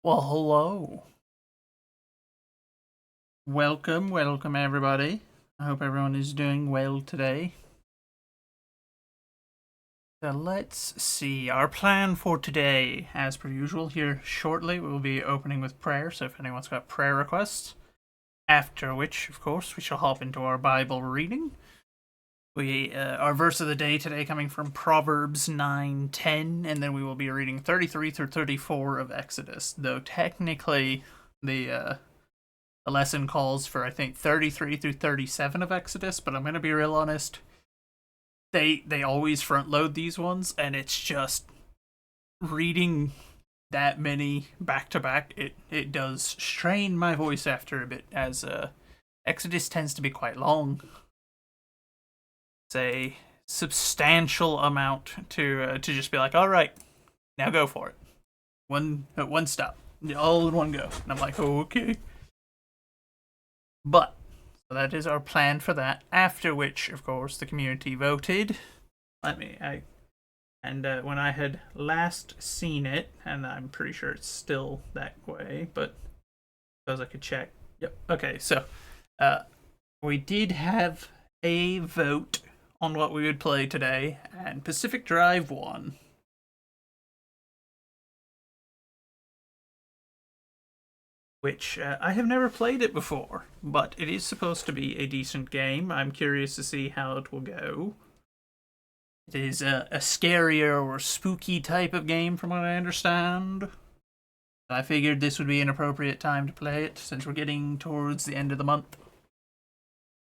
Well, hello. Welcome everybody. I hope everyone is doing well today. So let's see. Our plan for today, as per usual, here shortly, we'll be opening with prayer. So if anyone's got prayer requests, after which, of course, we shall hop into our Bible reading. Our verse of the day today coming from Proverbs 9:10, and then we will be reading 33 through 34 of Exodus. Though technically, the lesson calls for I think 33 through 37 of Exodus, but I'm gonna be real honest. They always front load these ones, and it's just reading that many back to back. It does strain my voice after a bit, as Exodus tends to be quite long. It's a substantial amount to just be like, all right, now go for it. One stop, all in one go, and I'm like, okay. But so that is our plan for that. After which, of course, the community voted. When I had last seen it, and I'm pretty sure it's still that way, but suppose I could check. Yep. Okay, so uh, we did have a vote on what we would play today, and Pacific Drive won. Which I have never played it before, but it is supposed to be a decent game. I'm curious to see how it will go. It is a scarier or spooky type of game, from what I understand. I figured this would be an appropriate time to play it, since we're getting towards the end of the month.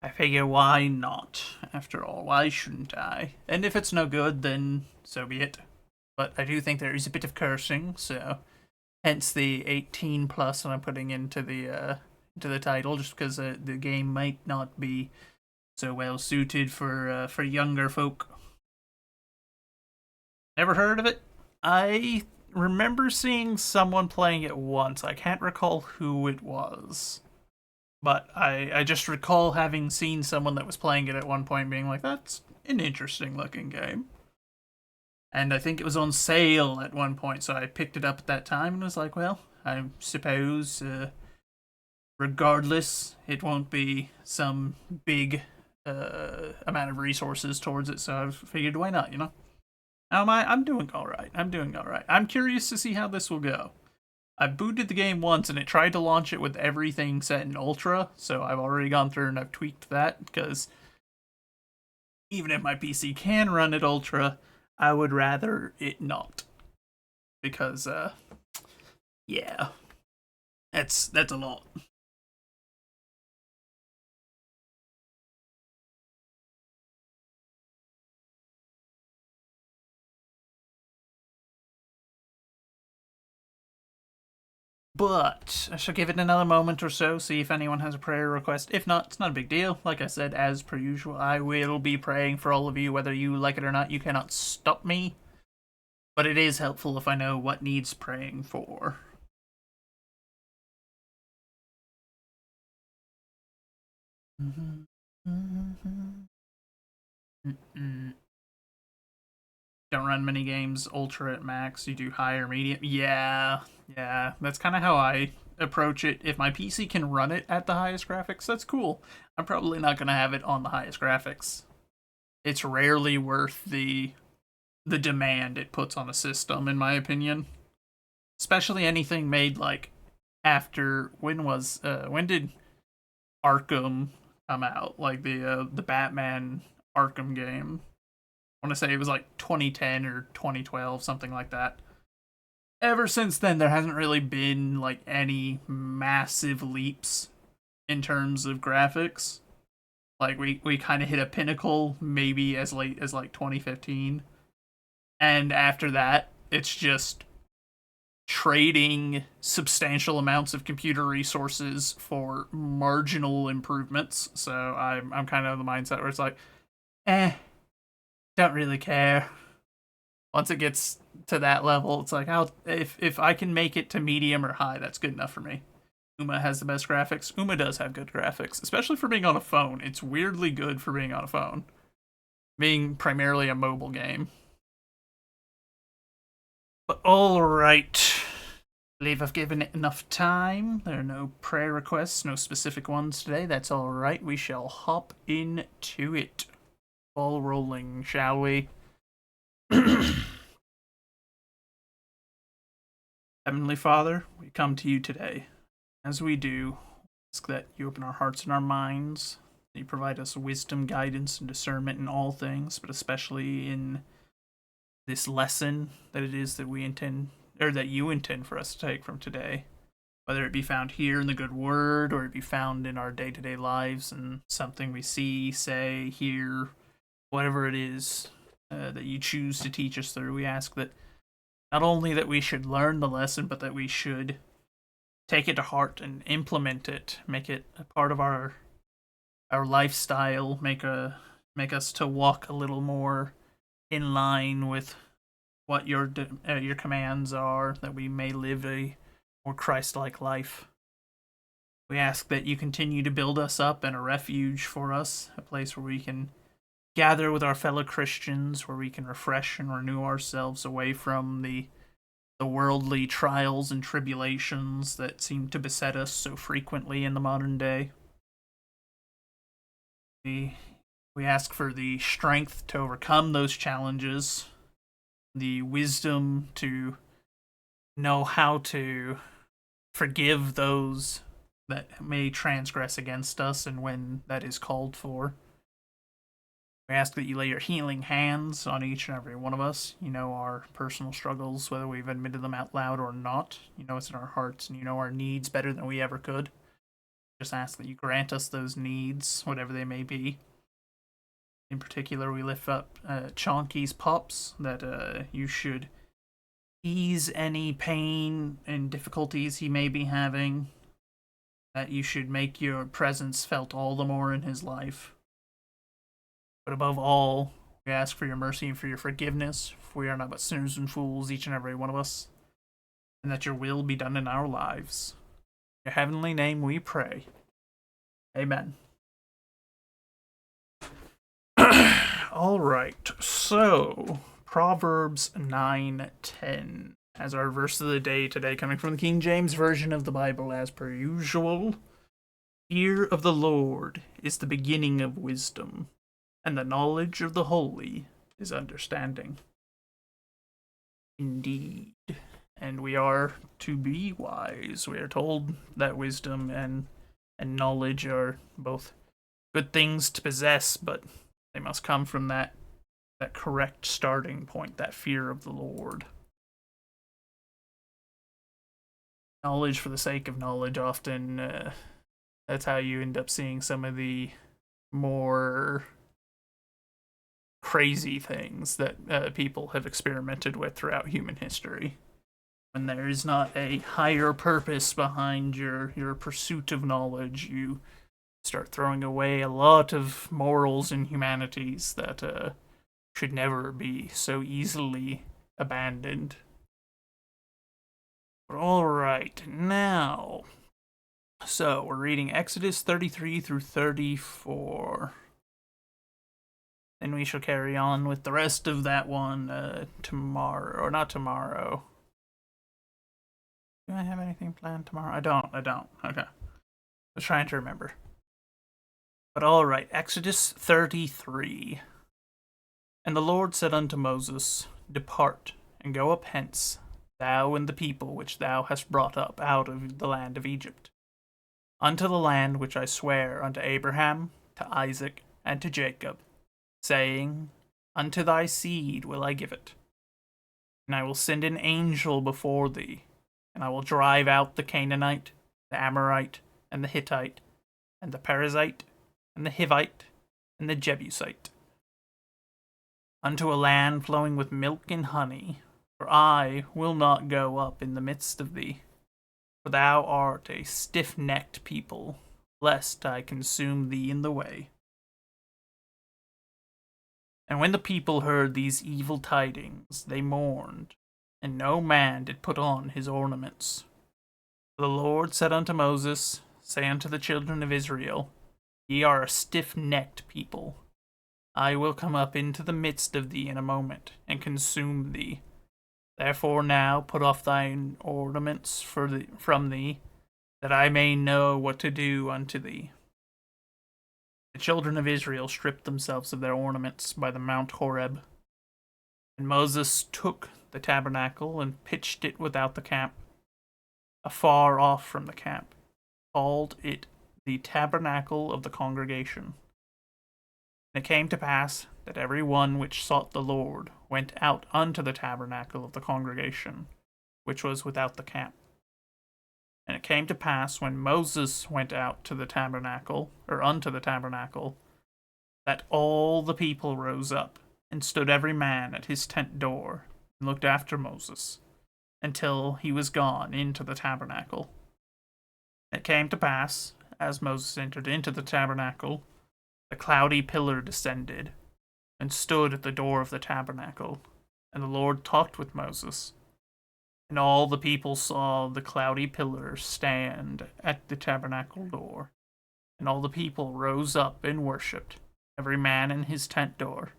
I figure why not? After all, why shouldn't I? And if it's no good, then so be it. But I do think there is a bit of cursing, so hence the 18 plus that I'm putting into the title, just because the game might not be so well suited for younger folk. Never heard of it? I remember seeing someone playing it once. I can't recall who it was. But I just recall having seen someone that was playing it at one point being like, that's an interesting looking game. And I think it was on sale at one point, so I picked it up at that time and was like, well, I suppose, regardless, it won't be some big amount of resources towards it, so I figured, why not, you know? How am I? I'm doing alright. I'm doing alright. I'm curious to see how this will go. I booted the game once and it tried to launch it with everything set in Ultra, so I've already gone through and I've tweaked that, because even if my PC can run at Ultra, I would rather it not. Because, yeah, that's a lot. But I shall give it another moment or so, see if anyone has a prayer request. If not, it's not a big deal. Like I said, as per usual, I will be praying for all of you, whether you like it or not. You cannot stop me. But it is helpful if I know what needs praying for. Don't run many games ultra at max. You do high or medium. Yeah. That's kind of how I approach it. If my PC can run it at the highest graphics, that's cool. I'm probably not gonna have it on the highest graphics. It's rarely worth the demand it puts on a system, in my opinion. Especially anything made like after when did Arkham come out? Like the Batman Arkham game. I want to say it was like 2010 or 2012, something like that. Ever since then, there hasn't really been like any massive leaps in terms of graphics. Like we kind of hit a pinnacle maybe as late as like 2015, and after that, it's just trading substantial amounts of computer resources for marginal improvements. So I'm kind of the mindset where it's like, eh, don't really care. Once it gets to that level, it's like, I'll if I can make it to medium or high, that's good enough for me. Uma has the best graphics. Uma does have good graphics, especially for being on a phone. It's weirdly good for being on a phone, being primarily a mobile game. But all right, believe I've given it enough time. There are no prayer requests, no specific ones today. That's alright. We shall hop into it. Ball rolling, shall we? Heavenly Father, we come to you today. As we do, ask that you open our hearts and our minds, that you provide us wisdom, guidance, and discernment in all things, but especially in this lesson that it is that we intend, or that you intend for us to take from today. Whether it be found here in the good word, or it be found in our day-to-day lives and something we see, say, hear, whatever it is that you choose to teach us through, we ask that not only that we should learn the lesson, but that we should take it to heart and implement it, make it a part of our lifestyle, make us to walk a little more in line with what your commands are, that we may live a more Christ-like life. We ask that you continue to build us up and a refuge for us, a place where we can gather with our fellow Christians, where we can refresh and renew ourselves away from the worldly trials and tribulations that seem to beset us so frequently in the modern day. We ask for the strength to overcome those challenges, the wisdom to know how to forgive those that may transgress against us and when that is called for. We ask that you lay your healing hands on each and every one of us. You know our personal struggles, whether we've admitted them out loud or not. You know what's in our hearts, and you know our needs better than we ever could. Just ask that you grant us those needs, whatever they may be. In particular, we lift up Chonky's pups, that you should ease any pain and difficulties he may be having, that you should make your presence felt all the more in his life. But above all, we ask for your mercy and for your forgiveness, for we are not but sinners and fools, each and every one of us, and that your will be done in our lives. In your heavenly name we pray. Amen. Alright, so Proverbs 9:10 as our verse of the day today, coming from the King James Version of the Bible as per usual. Fear of the Lord is the beginning of wisdom, and the knowledge of the holy is understanding. Indeed. And we are to be wise. We are told that wisdom and knowledge are both good things to possess, but they must come from that correct starting point, that fear of the Lord. Knowledge for the sake of knowledge, often that's how you end up seeing some of the more crazy things that people have experimented with throughout human history. When there is not a higher purpose behind your pursuit of knowledge, you start throwing away a lot of morals and humanities that should never be so easily abandoned. But alright, now, so we're reading Exodus 33 through 34. Then we shall carry on with the rest of that one tomorrow, or not tomorrow. Do I have anything planned tomorrow? I don't. Okay. I was trying to remember. But alright, Exodus 33. And the Lord said unto Moses, Depart, and go up hence, thou and the people which thou hast brought up out of the land of Egypt, unto the land which I swear unto Abraham, to Isaac, and to Jacob, saying, Unto thy seed will I give it. And I will send an angel before thee, and I will drive out the Canaanite, the Amorite, and the Hittite, and the Perizzite, and the Hivite, and the Jebusite, unto a land flowing with milk and honey, for I will not go up in the midst of thee, for thou art a stiff-necked people, lest I consume thee in the way. And when the people heard these evil tidings, they mourned, and no man did put on his ornaments. For the Lord said unto Moses, Say unto the children of Israel, Ye are a stiff-necked people. I will come up into the midst of thee in a moment, and consume thee, Therefore now put off thine ornaments from thee, that I may know what to do unto thee. The children of Israel stripped themselves of their ornaments by the Mount Horeb. And Moses took the tabernacle and pitched it without the camp, afar off from the camp, called it the tabernacle of the congregation. And it came to pass that every one which sought the Lord went out unto the tabernacle of the congregation, which was without the camp. And it came to pass when Moses went out to the tabernacle, or unto the tabernacle, that all the people rose up, and stood every man at his tent door, and looked after Moses, until he was gone into the tabernacle. It came to pass, as Moses entered into the tabernacle, the cloudy pillar descended, and stood at the door of the tabernacle, and the Lord talked with Moses. And all the people saw the cloudy pillar stand at the tabernacle door, and all the people rose up and worshipped, every man in his tent door.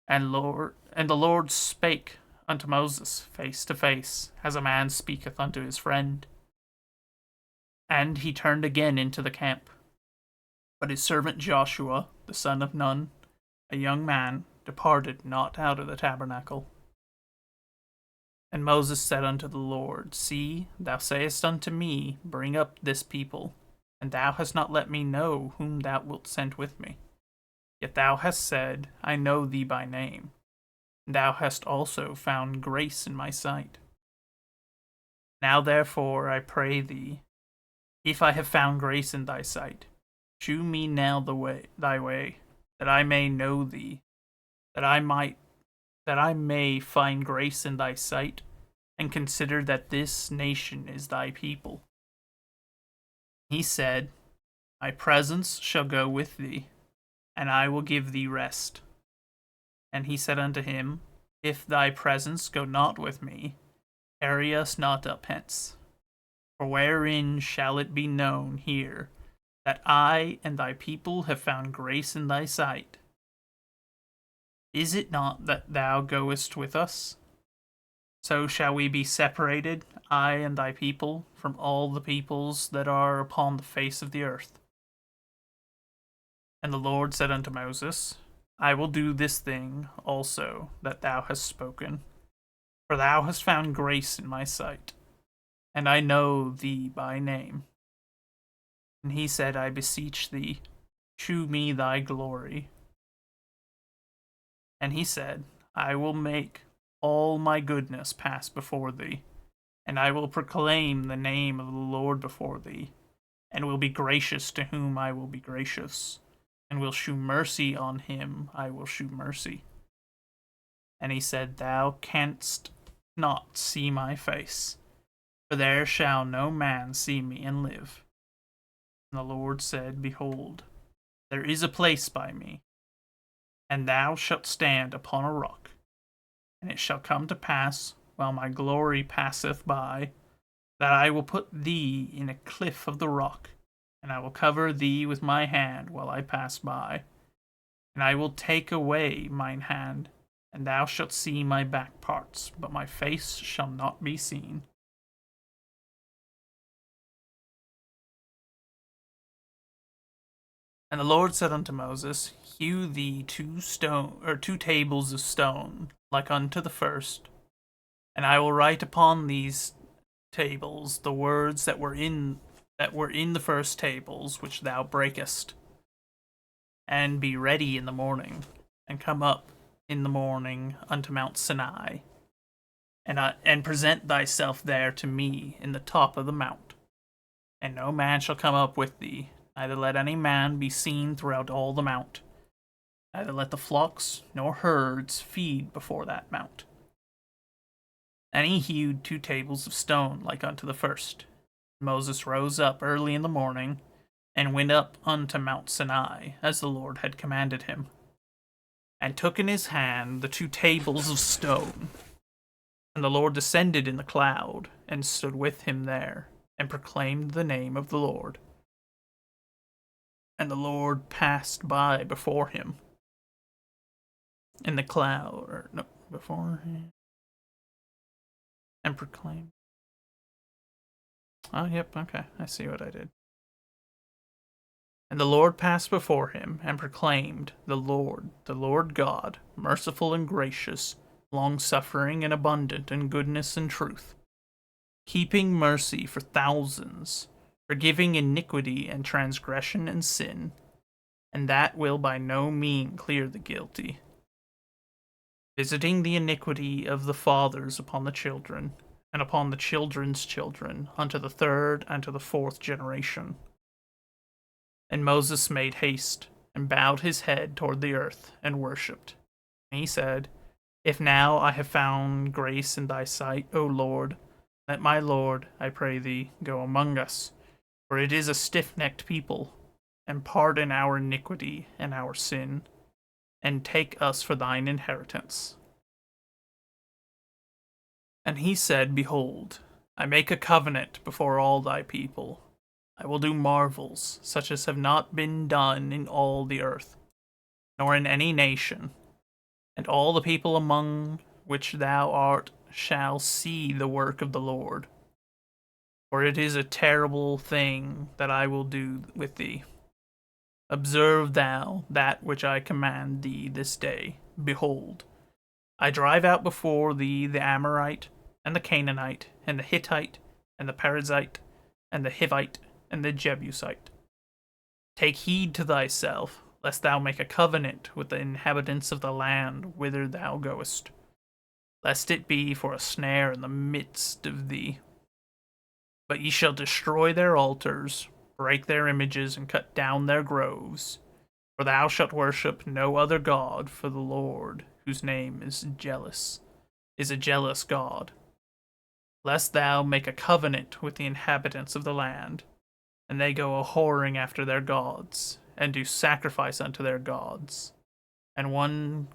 And the Lord spake unto Moses face to face, as a man speaketh unto his friend. And he turned again into the camp. But his servant Joshua, the son of Nun, a young man, departed not out of the tabernacle. And Moses said unto the Lord, See, thou sayest unto me, Bring up this people, and thou hast not let me know whom thou wilt send with me. Yet thou hast said, I know thee by name, and thou hast also found grace in my sight. Now therefore I pray thee, if I have found grace in thy sight, shew me now thy way, that I may know thee, that I may find grace in thy sight, and consider that this nation is thy people. He said, My presence shall go with thee, and I will give thee rest. And he said unto him, If thy presence go not with me, carry us not up hence. For wherein shall it be known here that I and thy people have found grace in thy sight? Is it not that thou goest with us? So shall we be separated, I and thy people, from all the peoples that are upon the face of the earth. And the Lord said unto Moses, I will do this thing also that thou hast spoken, for thou hast found grace in my sight, and I know thee by name. And he said, I beseech thee, shew me thy glory. And he said, I will make all my goodness pass before thee, and I will proclaim the name of the Lord before thee, and will be gracious to whom I will be gracious, and will shew mercy on him I will shew mercy. And he said, Thou canst not see my face, for there shall no man see me and live. And the Lord said, Behold, there is a place by me, and thou shalt stand upon a rock. And it shall come to pass, while my glory passeth by, that I will put thee in a cliff of the rock, and I will cover thee with my hand while I pass by. And I will take away mine hand, and thou shalt see my back parts, but my face shall not be seen. And the Lord said unto Moses, Hew thee 2 tables of stone, like unto the first, and I will write upon these tables the words that were in the first tables which thou breakest. And be ready in the morning, and come up in the morning unto Mount Sinai, and present thyself there to me in the top of the mount. And no man shall come up with thee, neither let any man be seen throughout all the mount. Neither let the flocks nor herds feed before that mount. And he hewed 2 tables of stone like unto the first. Moses rose up early in the morning, and went up unto Mount Sinai, as the Lord had commanded him, and took in his hand the 2 tables of stone. And the Lord descended in the cloud, and stood with him there, and proclaimed the name of the Lord. And the Lord passed by before him in the cloud, before him. and proclaimed. Oh, yep, okay, I see what I did. And the Lord passed before him, and proclaimed, the Lord God, merciful and gracious, long-suffering and abundant in goodness and truth, keeping mercy for thousands, forgiving iniquity and transgression and sin, and that will by no mean clear the guilty, visiting the iniquity of the fathers upon the children, and upon the children's children, unto the third and to the fourth generation. And Moses made haste, and bowed his head toward the earth, and worshipped. And he said, If now I have found grace in thy sight, O Lord, let my Lord, I pray thee, go among us, for it is a stiff-necked people, and pardon our iniquity and our sin, and take us for thine inheritance. And he said, Behold, I make a covenant before all thy people. I will do marvels, such as have not been done in all the earth, nor in any nation, and all the people among which thou art shall see the work of the Lord. For it is a terrible thing that I will do with thee. Observe thou that which I command thee this day. Behold, I drive out before thee the Amorite, and the Canaanite, and the Hittite, and the Perizzite, and the Hivite, and the Jebusite. Take heed to thyself, lest thou make a covenant with the inhabitants of the land whither thou goest, lest it be for a snare in the midst of thee. But ye shall destroy their altars, break their images, and cut down their groves. For thou shalt worship no other God, for the Lord, whose name is a jealous God. Lest thou make a covenant with the inhabitants of the land, and they go a-whoring after their gods, and do sacrifice unto their gods, and one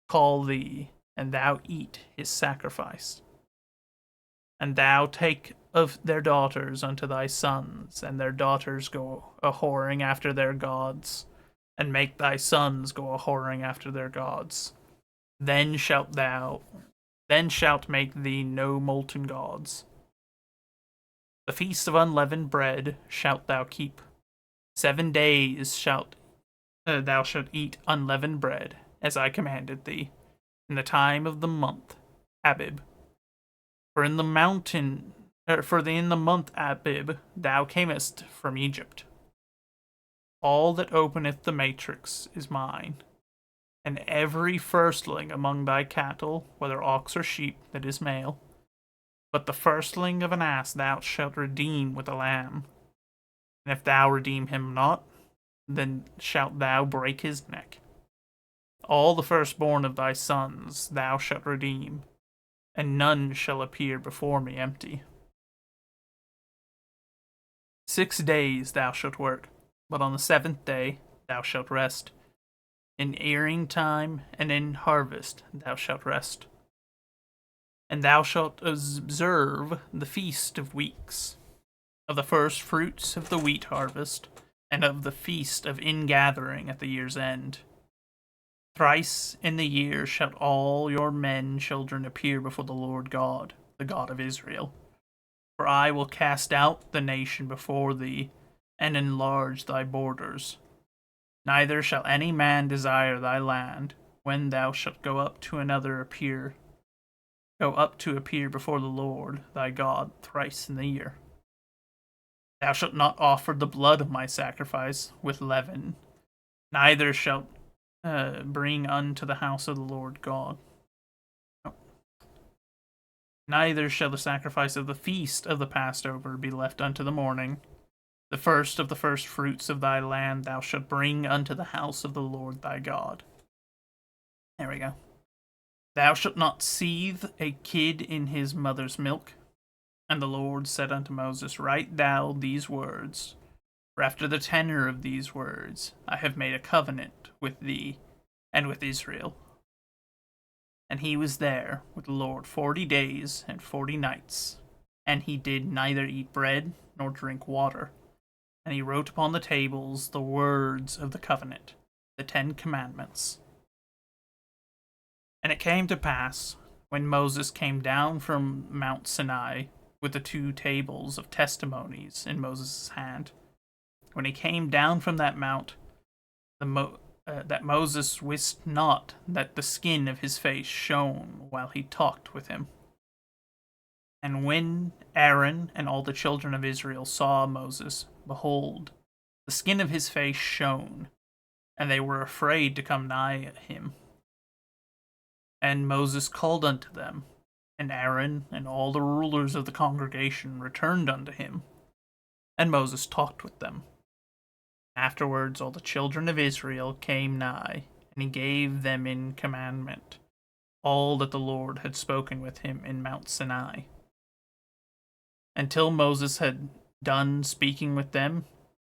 call thee, and thou eat his sacrifice. And thou take of their daughters unto thy sons, and their daughters go a-whoring after their gods, and make thy sons go a-whoring after their gods. Then shalt make thee no molten gods. The feast of unleavened bread shalt thou keep. 7 days thou shalt eat unleavened bread, as I commanded thee, in the time of the month Abib. For in the month Abib thou camest from Egypt. All that openeth the matrix is mine, and every firstling among thy cattle, whether ox or sheep, that is male. But the firstling of an ass thou shalt redeem with a lamb. And if thou redeem him not, then shalt thou break his neck. All the firstborn of thy sons thou shalt redeem, and none shall appear before me empty. 6 days thou shalt work, but on the 7th day thou shalt rest. In earing time and in harvest thou shalt rest. And thou shalt observe the feast of weeks, of the first fruits of the wheat harvest, and of the feast of ingathering at the year's end. Thrice in the year shall all your men children appear before the Lord God, the God of Israel. For I will cast out the nation before thee, and enlarge thy borders. Neither shall any man desire thy land, when thou shalt go up to appear before the Lord thy God thrice in the year. Thou shalt not offer the blood of my sacrifice with leaven, neither shalt bring unto the house of the Lord God. No. Neither shall the sacrifice of the feast of the Passover be left unto the morning. The first of the first fruits of thy land thou shalt bring unto the house of the Lord thy God. There we go. Thou shalt not seethe a kid in his mother's milk. And the Lord said unto Moses, Write thou these words, for after the tenor of these words I have made a covenant with thee and with Israel. And he was there with the Lord 40 days and 40 nights, and he did neither eat bread nor drink water. And he wrote upon the tables the words of the covenant, the 10 commandments. And it came to pass, when Moses came down from Mount Sinai with the 2 tables of testimonies in Moses' hand. When he came down from that mount, that Moses wist not that the skin of his face shone while he talked with him. And when Aaron and all the children of Israel saw Moses, behold, the skin of his face shone, and they were afraid to come nigh him. And Moses called unto them, and Aaron and all the rulers of the congregation returned unto him, and Moses talked with them. Afterwards all the children of Israel came nigh, and he gave them in commandment all that the Lord had spoken with him in Mount Sinai. Until Moses had done speaking with them,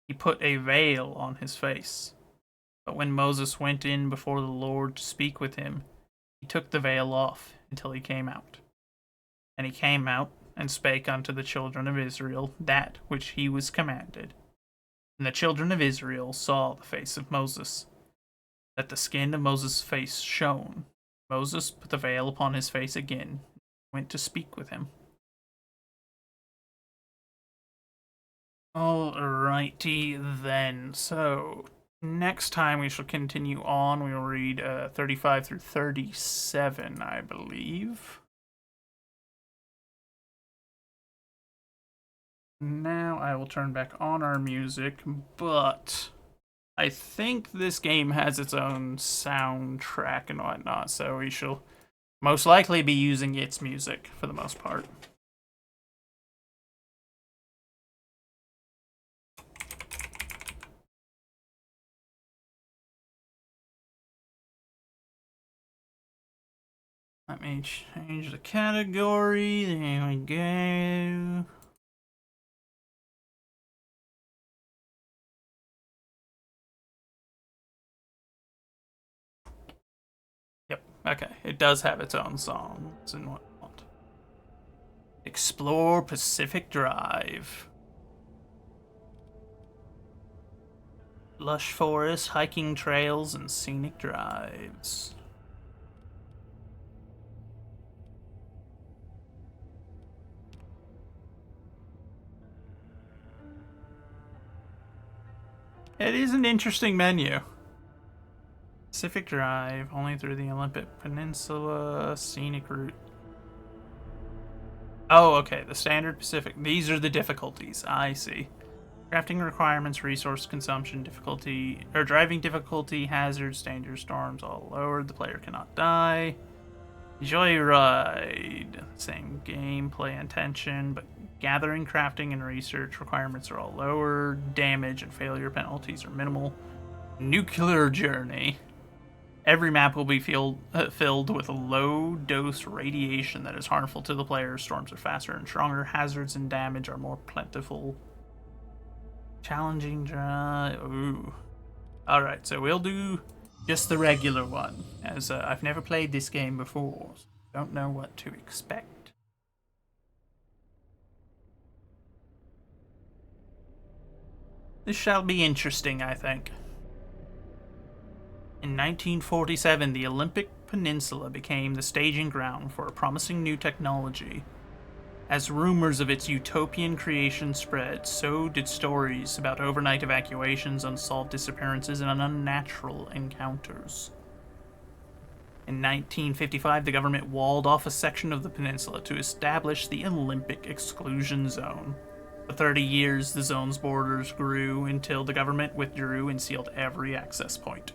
he put a veil on his face. But when Moses went in before the Lord to speak with him, he took the veil off until he came out. And he came out and spake unto the children of Israel that which he was commanded. And the children of Israel saw the face of Moses, that the skin of Moses' face shone. Moses put the veil upon his face again, and went to speak with him. Alrighty then, so next time we shall continue on. We will read 35 through 37, I believe. Now I will turn back on our music, but I think this game has its own soundtrack and whatnot, so we shall most likely be using its music for the most part. Let me change the category. There we go. Yep, okay. It does have its own songs and whatnot. Explore Pacific Drive. Lush forests, hiking trails, and scenic drives. It is an interesting menu. Pacific Drive, only through the Olympic Peninsula, scenic route. Oh, okay, the standard Pacific. These are the difficulties. I see. Crafting requirements, resource consumption, difficulty, or driving difficulty, hazards, dangers, storms, all lowered. The player cannot die. Joyride. Same gameplay and tension, but gathering, crafting, and research requirements are all lowered. Damage and failure penalties are minimal. Nuclear Journey. Every map will be filled with a low-dose radiation that is harmful to the player. Storms are faster and stronger. Hazards and damage are more plentiful. Challenging drive. Ooh. Alright, so we'll do just the regular one, as I've never played this game before, so don't know what to expect. This shall be interesting, I think. In 1947, the Olympic Peninsula became the staging ground for a promising new technology. As rumors of its utopian creation spread, so did stories about overnight evacuations, unsolved disappearances, and unnatural encounters. In 1955, the government walled off a section of the peninsula to establish the Olympic Exclusion Zone. For 30 years, the zone's borders grew until the government withdrew and sealed every access point.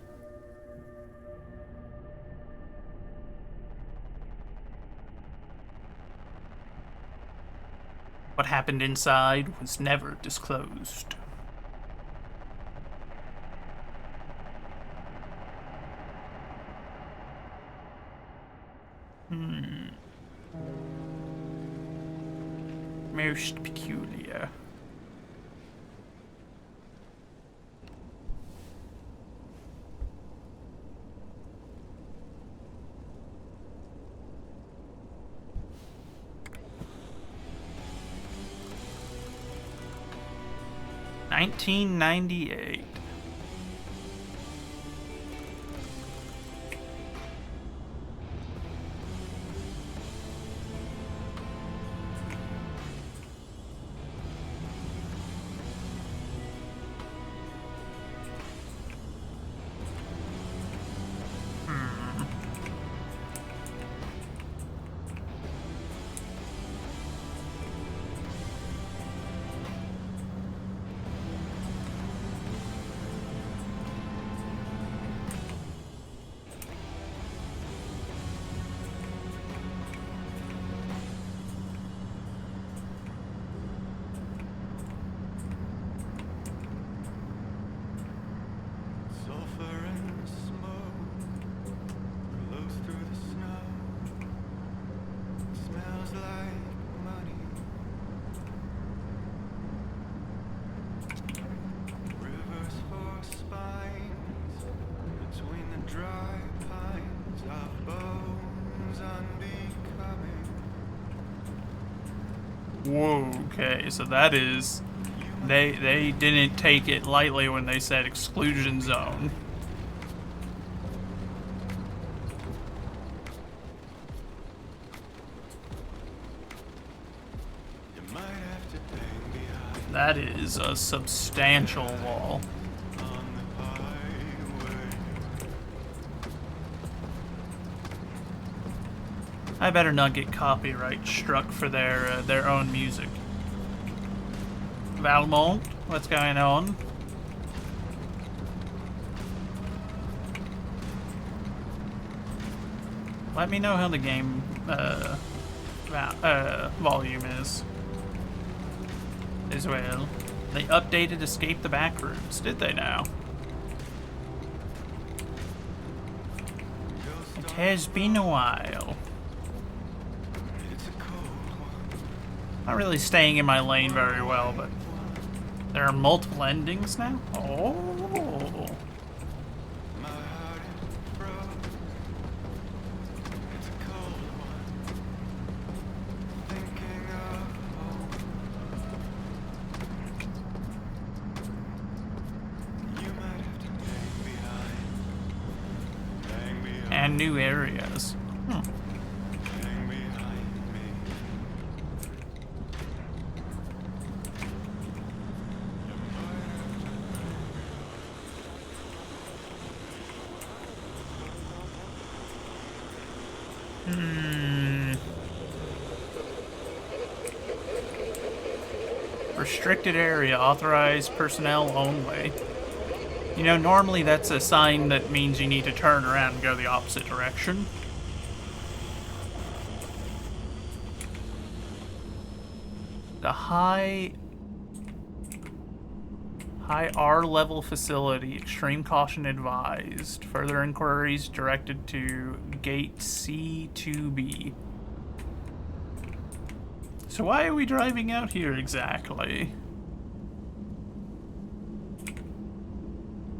What happened inside was never disclosed. Most peculiar. $1998. Dry pines of bones unbecoming. Whoa, okay, so that is... They didn't take it lightly when they said exclusion zone. You might have to hang behind That is a substantial wall. on the highway. I better not get copyright struck for their own music. Valmont, what's going on? Let me know how the game volume is as well. They updated Escape the Backrooms, did they now? It has been a while. It's a cold one. Not really staying in my lane very well, but there are multiple endings now? Oh. My heart is froze. It's a cold one. Thinking of home. You might have to hang behind. Hang behind. And new areas. Hang behind me. Restricted area, authorized personnel only. You know, normally that's a sign that means you need to turn around and go the opposite direction. The high R level facility, extreme caution advised. Further inquiries directed to gate C2B. So why are we driving out here exactly?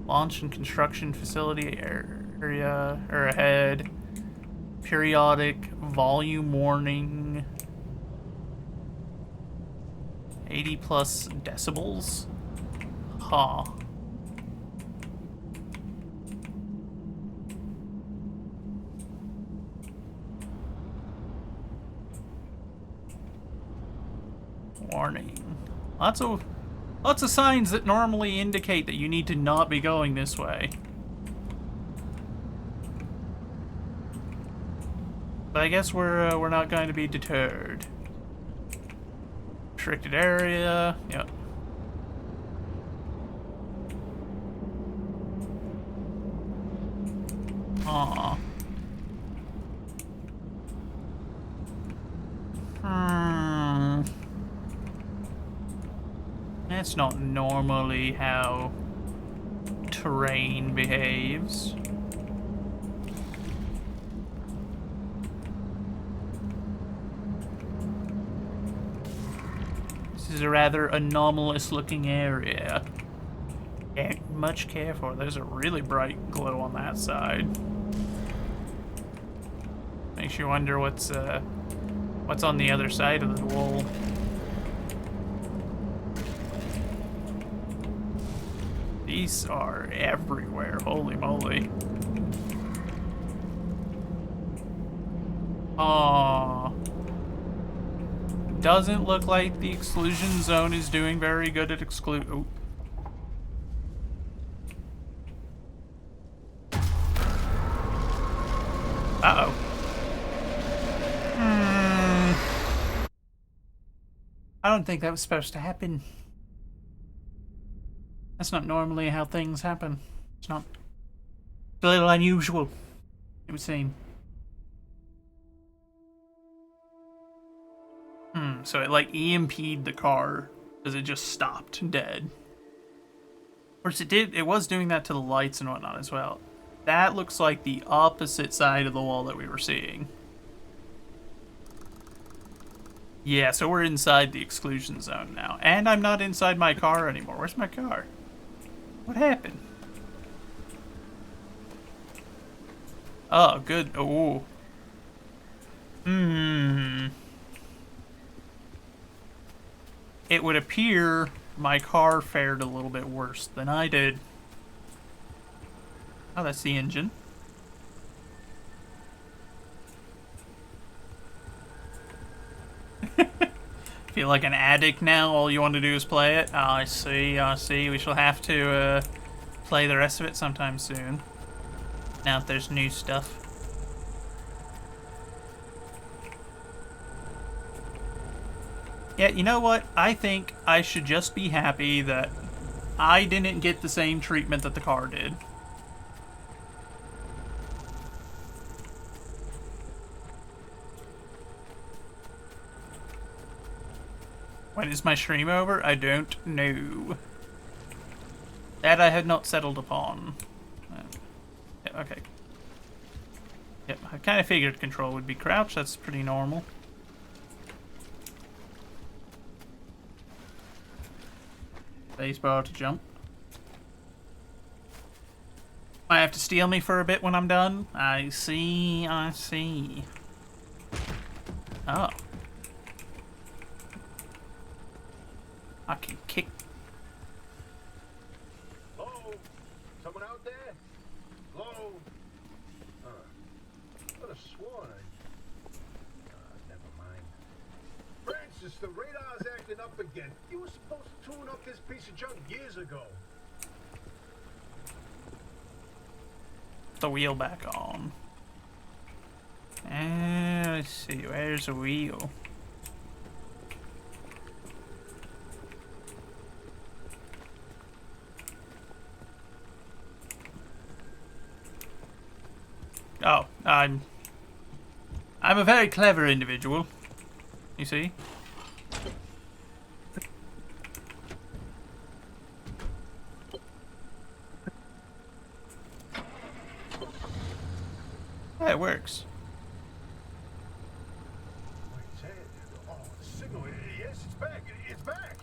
Launch and construction facility area or ahead. Periodic volume warning. 80 plus decibels. Huh. Warning. Lots of signs that normally indicate that you need to not be going this way. But I guess we're not going to be deterred. Restricted area. Yep. Aw. That's not normally how terrain behaves. This is a rather anomalous looking area. Can't much care for. There's a really bright glow on that side. Makes you wonder what's on the other side of the wall. These are everywhere, holy moly. Aww. Doesn't look like the exclusion zone is doing very good at ooh. Uh-oh. I don't think that was supposed to happen. That's not normally how things happen. It's not. It's a little unusual, it would seem. So it like EMP'd the car because it just stopped dead. Of course it was doing that to the lights and whatnot as well. That looks like the opposite side of the wall that we were seeing. Yeah, so we're inside the exclusion zone now. And I'm not inside my car anymore. Where's my car? What happened? Oh, good. Oh. Hmm. It would appear my car fared a little bit worse than I did. Oh, that's the engine. Feel like an addict now? All you want to do is play it? Oh, I see, I see. We shall have to play the rest of it sometime soon. Now that there's new stuff. Yeah, you know what? I think I should just be happy that I didn't get the same treatment that the car did. When is my stream over? I don't know. That I had not settled upon. Yeah, okay. Yep, I kind of figured control would be crouch. That's pretty normal. Spacebar to jump. Might have to steal me for a bit when I'm done. I see, I see. Oh. I can kick. Hello? Someone out there? Hello? Could have sworn never mind. Francis, the radar's acting up again. You were supposed to tune up this piece of junk years ago. The wheel back on. Let's see, where's the wheel? Oh, I'm a very clever individual. You see? Yeah, it works. Wait, say it. Oh, the signal. Yes, it's back. It's back.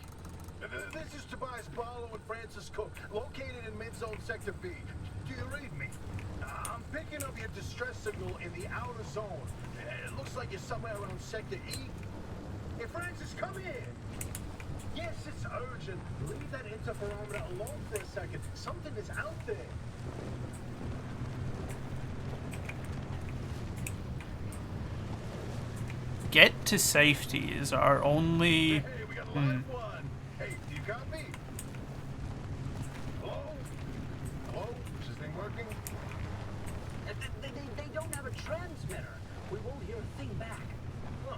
This is Tobias Barlow and Francis Cook, located in mid-zone Sector B. Do you read me? I'm picking up your distress signal in the outer zone. It looks like you're somewhere around Sector E. Hey, Francis, come here. Yes, it's urgent. Leave that interferometer alone for a second. Something is out there. Get to safety is our only... Hey, we got a live one. Hey, do you copy? Hello? Hello? Is this thing working? They don't have a transmitter. We won't hear a thing back. Huh.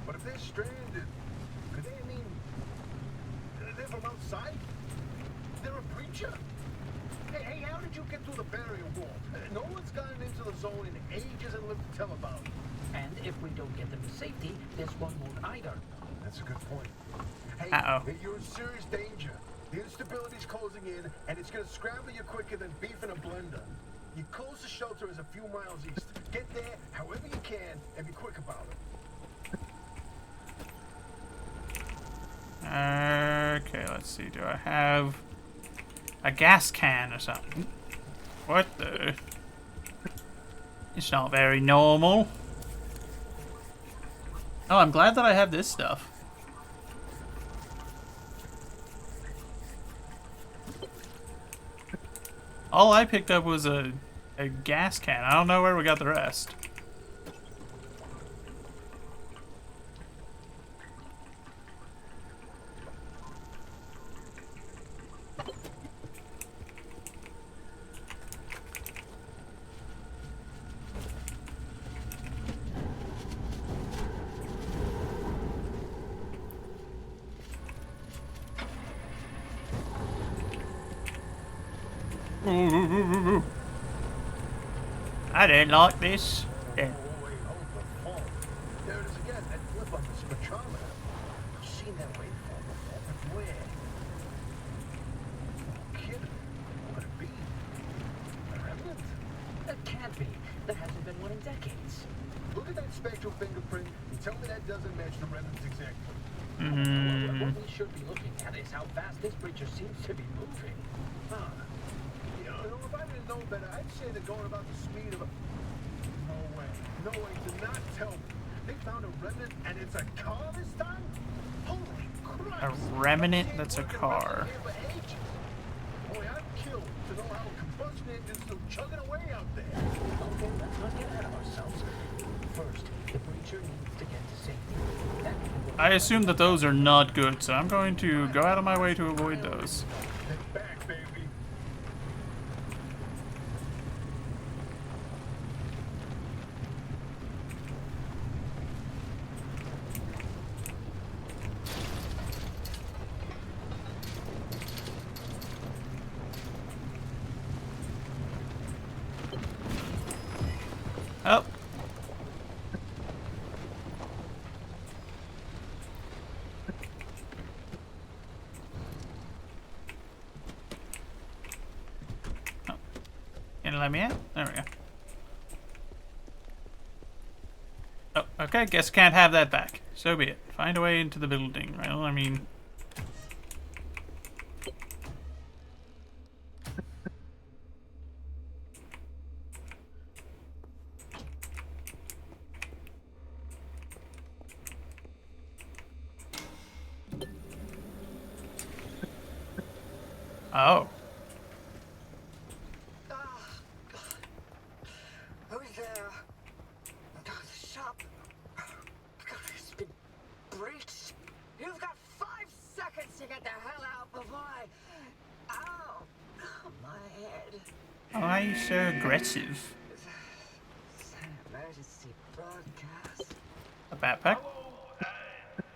But if they're stranded, could they mean they're from outside? They're a preacher? Hey, how did you get through the barrier wall? No one's gotten into the zone in ages and lived to tell about it. And if we don't get them to safety, this one won't either. That's a good point. Hey, Uh-oh. you're in serious danger. The instability's closing in, and it's gonna scramble you quicker than beef in a blender. Your closest shelter is a few miles east. Get there however you can, and be quick about it. Okay, let's see. Do I have a gas can or something? What the? It's not very normal. Oh, I'm glad that I have this stuff. All I picked up was a gas can. I don't know where we got the rest. I didn't like this. Yeah. Oh, wait, hold the phone. There it is again, that flip on the spectrometer. I've seen that waveform before, but where? Oh, kid, what could it be? A remnant? That can't be. There hasn't been one in decades. Look at that spectral fingerprint and tell me that doesn't match the remnants exactly. What we should be looking at is how fast this creature seems to be moving. Huh. You know, if I didn't know better, I'd say they're going about the speed of a... No way. No way. Do not tell me. They found a remnant and it's a car this time? Holy crap! A remnant that's a car. Boy, I'm killed to know how a combustion engine's still chugging away out there. Okay, let's not get ahead of ourselves. First, the breacher needs to get to safety. Then we will... I assume that those are not good, so I'm going to go out of my way to avoid those. They're back, baby. Oh. Oh. Can you let me in? There we go. Oh, okay, guess can't have that back. So be it. Find a way into the building. Well, I mean... Oh. Who's there? The shop. God, it's been breached. You've got 5 seconds to get the hell out before I... Ow! My head. Why are you so aggressive? It's an emergency broadcast. A backpack? Hello,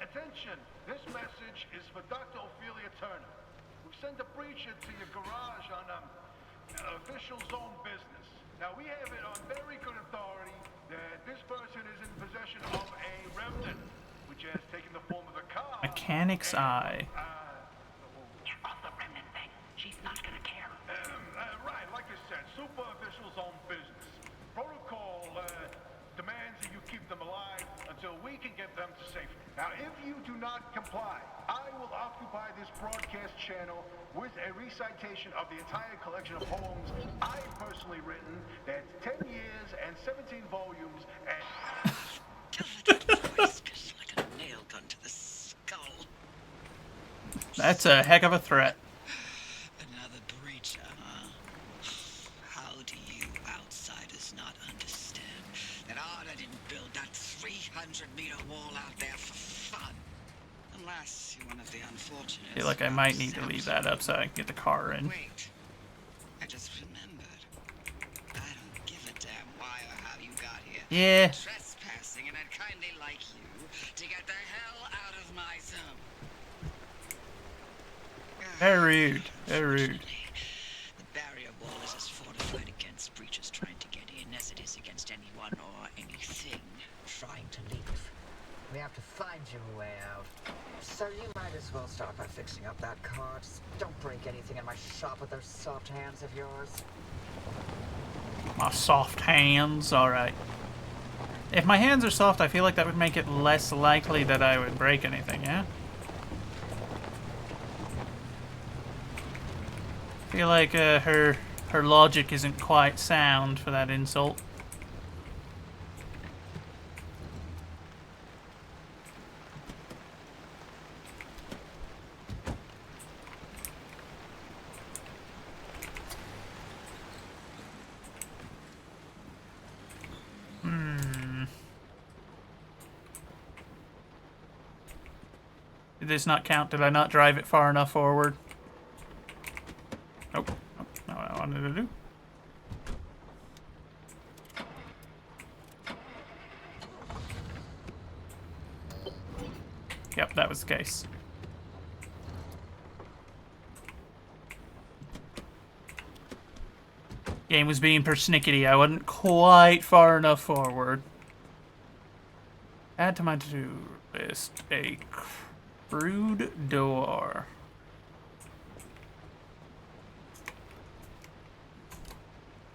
attention. This message is for Dr. Ophelia Turner. We sent a breacher to your garage on official zone business. Now, we have it on very good authority that this person is in possession of a remnant, which has taken the form of a car. Mechanic's eye. You're off the remnant thing. She's not gonna care. Right, like I said, super official zone business. Protocol demands that you keep them alive until we can get them to safety. Now, if you do not comply, I will occupy this broadcast channel with a recitation of the entire collection of poems I've personally written. That's 10 years and 17 volumes and... Just like a nail gun to the skull. That's a heck of a threat. Another breacher, huh? How do you outsiders not understand that Arda didn't build that 300-meter wall out there for fun? Unless you're one of the unfortunates. I feel like I might need to leave that up so I can get the car in. Wait, I just remembered. I don't give a damn why or how you got here. Yeah. Trespassing, and I'd kindly like you to get the hell out of my zone. Very rude. Very rude. The barrier wall is as fortified against breaches trying to get in as it is against anyone or anything Trying to leave. We have to find you a way out. So you might as well start by fixing up that car. Just don't break anything in my shop with those soft hands of yours. My soft hands, alright. If my hands are soft, I feel like that would make it less likely that I would break anything, yeah? I feel like her logic isn't quite sound for that insult. Did this not count? Did I not drive it far enough forward? Nope. Nope. Not what I wanted to do. Yep, that was the case. Game was being persnickety. I wasn't quite far enough forward. Add to my to-do list a crude door.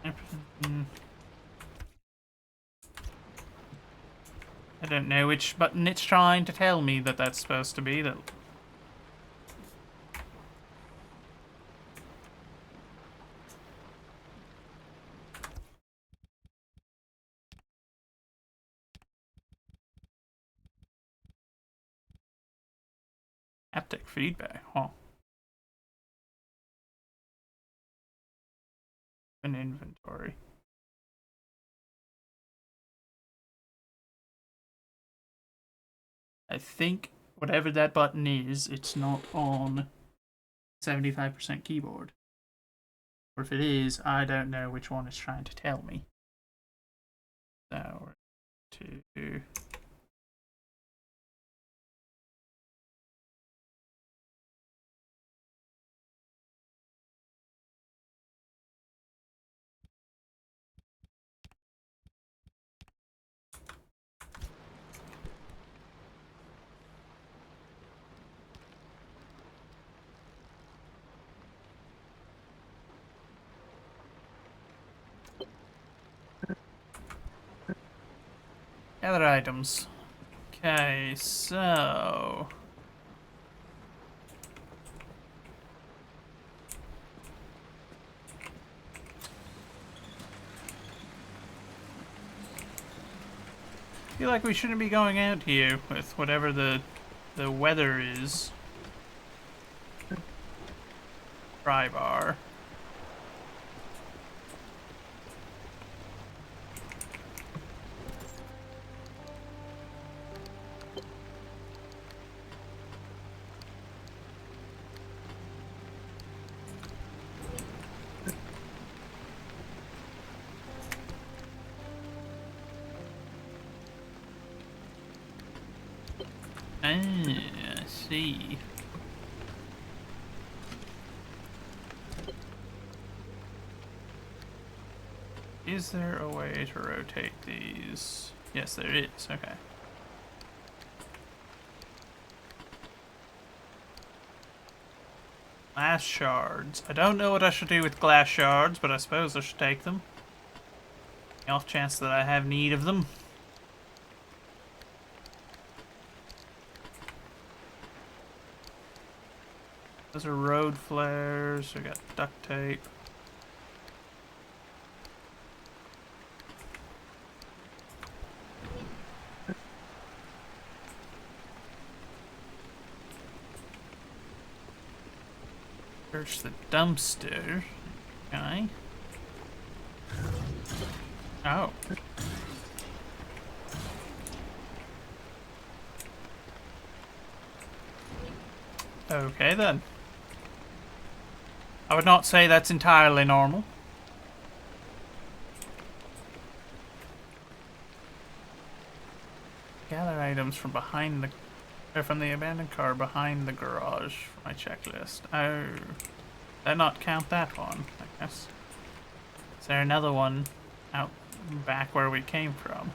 I don't know which button it's trying to tell me that that's supposed to be. That. haptic feedback, huh? An inventory. I think whatever that button is, it's not on 75% keyboard. Or if it is, I don't know which one it's trying to tell me. So, to... Other items. Okay, so... I feel like we shouldn't be going out here with whatever the weather is. Pry bar. I see. Is there a way to rotate these? Yes, there is. Okay. Glass shards. I don't know what I should do with glass shards, but I suppose I should take them. The off chance that I have need of them. Those are road flares. We got duct tape. Search the dumpster. Okay. Oh. Okay then. I would not say that's entirely normal. Gather items from behind the... or from the abandoned car behind the garage for my checklist. Oh. Did I not count that one, I guess? Is there another one out back where we came from?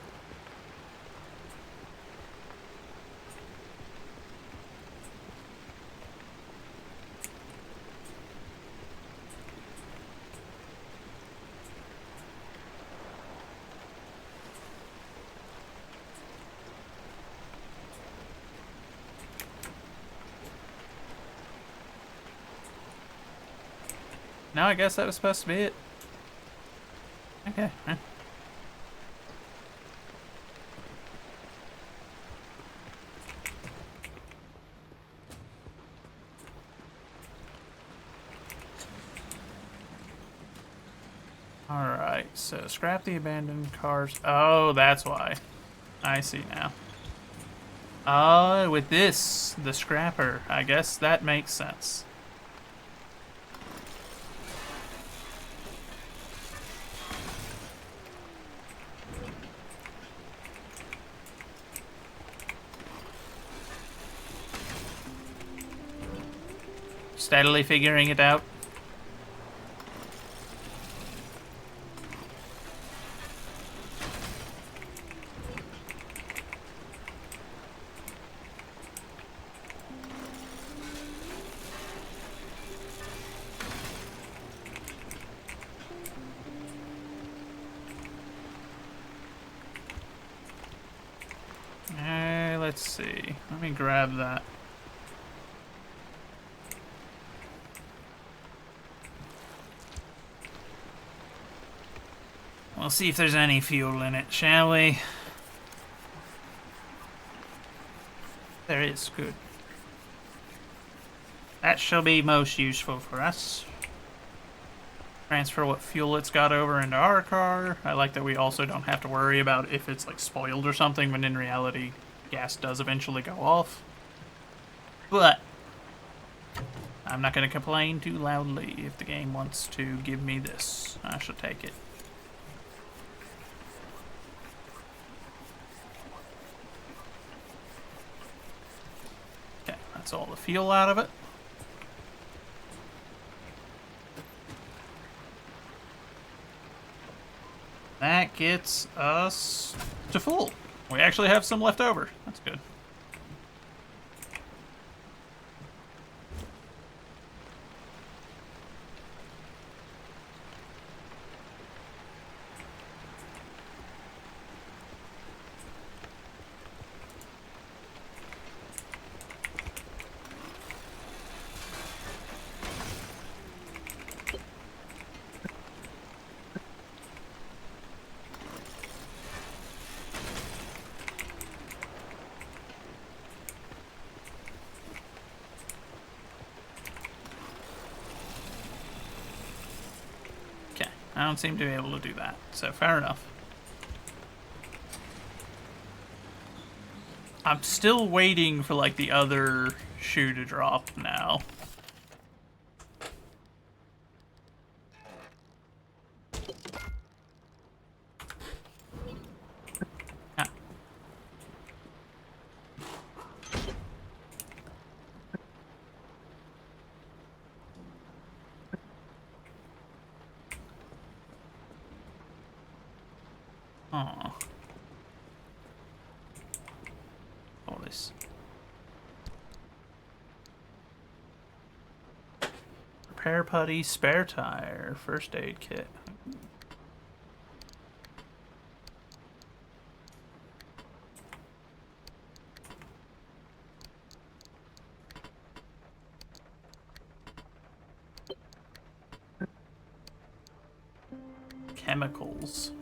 No, I guess that was supposed to be it. Okay. Alright, so scrap the abandoned cars. Oh, that's why. I see now. Oh, with this, the scrapper. I guess that makes sense. Steadily figuring it out. Let's see. Let me grab that. We'll see if there's any fuel in it, shall we? There is. Good. That shall be most useful for us. Transfer what fuel it's got over into our car. I like that we also don't have to worry about if it's like spoiled or something, when in reality, gas does eventually go off. But I'm not going to complain too loudly. If the game wants to give me this, I shall take it. Okay, that's all the fuel out of it. That gets us to full. We actually have some left over. That's good. I don't seem to be able to do that, so fair enough. I'm still waiting for, like, the other shoe to drop now. Ah. Oh. All this. Repair putty, spare tire, first aid kit. Chemicals.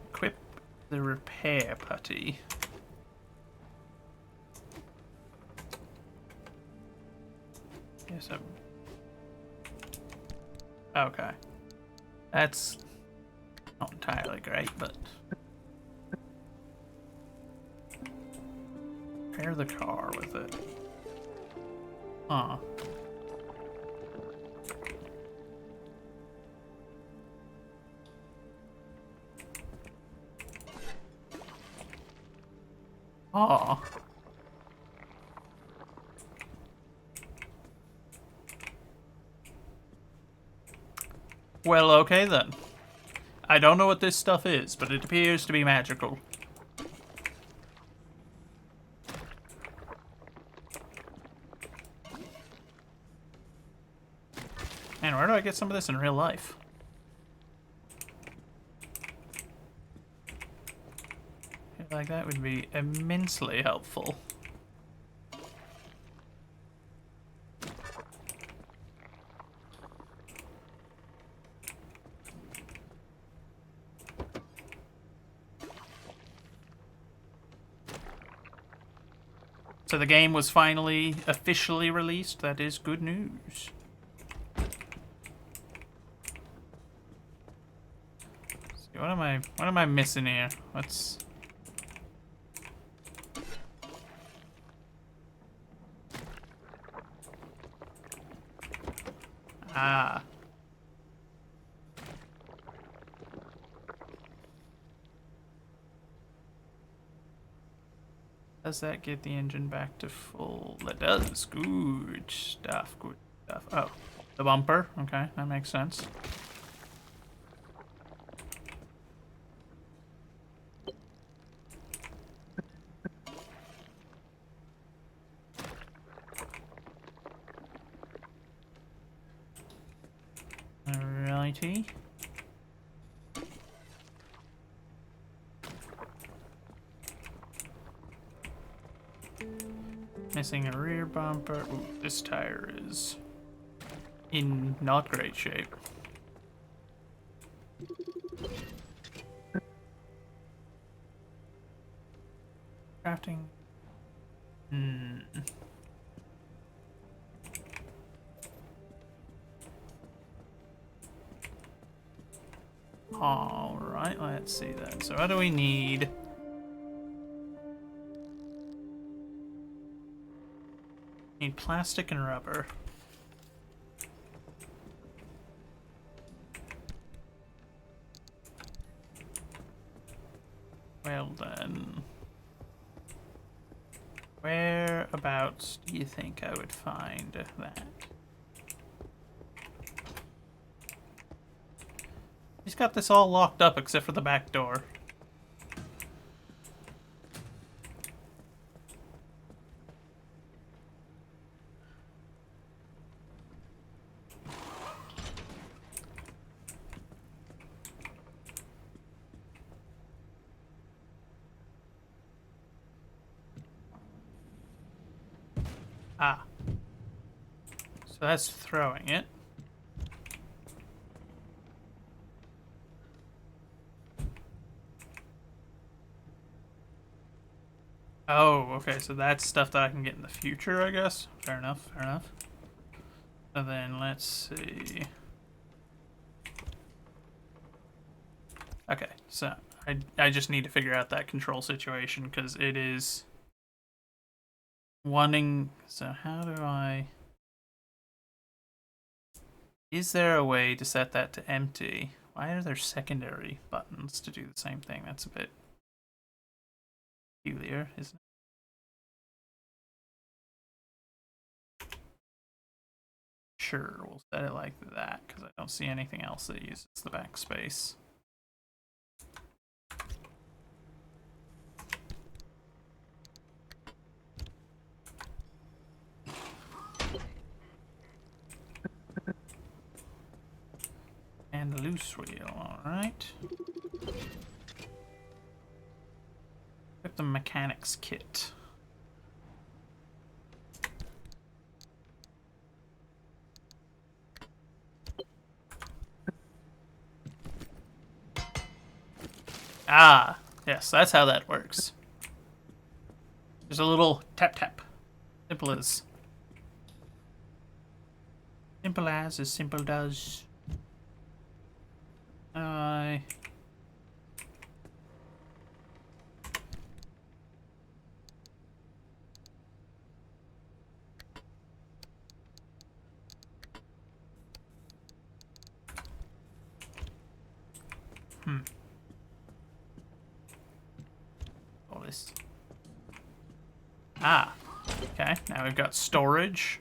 Equip the repair putty. Yes, okay. That's not entirely great, but repair the car with it. Huh. Oh. Well, okay then. I don't know what this stuff is, but it appears to be magical. Man, where do I get some of this in real life? I feel like that would be immensely helpful. So the game was finally officially released. That is good news. See, what am I missing here? Let's Ah. Does that get the engine back to full? That does. Good stuff. Good stuff. Oh, the bumper. Okay, that makes sense. Alrighty. Missing a rear bumper. Ooh, this tire is in not great shape. Crafting. Hmm. Alright, let's see then. So what do we need? Need plastic and rubber. Well then. Whereabouts do you think I would find that? He's got this all locked up except for the back door. Ah. So that's throwing it. Oh, okay, so that's stuff that I can get in the future, I guess. Fair enough, fair enough. So then, let's see. Okay, so I just need to figure out that control situation, because it is wanting... So how do I... Is there a way to set that to empty? Why are there secondary buttons to do the same thing? That's a bit peculiar, isn't it? Sure, we'll set it like that, because I don't see anything else that uses the backspace. And a loose wheel, alright. Equip the mechanics kit. Ah, yes, that's how that works. There's a little tap tap. Simple as. Simple as simple does. All this. Ah, okay. Now we've got storage.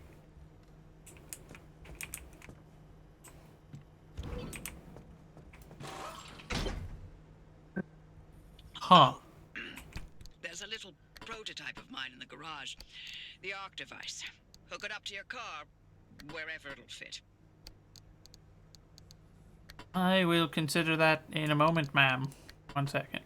Huh. There's a little prototype of mine in the garage. The Arc device. Hook it up to your car, wherever it'll fit. I will consider that in a moment, ma'am. 1 second.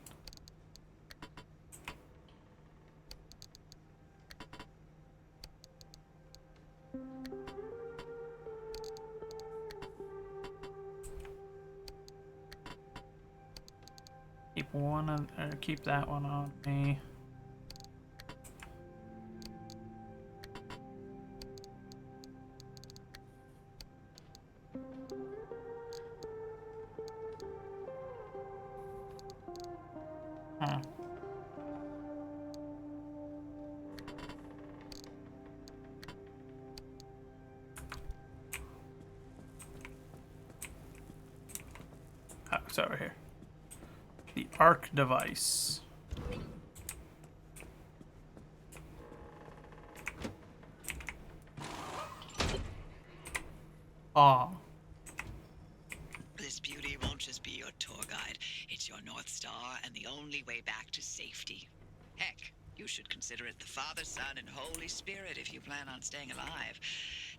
Keep that one on me. Huh. Oh, it's over here. The Arc device. Ah. This beauty won't just be your tour guide. It's your North Star and the only way back to safety. Heck, you should consider it the Father, Son, and Holy Spirit if you plan on staying alive.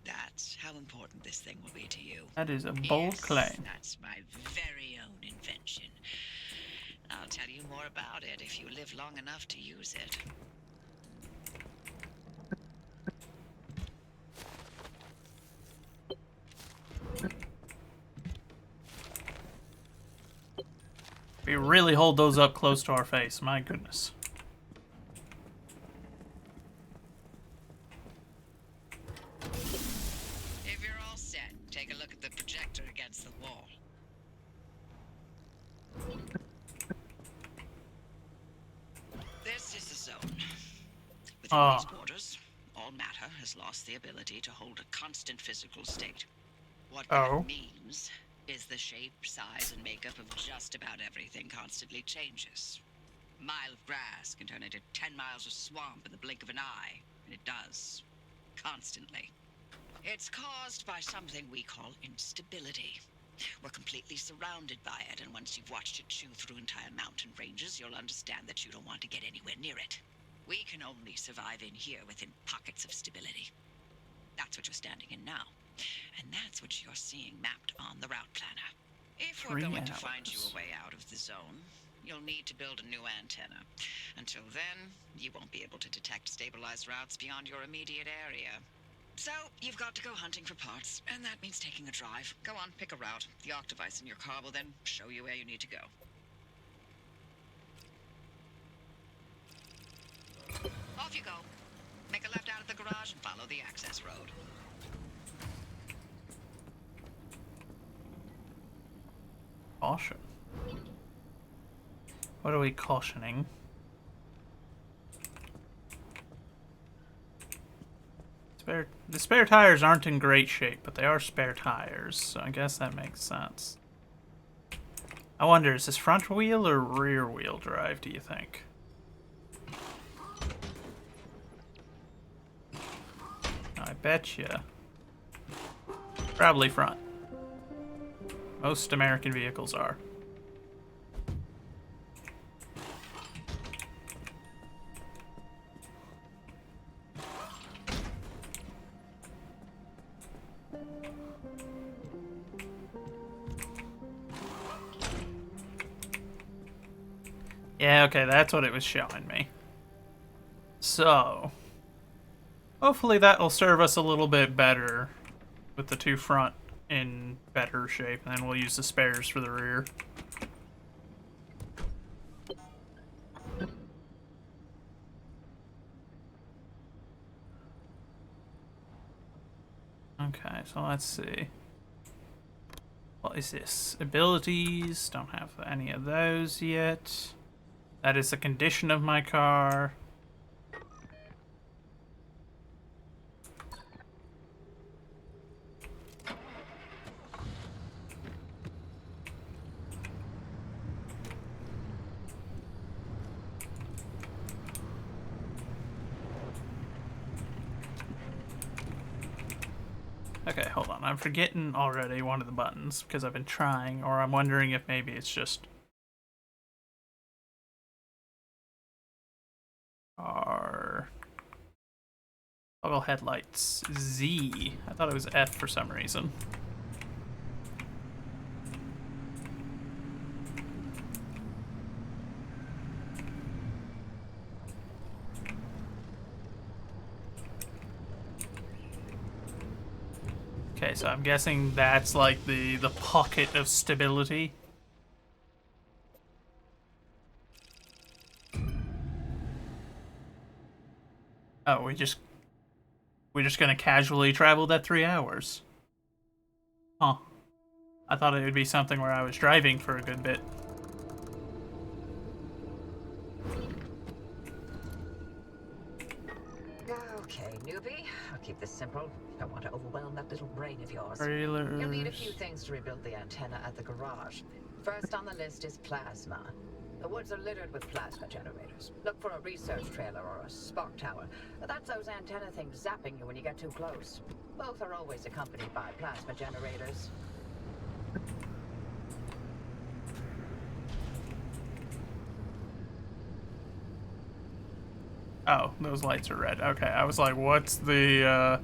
That's how important this thing will be to you. That is a bold Yes, claim. That's my very own invention. I'll tell you more about it if you live long enough to use it. We really hold those up close to our face, my goodness. Within Ah. these borders, all matter has lost the ability to hold a constant physical state. What Oh. that means is the shape, size, and makeup of just about everything constantly changes. A mile of grass can turn into 10 miles of swamp in the blink of an eye, and it does. Constantly. It's caused by something we call instability. We're completely surrounded by it, and once you've watched it chew through entire mountain ranges, you'll understand that you don't want to get anywhere near it. We can only survive in here within pockets of stability. That's what you're standing in now. And that's what you're seeing mapped on the route planner. If we're 3 going to find you hours. a way out of the zone, you'll need to build a new antenna. Until then, you won't be able to detect stabilized routes beyond your immediate area. So, you've got to go hunting for parts, and that means taking a drive. Go on, pick a route. The arc device in your car will then show you where you need to go. Off you go. Make a left out of the garage and follow the access road. Caution. What are we cautioning? The spare tires aren't in great shape, but they are spare tires, so I guess that makes sense. I wonder, is this front wheel or rear wheel drive, do you think? I bet you. Probably front. Most American vehicles are. Yeah, okay, that's what it was showing me. So, hopefully that'll serve us a little bit better with the two front in better shape, and then we'll use the spares for the rear. Okay, so let's see. What is this? Abilities, don't have any of those yet. That is the condition of my car. Okay, hold on. I'm forgetting already one of the buttons because I've been trying, or I'm wondering if maybe it's just R. Toggle headlights. Z. I thought it was F for some reason. Okay, so I'm guessing that's like the pocket of stability. Oh, we're just gonna casually travel that 3 hours. Huh. I thought it would be something where I was driving for a good bit. Okay, newbie. I'll keep this simple. Don't want to overwhelm that little brain of yours. Trailers. You'll need a few things to rebuild the antenna at the garage. First on the list is plasma. The woods are littered with plasma generators. Look for a research trailer or a spark tower. That's those antenna things zapping you when you get too close. Both are always accompanied by plasma generators. Oh, those lights are red. Okay, I was like, what's the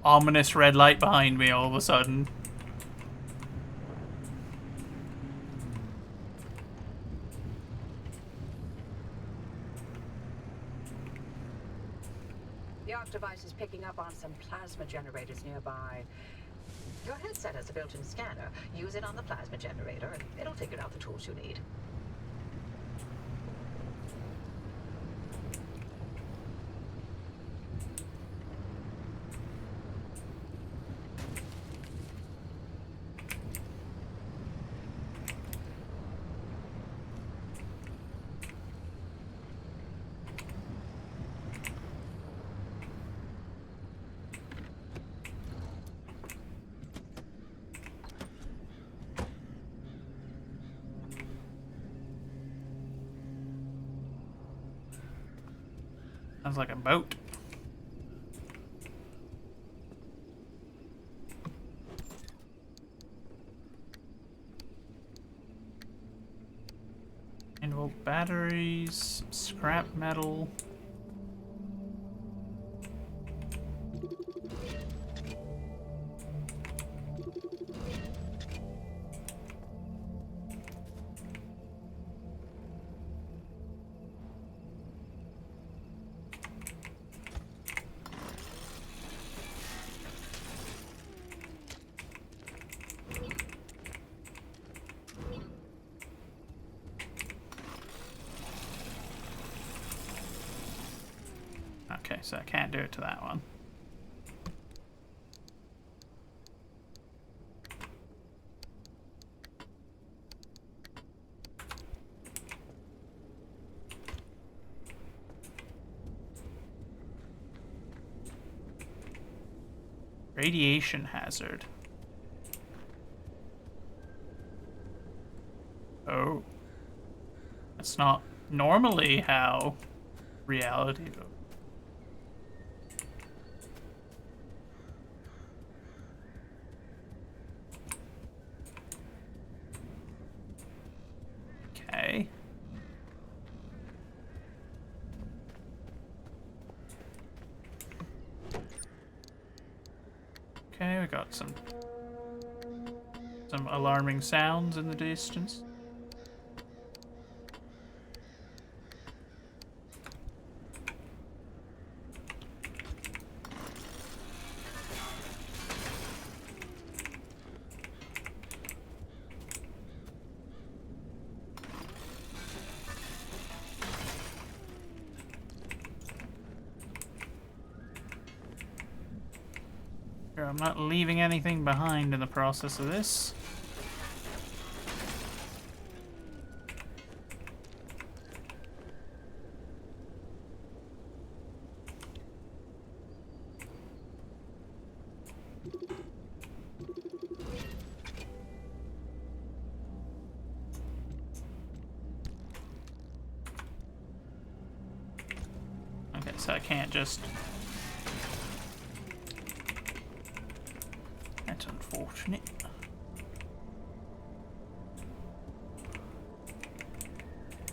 ominous red light behind me all of a sudden? The ARC device is picking up on some plasma generators nearby. Your headset has a built-in scanner. Use it on the plasma generator, and it'll figure out the tools you need. Sounds like a boat. Involve batteries, scrap metal. Okay, so I can't do it to that one. Radiation hazard. Oh. That's not normally how reality goes. Okay. Okay, we got some alarming sounds in the distance. Sure, I'm not leaving anything behind in the process of this. Okay, so I can't just... That's unfortunate.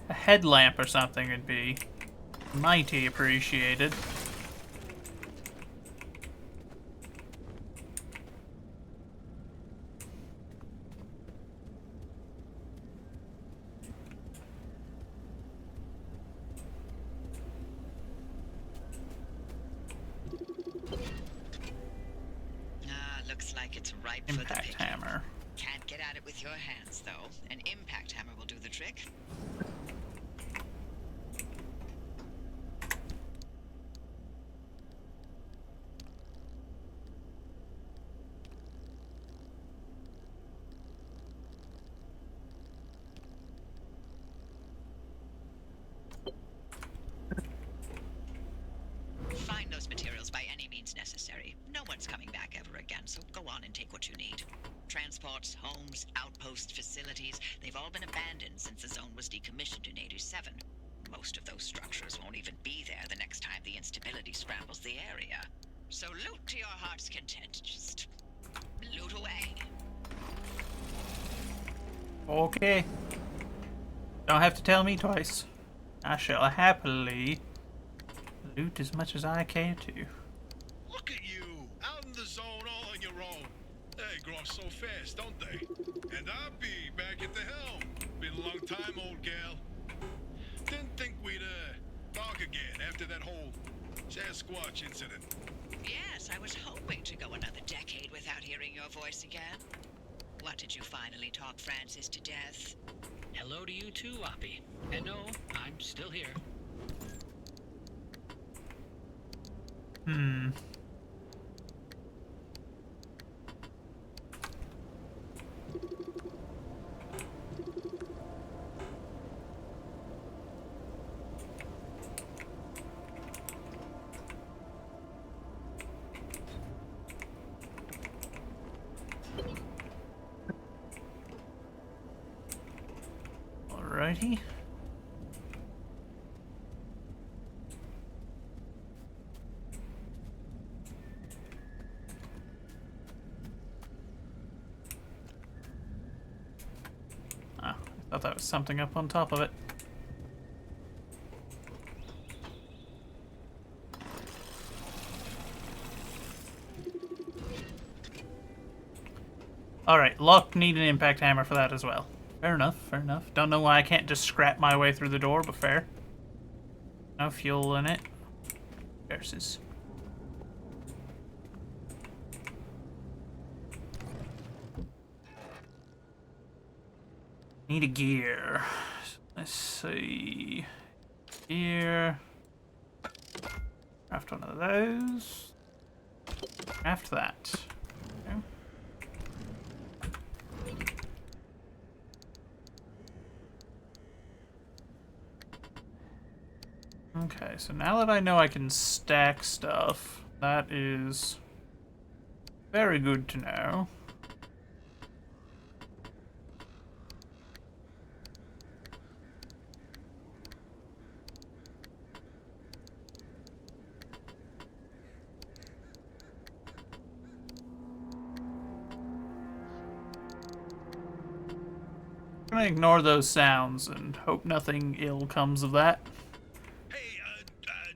A headlamp or something would be mighty appreciated. Looks like it's ripe for the Impact picking. hammer. Can't get at it with your hands, though. An impact hammer will do the trick. Find those materials by any means necessary. No one's coming back ever again, so go on and take what you need. Transports, homes, outpost facilities, they've all been abandoned since the zone was decommissioned in 87. Most of those structures won't even be there the next time the instability scrambles the area. So loot to your heart's content. Just loot away. Okay. Don't have to tell me twice. I shall happily loot as much as I care to. Look at you, out in the zone all on your own. They grow so fast, don't they? And I'll be back at the helm. Been a long time, old gal. Didn't think we'd, talk again after that whole Sasquatch incident. Yes, I was hoping to go another decade without hearing your voice again. What did you finally talk Francis to death? Hello to you too, Oppie. And no, I'm still here. Alrighty. Thought that was something up on top of it. Alright, Locke need an impact hammer for that as well. Fair enough, fair enough. Don't know why I can't just scrap my way through the door, but fair. No fuel in it. Versus. Need a gear. Let's see. Gear. Craft one of those. Craft that. Okay. Okay, so now that I know I can stack stuff, that is very good to know. I'm gonna ignore those sounds and hope nothing ill comes of that. Hey,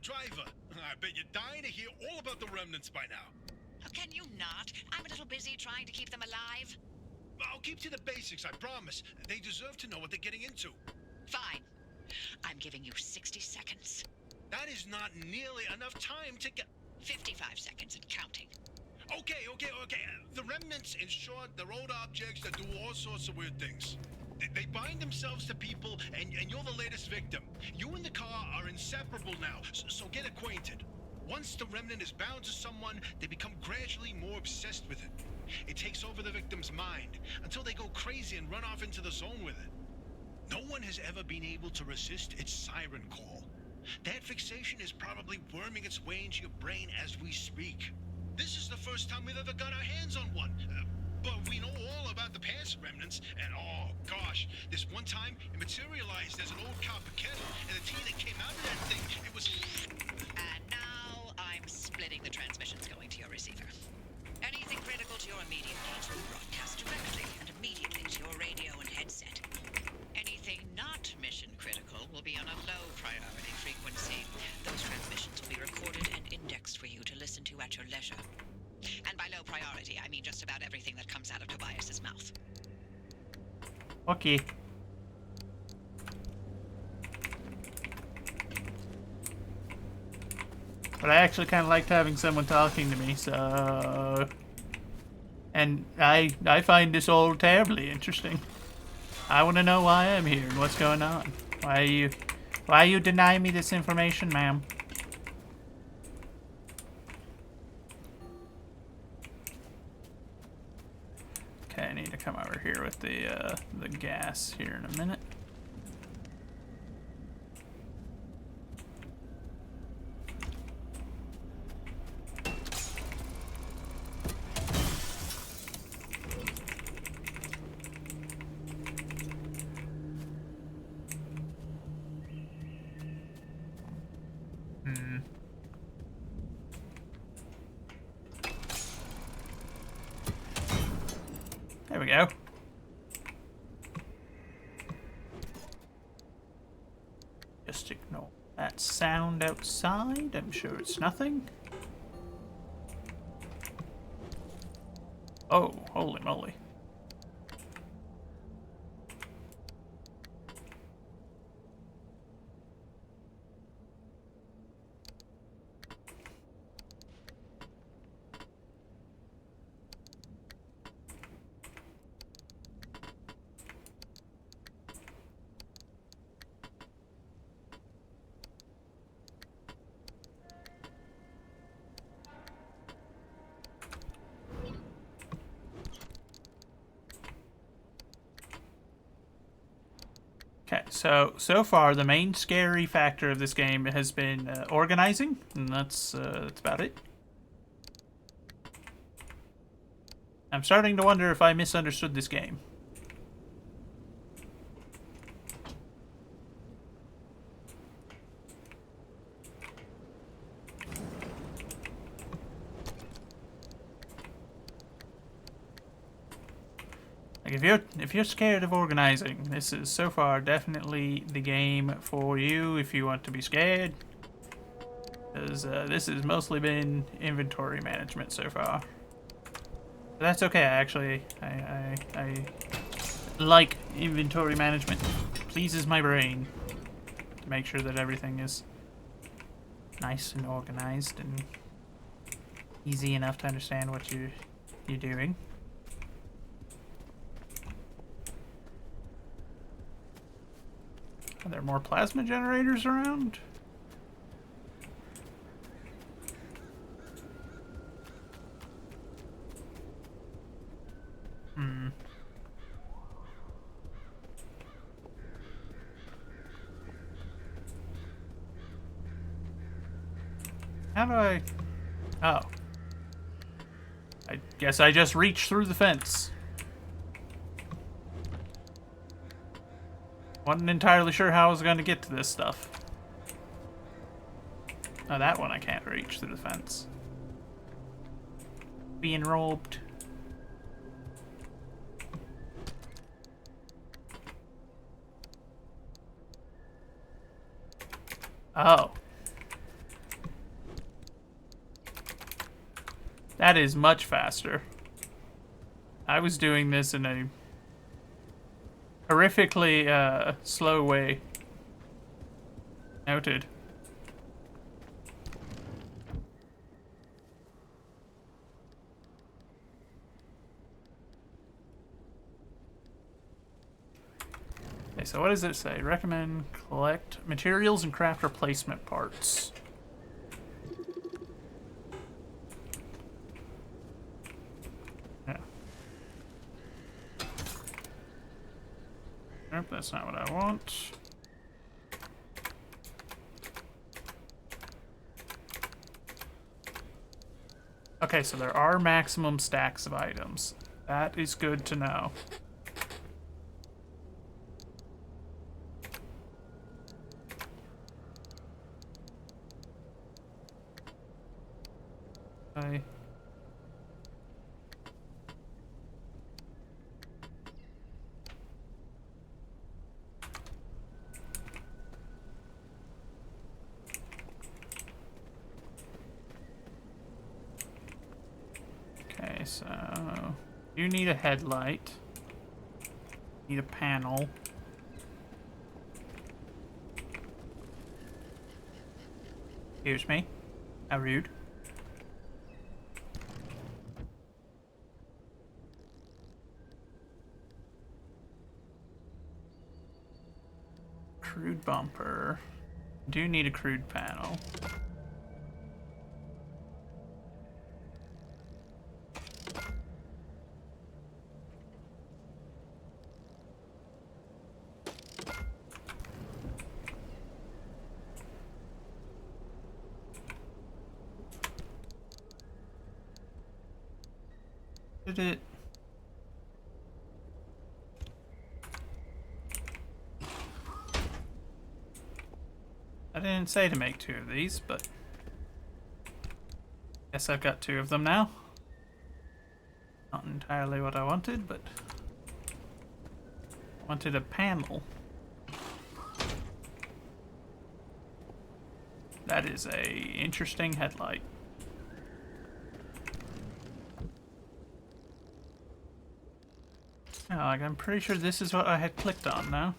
driver, I bet you're dying to hear all about the remnants by now. Oh, can you not? I'm a little busy trying to keep them alive. I'll keep to the basics, I promise. They deserve to know what they're getting into. Fine. I'm giving you 60 seconds. That is not nearly enough time to get... 55 seconds and counting. Okay. The remnants, in short, they're old objects that do all sorts of weird things. They bind themselves to people, and you're the latest victim. You and the car are inseparable now, so get acquainted. Once the remnant is bound to someone, they become gradually more obsessed with it. It takes over the victim's mind, until they go crazy and run off into the zone with it. No one has ever been able to resist its siren call. That fixation is probably worming its way into your brain as we speak. This is the first time we've ever got our hands on one. But we know all about the past remnants, and oh gosh, this one time it materialized as an old copper kettle, and the tea that came out of that thing, it was... And now I'm splitting the transmissions going to your receiver. Anything critical to your immediate needs will broadcast directly and immediately to your radio and headset. Anything not mission critical will be on a low priority frequency. Those transmissions will be recorded and indexed for you to listen to at your leisure. And by low priority, I mean just about everything that comes out of Tobias's mouth. Okay. But I actually kind of liked having someone talking to me, so... And I find this all terribly interesting. I want to know why I'm here and what's going on. Why are you denying me this information, ma'am? Okay, I need to come over here with the gas here in a minute. There we go. Just ignore that sound outside. I'm sure it's nothing. Oh, holy moly. Okay, so far the main scary factor of this game has been organizing, and that's about it. I'm starting to wonder if I misunderstood this game. Like if you're scared of organizing, this is so far definitely the game for you if you want to be scared. Because this has mostly been inventory management so far. But that's okay. Actually, I like inventory management. It pleases my brain to make sure that everything is nice and organized and easy enough to understand what you're doing. Are there more plasma generators around? How do I... Oh. I guess I just reached through the fence. Wasn't entirely sure how I was going to get to this stuff. Oh, that one I can't reach through the fence. Being robbed. Oh. That is much faster. I was doing this in a horrifically slow way. Noted. Okay, so what does it say? Recommend collect materials and craft replacement parts. Yeah. Nope, that's not what I want. Okay, so there are maximum stacks of items. That is good to know. Okay. Okay, so you need a headlight. Need a panel. Excuse me. How rude. Crude bumper. Do need a crude panel. Did it? I didn't say to make 2 of these, but guess I've got 2 of them now. Not entirely what I wanted, but I wanted a panel. That is a interesting headlight. Oh, like I'm pretty sure this is what I had clicked on now.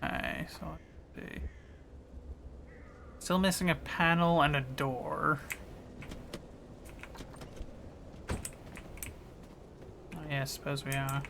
Okay, so let's see. Still missing a panel and a door. Oh yeah, I suppose we are.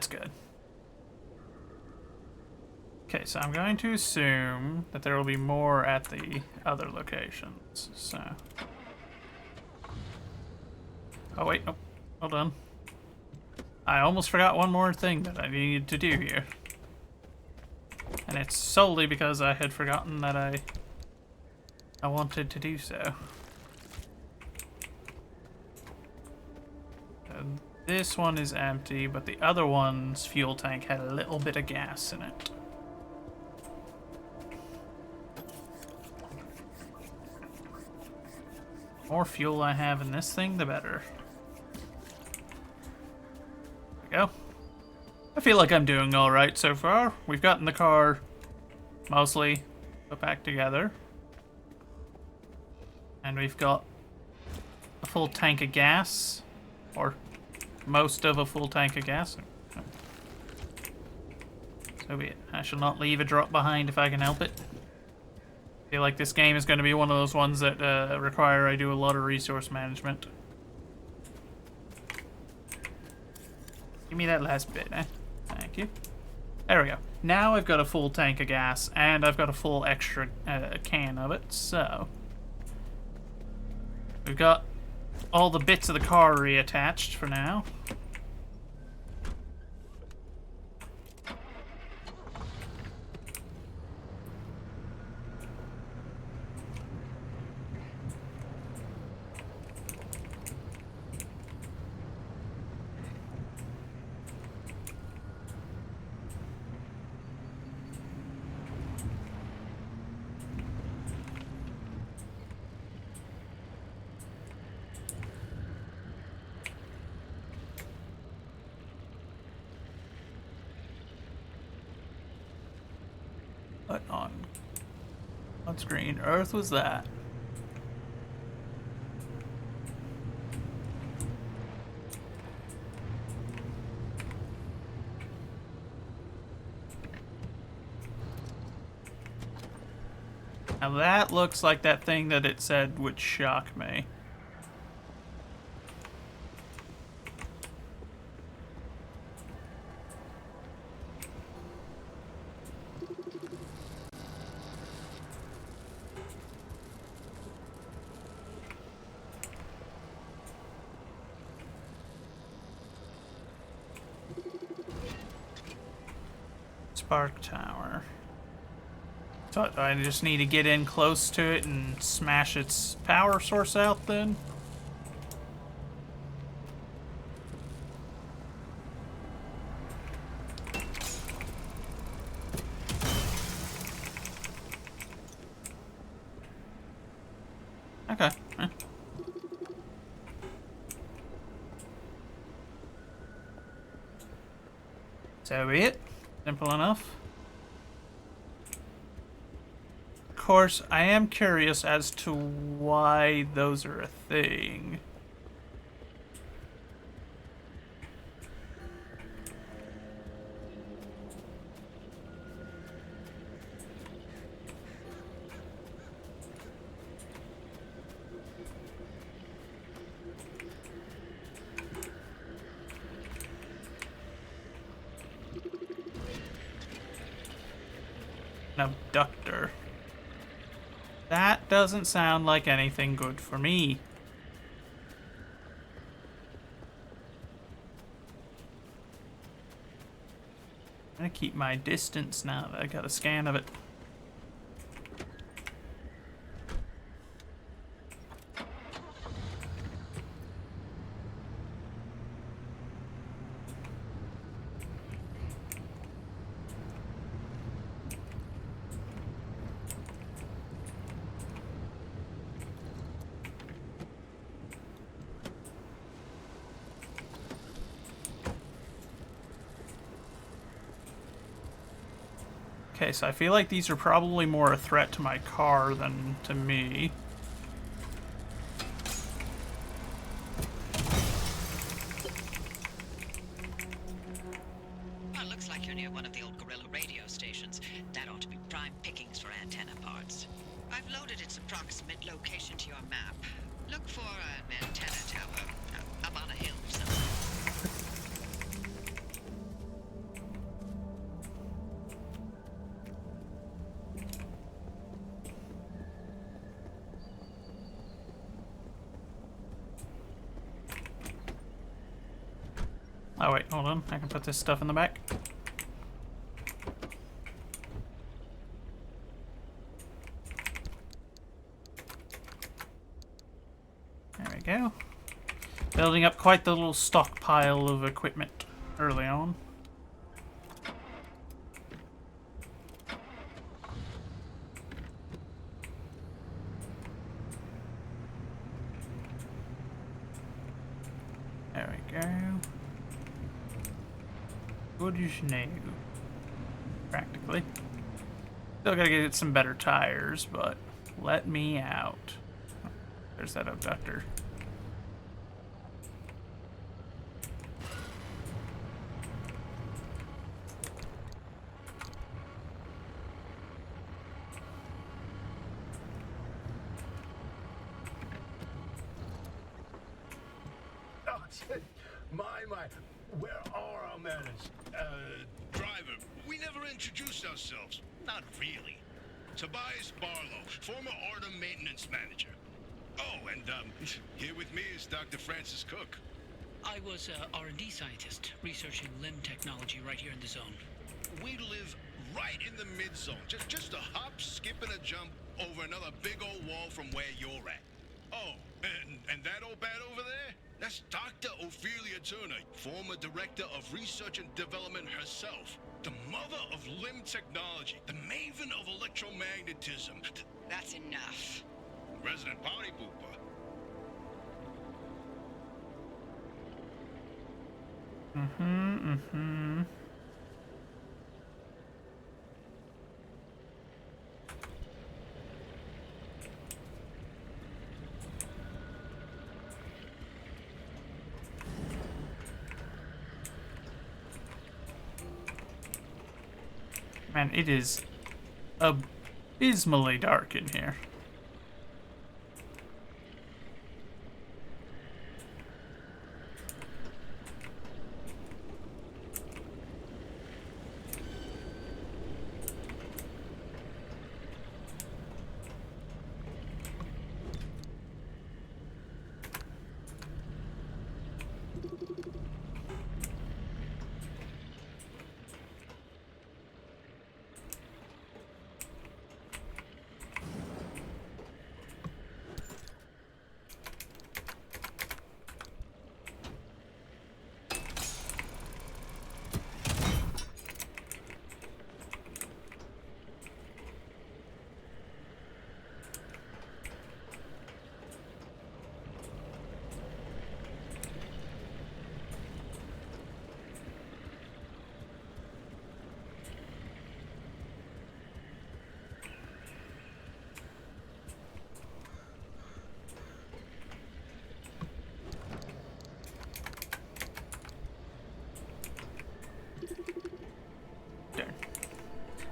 That's good. Okay, so I'm going to assume that there will be more at the other locations, so... Oh, wait, oh, hold on. I almost forgot one more thing that I needed to do here. And it's solely because I had forgotten that I wanted to do so. And this one is empty, but the other one's fuel tank had a little bit of gas in it. The more fuel I have in this thing, the better. There we go. I feel like I'm doing alright so far. We've gotten the car mostly put back together. And we've got a full tank of gas. Or most of a full tank of gas. So be it. I shall not leave a drop behind if I can help it. I feel like this game is going to be one of those ones that require I do a lot of resource management. Give me that last bit, eh? Thank you. There we go. Now I've got a full tank of gas, and I've got a full extra can of it, so... We've got all the bits of the car reattached for now. What on screen Earth was that? Now that looks like that thing that it said would shock me. Spark tower. So I just need to get in close to it and smash its power source out then? Okay. So be it. Simple enough. Of course, I am curious as to why those are a thing. Abductor. That doesn't sound like anything good for me. I'm gonna keep my distance now that I got a scan of it. Okay, so I feel like these are probably more a threat to my car than to me. Well, looks like you're near one of the old Gorilla radio stations. That ought to be prime pickings for antenna parts. I've loaded its approximate location to your map. Look for an antenna tower up on a hill somewhere. Oh wait, hold on. I can put this stuff in the back. There we go. Building up quite the little stockpile of equipment early on. There we go. Good as new. Practically. Still gotta get some better tires, but let me out. There's that abductor. Oh, my. Where are our manners? Driver, we never introduced ourselves. Not really. Tobias Barlow, former Artem maintenance manager. Oh, and here with me is Dr. Francis Cook. I was a R&D scientist researching limb technology right here in the zone. We live right in the mid-zone. Just a hop, skip, and a jump over another big old wall from where you're at. Oh, and that old bat over there? That's Dr. Ophelia Turner, former director of research and development herself. The mother of limb technology, the maven of electromagnetism. That's enough. Resident party pooper. Man, it is abysmally dark in here.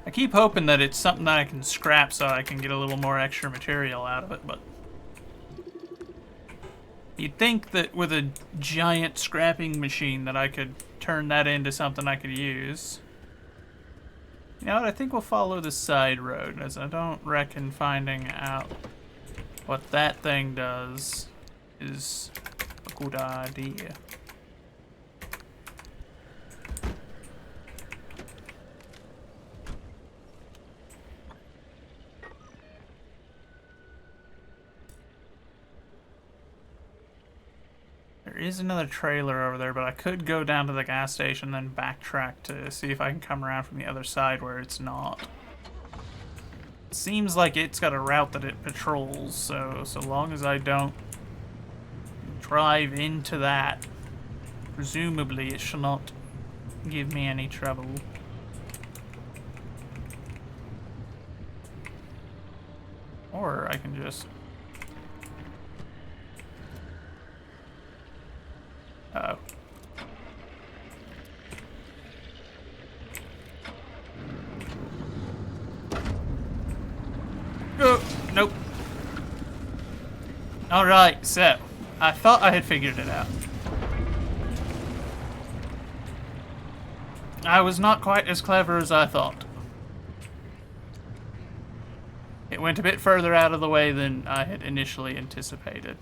I keep hoping that it's something that I can scrap so I can get a little more extra material out of it, but you'd think that with a giant scrapping machine that I could turn that into something I could use. You know what, I think we'll follow the side road, as I don't reckon finding out what that thing does is a good idea. There is another trailer over there, but I could go down to the gas station and then backtrack to see if I can come around from the other side where it's not. Seems like it's got a route that it patrols, so long as I don't drive into that, presumably it shall not give me any trouble. Or I can just... Uh-oh. Oh, nope. Alright, so I thought I had figured it out. I was not quite as clever as I thought. It went a bit further out of the way than I had initially anticipated.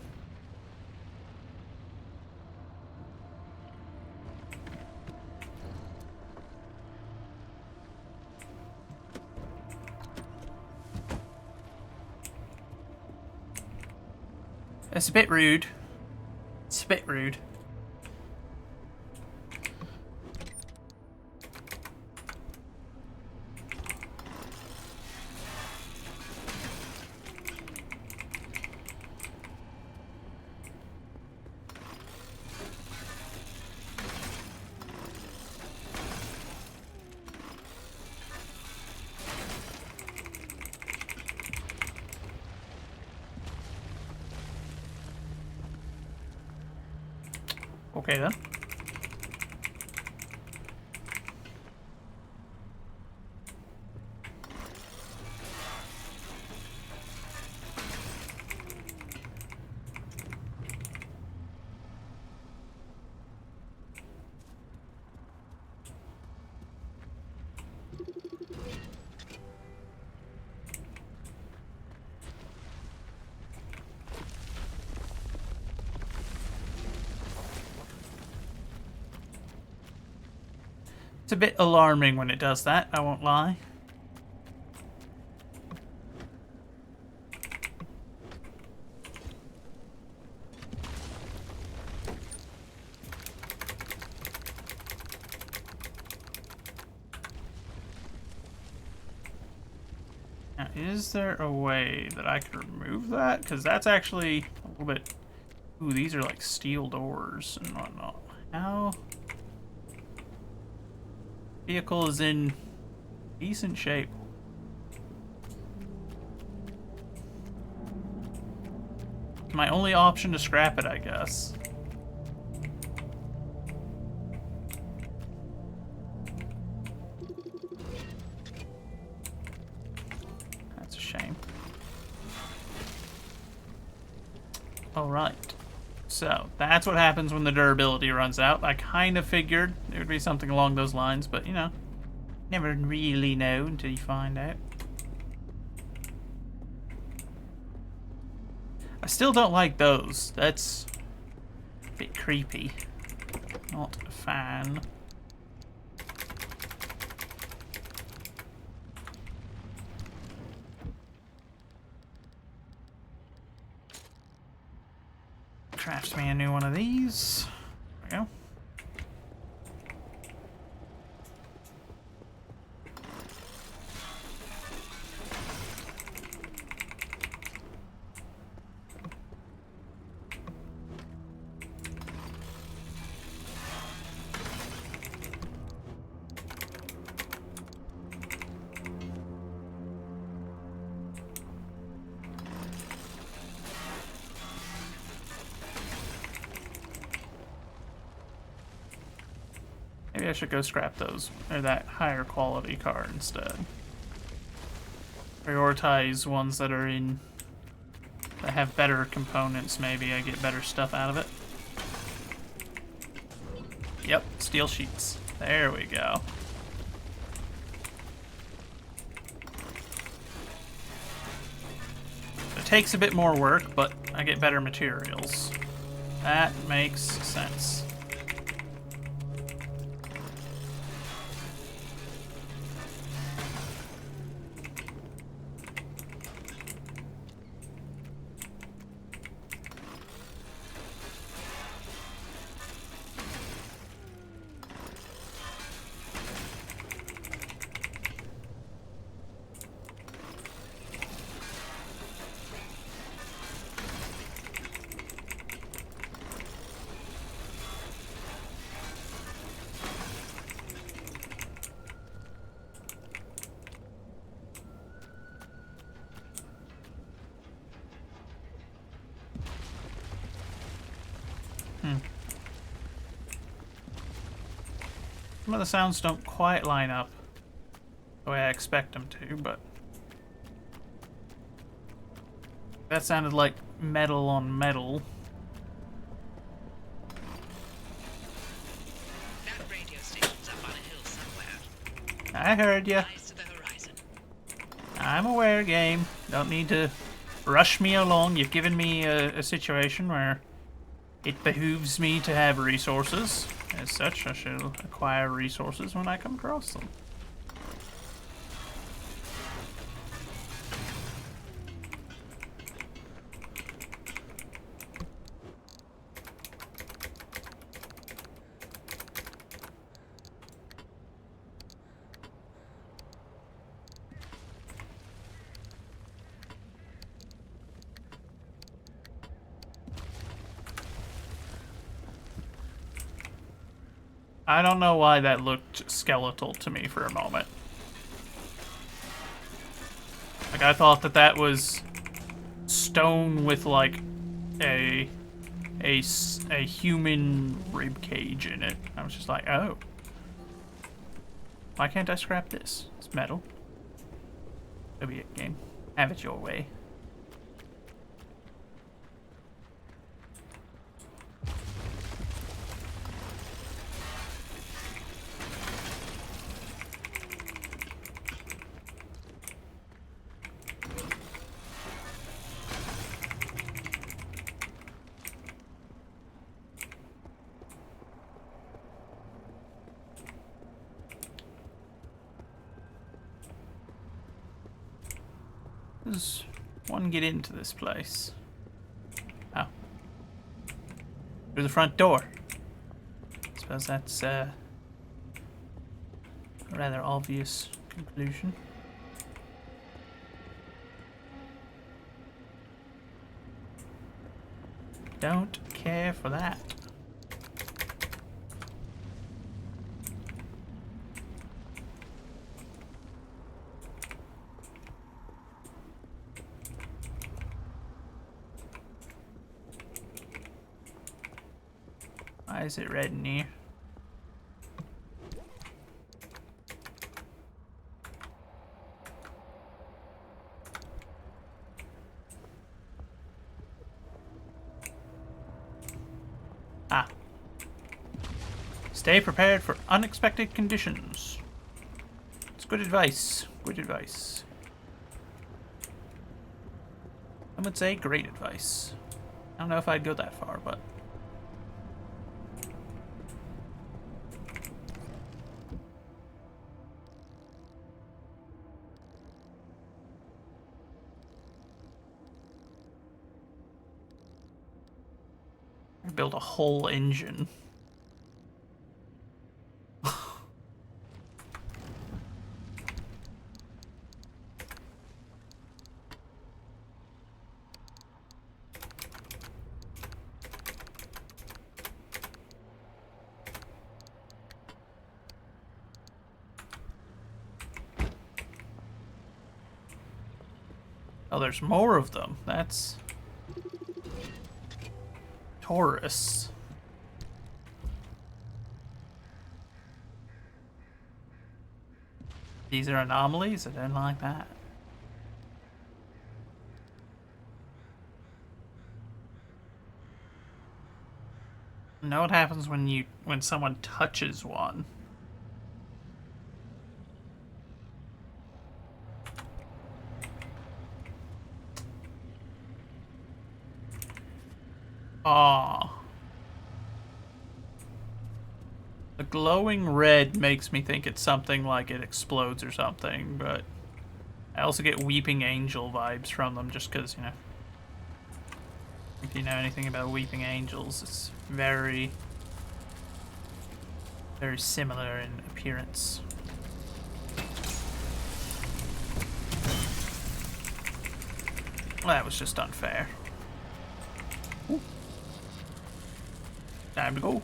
It's a bit rude. It's a bit rude. Okay then. It's a bit alarming when it does that, I won't lie. Now, is there a way that I could remove that? Because that's actually a little bit... Ooh, these are like steel doors and whatnot. How... Vehicle is in decent shape. My only option to scrap it, I guess. That's a shame. Alright. So, that's what happens when the durability runs out. I kind of figured it would be something along those lines, but, you know, never really know until you find out. I still don't like those. That's a bit creepy. Not a fan. Crafts me a new one of these. There we go. Maybe I should go scrap those, or that higher quality car instead. Prioritize ones that are in, that have better components, maybe I get better stuff out of it. Yep, steel sheets. There we go. It takes a bit more work, but I get better materials. That makes sense. Some of the sounds don't quite line up the way I expect them to, but that sounded like metal on metal. That radio station's up on a hill somewhere. I heard ya. Eyes to the horizon. I'm aware, game. Don't need to rush me along. You've given me a situation where it behooves me to have resources. As such, I shall acquire resources when I come across them. I don't know why that looked skeletal to me for a moment. Like, I thought that that was stone with, like, a human rib cage in it. I was just like, oh. Why can't I scrap this? It's metal. So be it, game. Have it your way. Does one get into this place? Oh. Through the front door. I suppose that's a rather obvious conclusion. Don't care for that. Why is it red in here? Ah. Stay prepared for unexpected conditions. It's good advice. Good advice. I would say great advice. I don't know if I'd go that far, but... build a whole engine. Oh, there's more of them. That's... Taurus. These are anomalies? I don't like that. Know what happens when someone touches one. Aww. The glowing red makes me think it's something like it explodes or something, but I also get Weeping Angel vibes from them just because, you know, if you know anything about Weeping Angels, it's very, very similar in appearance. Well, that was just unfair. Ooh. Time to go.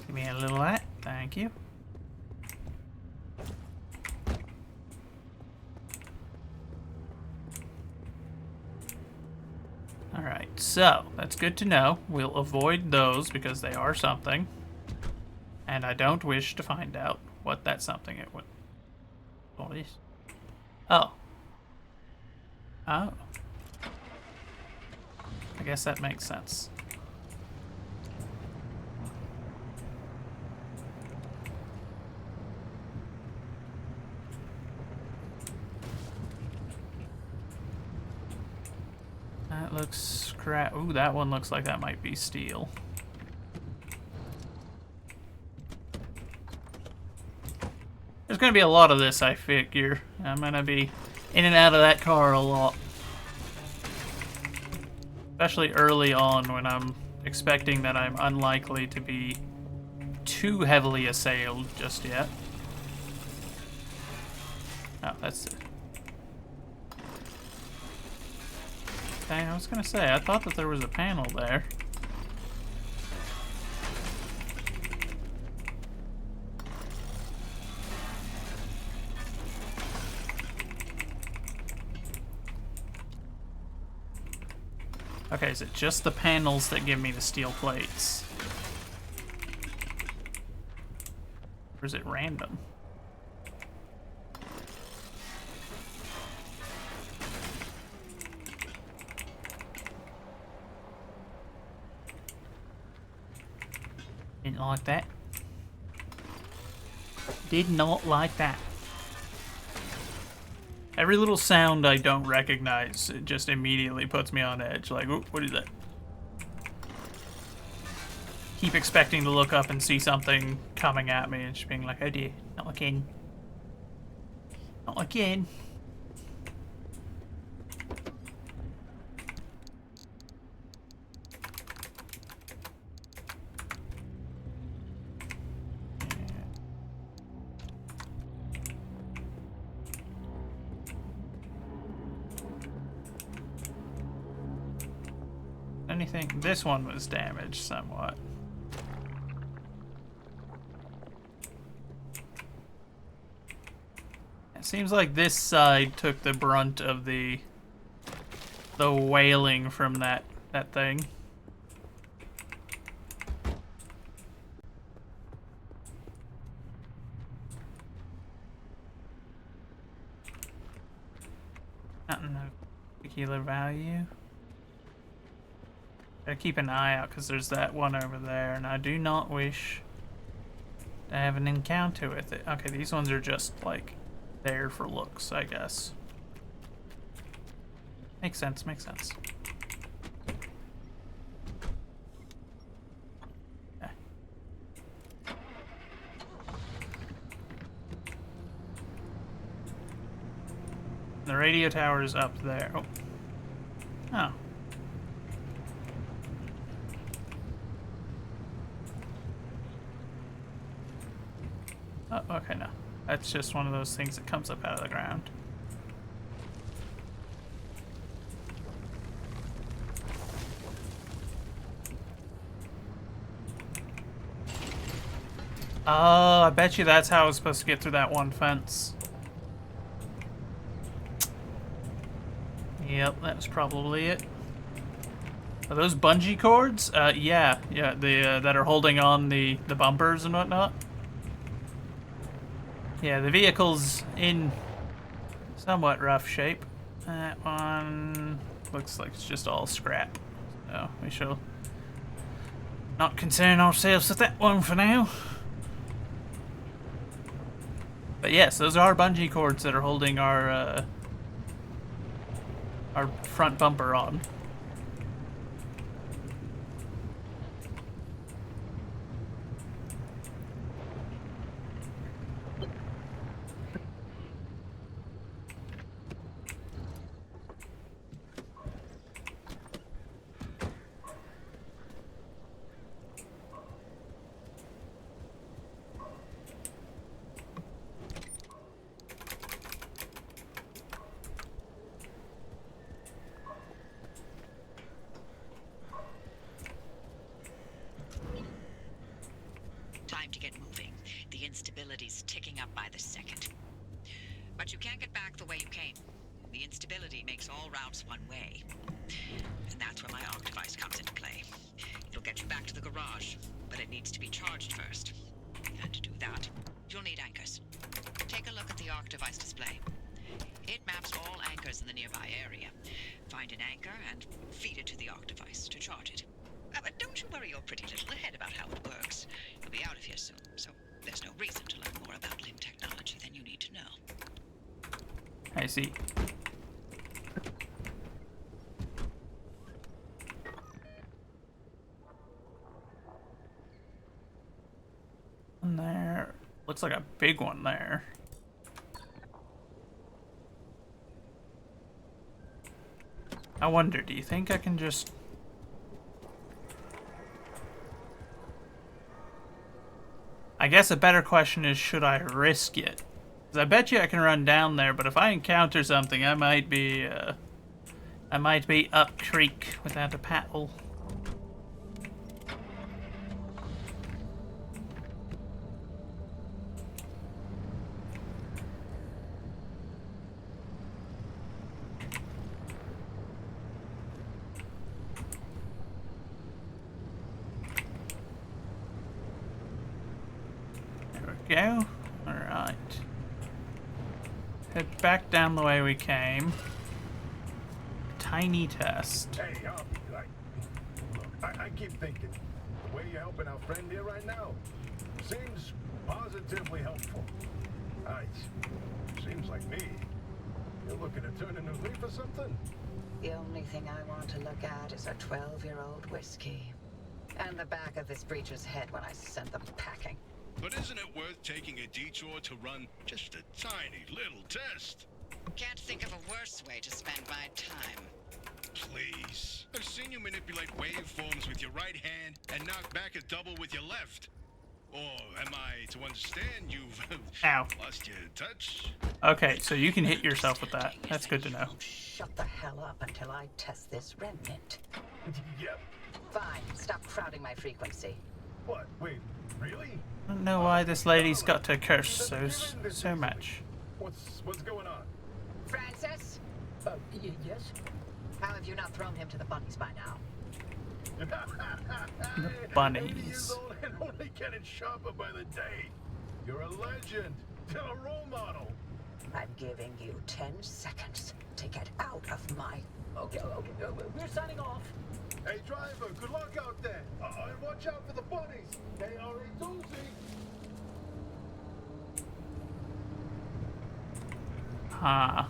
Give me a little of that. Thank you. Alright, so that's good to know. We'll avoid those because they are something. And I don't wish to find out what that something it would. What is? Oh. Oh. I guess that makes sense. That looks scrap. Ooh, that one looks like that might be steel. There's gonna be a lot of this, I figure. I'm gonna be in and out of that car a lot. Especially early on when I'm expecting that I'm unlikely to be too heavily assailed just yet. Oh, that's it. Dang, I was gonna say, I thought that there was a panel there. Okay, is it just the panels that give me the steel plates? Or is it random? Didn't like that. Did not like that. Every little sound I don't recognize, it just immediately puts me on edge. Like, ooh, what is that? Keep expecting to look up and see something coming at me and just being like, oh dear, not again. Not again. Anything? This one was damaged somewhat. It seems like this side took the brunt of the wailing from that thing. Nothing of particular value. Gotta keep an eye out because there's that one over there, and I do not wish to have an encounter with it. Okay, these ones are just like there for looks, I guess. Makes sense, makes sense. Okay. The radio tower is up there. Oh. Oh. Oh, okay, no. That's just one of those things that comes up out of the ground. Oh, I bet you that's how I was supposed to get through that one fence. Yep, that was probably it. Are those bungee cords? Yeah, the that are holding on the bumpers and whatnot. Yeah, the vehicle's in somewhat rough shape. That one looks like it's just all scrap. So we shall not concern ourselves with that one for now. But yes, those are bungee cords that are holding our front bumper on. Time to get moving. The instability's ticking up by the second. But you can't get back the way you came. The instability makes all routes one way. And that's where my arc device comes into play. It'll get you back to the garage, but it needs to be charged first. And to do that, you'll need anchors. Take a look at the arc device display. It maps all anchors in the nearby area. Find an anchor and feed it to the arc device to charge it. But don't you worry your pretty little head about how it works. You'll be out of here soon, so there's no reason to learn more about LIM technology than you need to know. I see. One there. Looks like a big one there. I wonder, do you think I can just... I guess a better question is, should I risk it? Because I bet you I can run down there, but if I encounter something, I might be up creek without a paddle. Go. Alright. Head back down the way we came. Tiny test. Hey, look, I keep thinking, the way you're helping our friend here right now seems positively helpful. Seems like me. You're looking to turn a new leaf or something? The only thing I want to look at is a 12-year-old whiskey. And the back of this breacher's head when I sent them packing. But isn't it worth taking a detour to run just a tiny little test? Can't think of a worse way to spend my time. Please. I've seen you manipulate waveforms with your right hand and knock back a double with your left. Or am I to understand you've Ow. lost your touch? Okay, so you can hit yourself with that. That's good to know. Shut the hell up until I test this remnant. Yep. Fine, stop crowding my frequency. What? Wait, really? I don't know why this lady's got to curse so much. What's going on? Francis? Yes? How have you not thrown him to the bunnies by now? The 80 bunnies. years old and only getting sharper by the day. You're a legend. You're a role model. I'm giving you 10 seconds to get out of my... Okay, we're signing off. Hey, driver, good luck out there. And watch out for the bunnies. They are a doozy. Huh.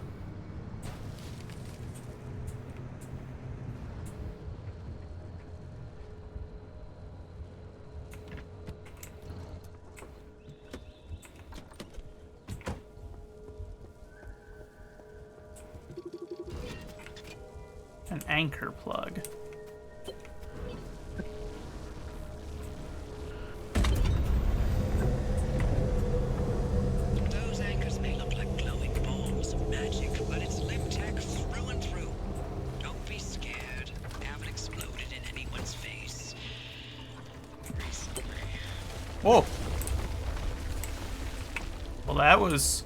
An anchor plug. Those anchors may look like glowing balls of magic, but it's Limtech through and through. Don't be scared. Haven't exploded in anyone's face recently. Whoa. Well, that was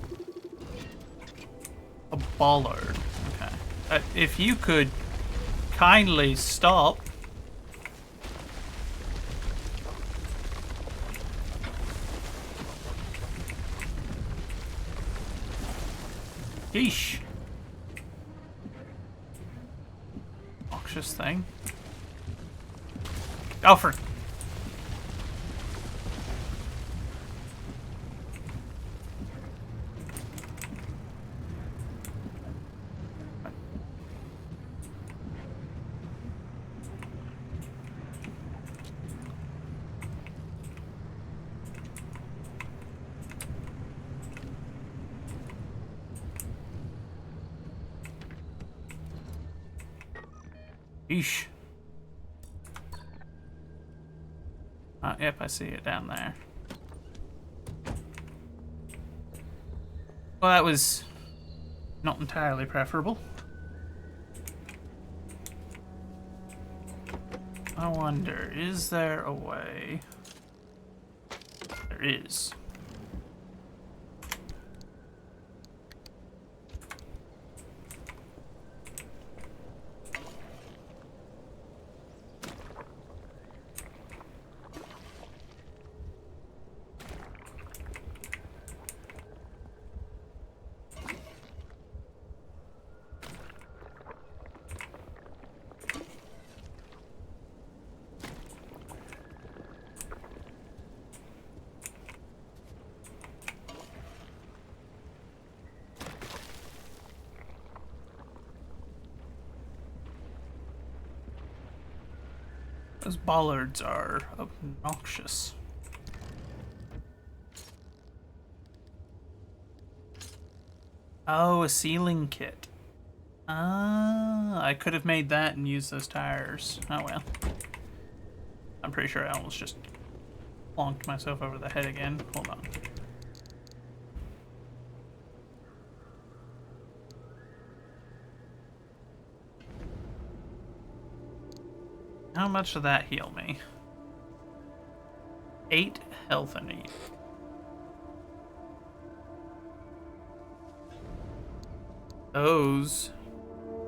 a bollard. Okay. If you could kindly stop. Yeesh. Noxious thing. Alfred. Yeesh. Yep, I see it down there. Well, that was not entirely preferable. I wonder, is there a way? There is. Those bollards are obnoxious. Oh, a sealing kit. I could have made that and used those tires. Oh well. I'm pretty sure I almost just plonked myself over the head again. Hold on. How much did that heal me? 8 health I need. Those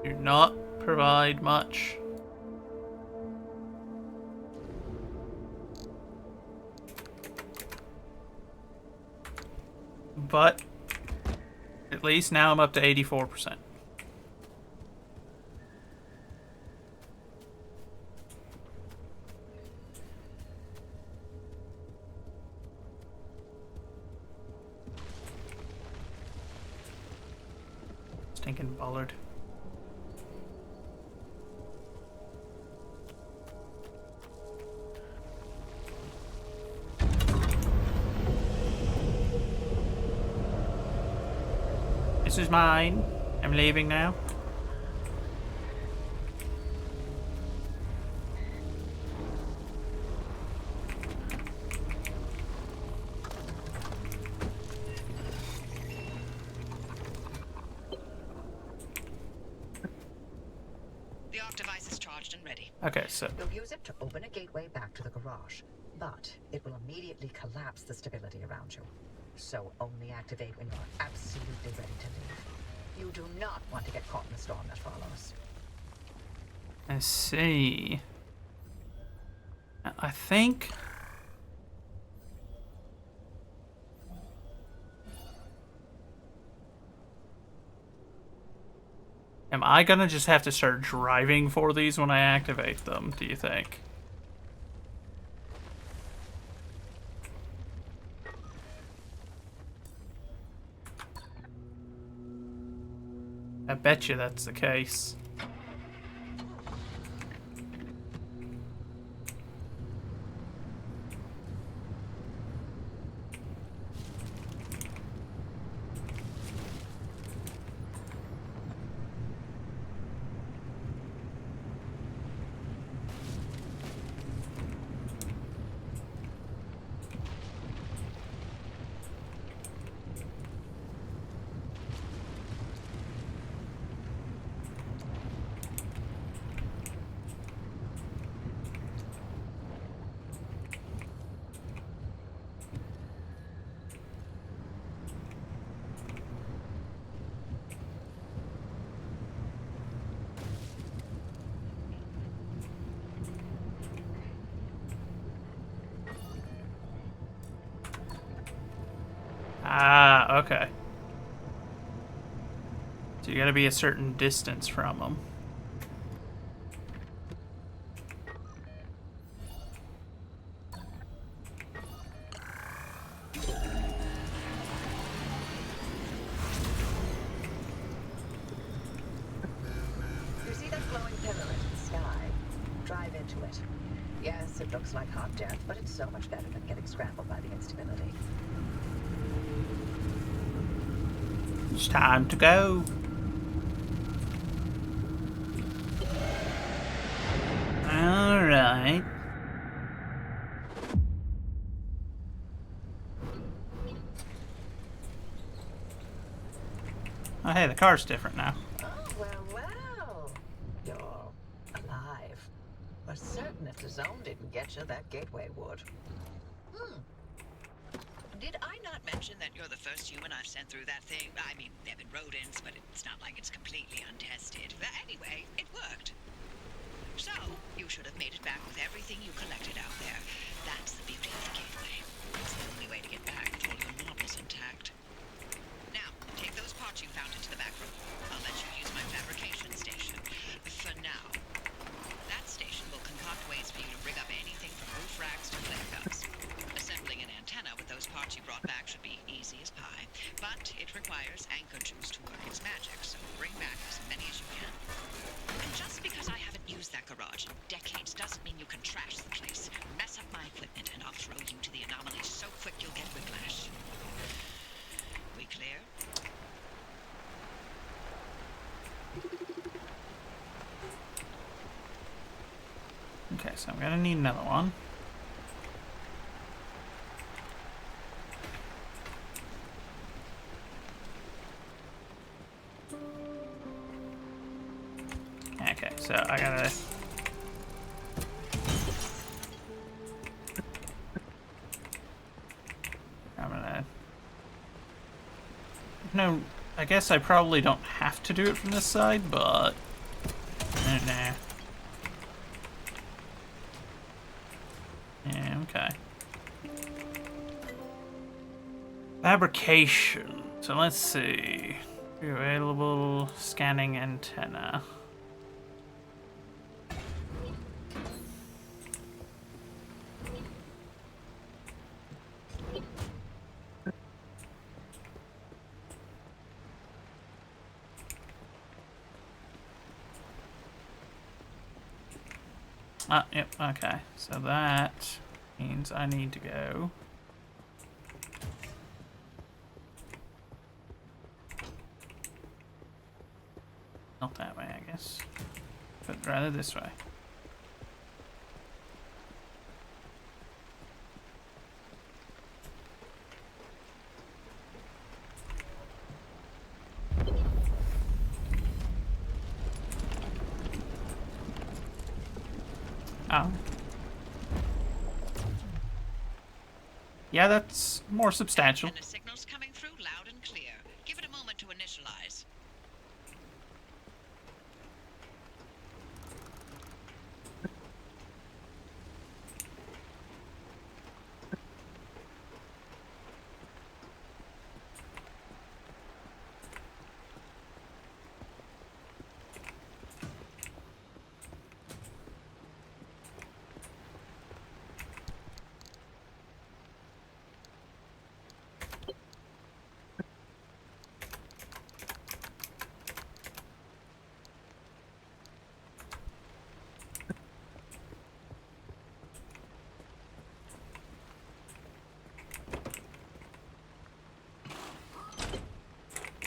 do not provide much. But at least now I'm up to 84%. Stinking bollard. This is mine. I'm leaving now. The arc device is charged and ready. Okay, so You'll use it to open a gateway back to the garage, but it will immediately collapse the stability around you. So only activate when you're absolutely ready to leave. You do not want to get caught in the storm that follows. I see. I think am I gonna just have to start driving for these when I activate them, do you think? I bet you that's the case. Ah, okay. So you gotta be a certain distance from them. You see that glowing pillar in the sky? Drive into it. Yes, it looks like hot death, but it's so much better than getting scrambled by the instability. It's time to go. Alright. Oh, hey, the car's different now. Oh, well. You're alive. We're certain if the zone didn't get you, that gateway would. Did I not mention that you're the first human I've sent through that thing? I mean, there have been rodents, but it's not like it's completely untested. But anyway, it worked. So, you should have made it back with everything you collected out there. That's the beauty of the gateway. It's the only way to get back with all your marbles intact. Now, take those parts you found into the back room. I'll let you use my fabrication station. For now. That station will concoct ways for you to rig up anything from roof racks to flare guns. Assembling an antenna with those parts you brought back should be easy as pie, but it requires anchor juice to work its magic, so bring back as many as you can. And just because I haven't used that garage in decades doesn't mean you can trash the place. Mess up my equipment and I'll throw you to the anomalies so quick you'll get whiplash. We clear? Okay, so I'm gonna need another one. Okay, so I gotta... I'm gonna... No, I guess I probably don't have to do it from this side, but... Nah. Yeah, okay. Fabrication. So let's see. Available scanning antenna. Yep, okay. So that means I need to go. Not that way, I guess. But rather this way. Oh. Yeah, that's more substantial. And the signal's coming through loud and clear. Give it a moment to initialize.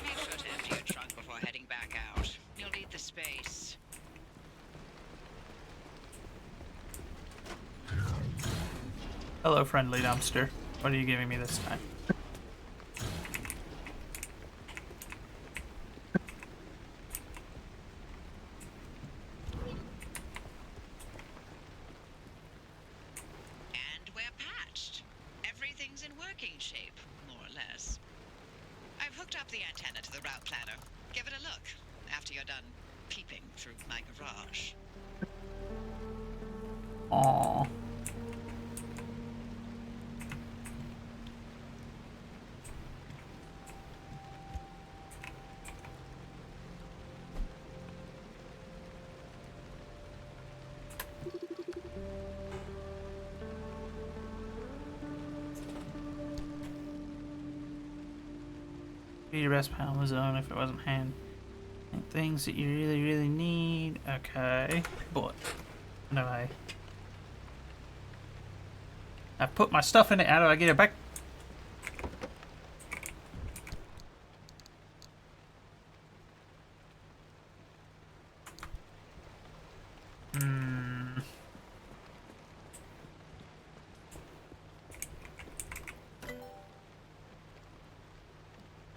Make sure to empty your trunk before heading back out. You'll need the space. Hello, friendly dumpster. What are you giving me this time? And we're patched. Everything's in working shape, more or less. I've hooked up the antenna to the route planner. Give it a look after you're done peeping through my garage. Aww. Be your best pal in the zone if it wasn't hand. And things that you really, really need. Okay. But no, I put my stuff in it. How do I get it back?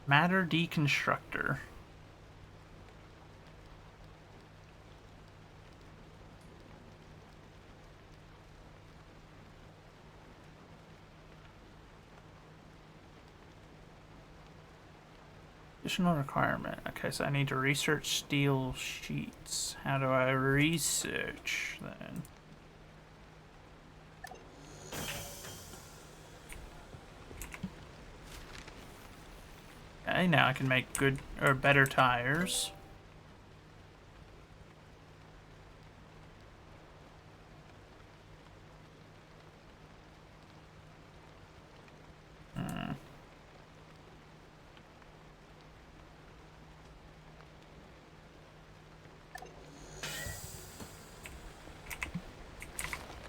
Matter deconstructor. Additional requirement. Okay, so I need to research steel sheets. How do I research then? Okay, now I can make good or better tires.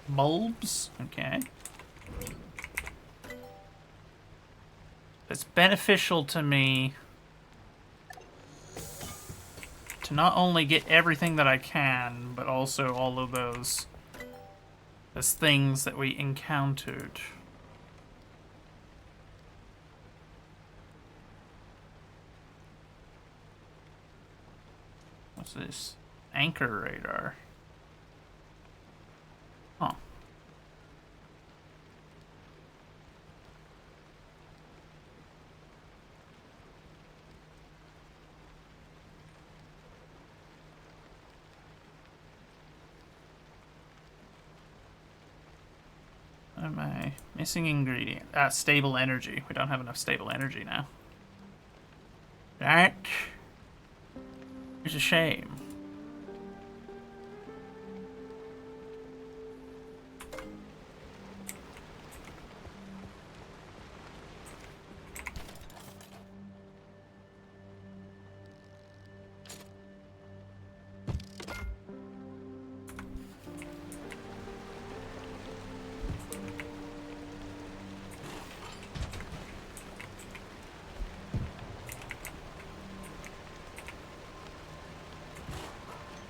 Bulbs, okay. It's beneficial to me to not only get everything that I can, but also all of those as things that we encountered. What's this? Anchor radar. Huh. What am I missing ingredient? Stable energy. We don't have enough stable energy now. That is a shame.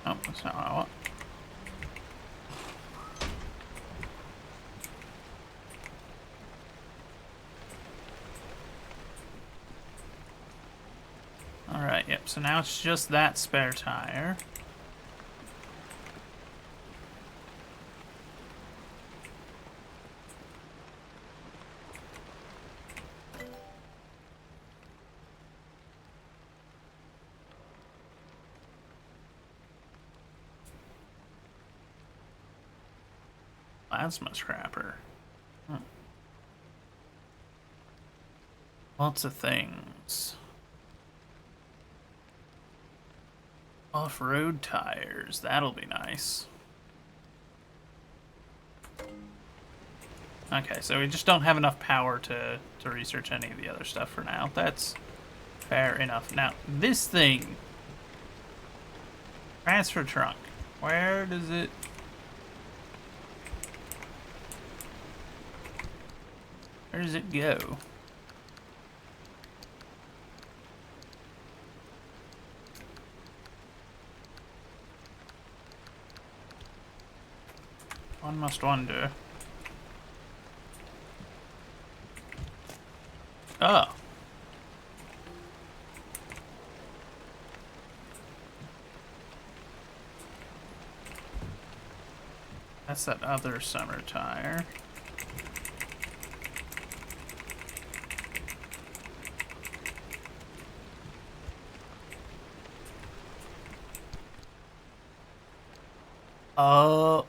Oh, that's not what I want. Alright, yep, so now it's just that spare tire. Plasma scrapper. Lots of things. Off-road tires. That'll be nice. Okay, so we just don't have enough power to research any of the other stuff for now. That's fair enough. Now, this thing... Transfer trunk. Where does it... Where does it go? One must wonder. Oh. That's that other summer tire. Oh,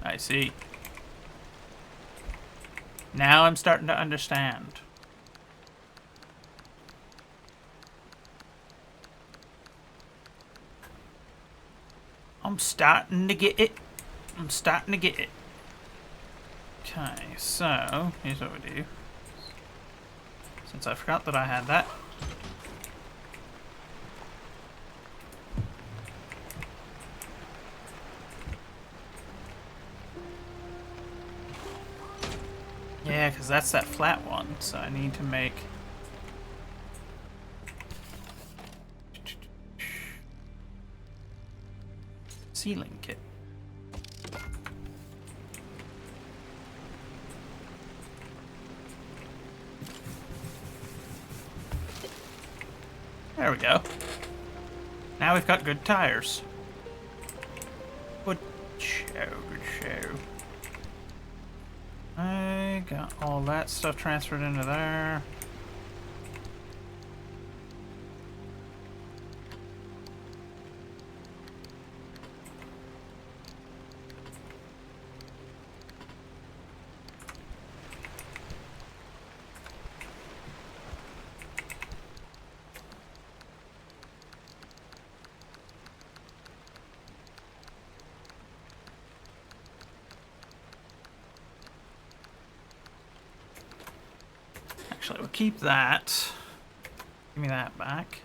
I see. Now I'm starting to understand. I'm starting to get it. I'm starting to get it. Okay, so here's what we do. Since I forgot that I had that. Yeah, because that's that flat one, so I need to make... Sealing kit. There we go. Now we've got good tires. Good show, good show. I got all that stuff transferred into there. Actually, we'll keep that. Give me that back.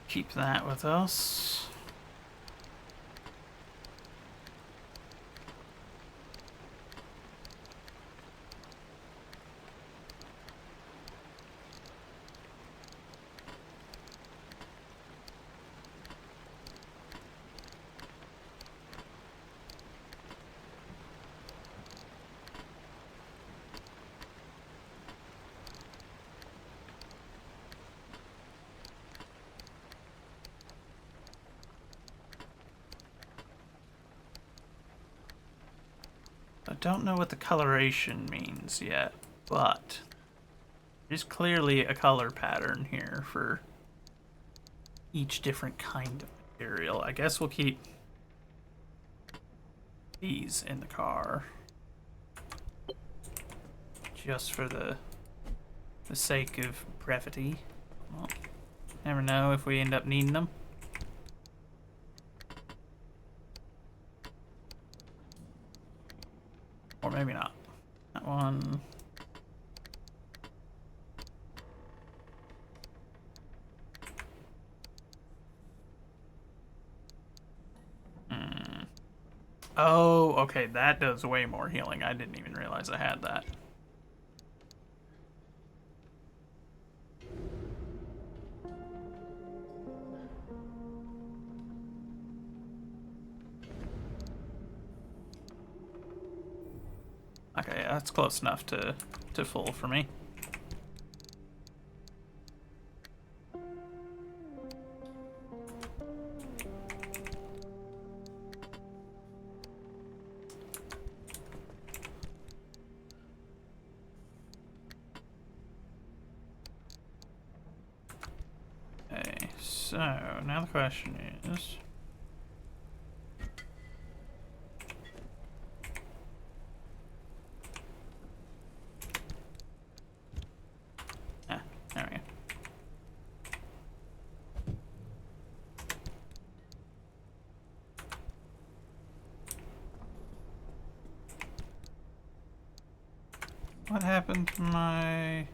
Keep that with us. I don't know what the coloration means yet, but there's clearly a color pattern here for each different kind of material. I guess we'll keep these in the car just for the sake of brevity. Well, never know if we end up needing them. Or maybe not. That one. Oh, okay, that does way more healing. I didn't even realize I had that. Okay, that's close enough to full for me. Okay, so now the question is... There we go. What happened to my...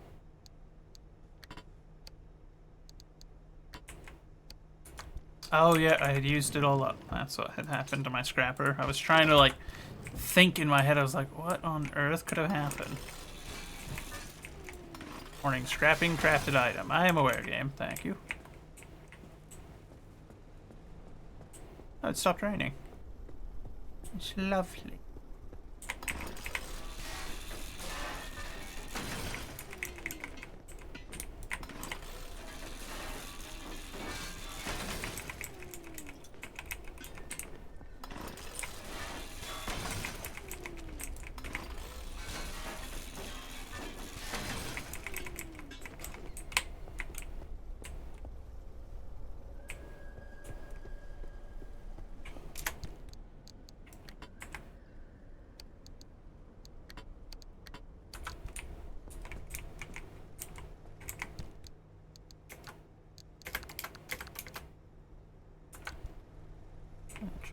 Oh yeah, I had used it all up. That's what had happened to my scrapper. I was trying to like think in my head. I was like, what on earth could have happened? Warning, scrapping crafted item. I am aware, game. Thank you. Oh, it stopped raining. It's lovely.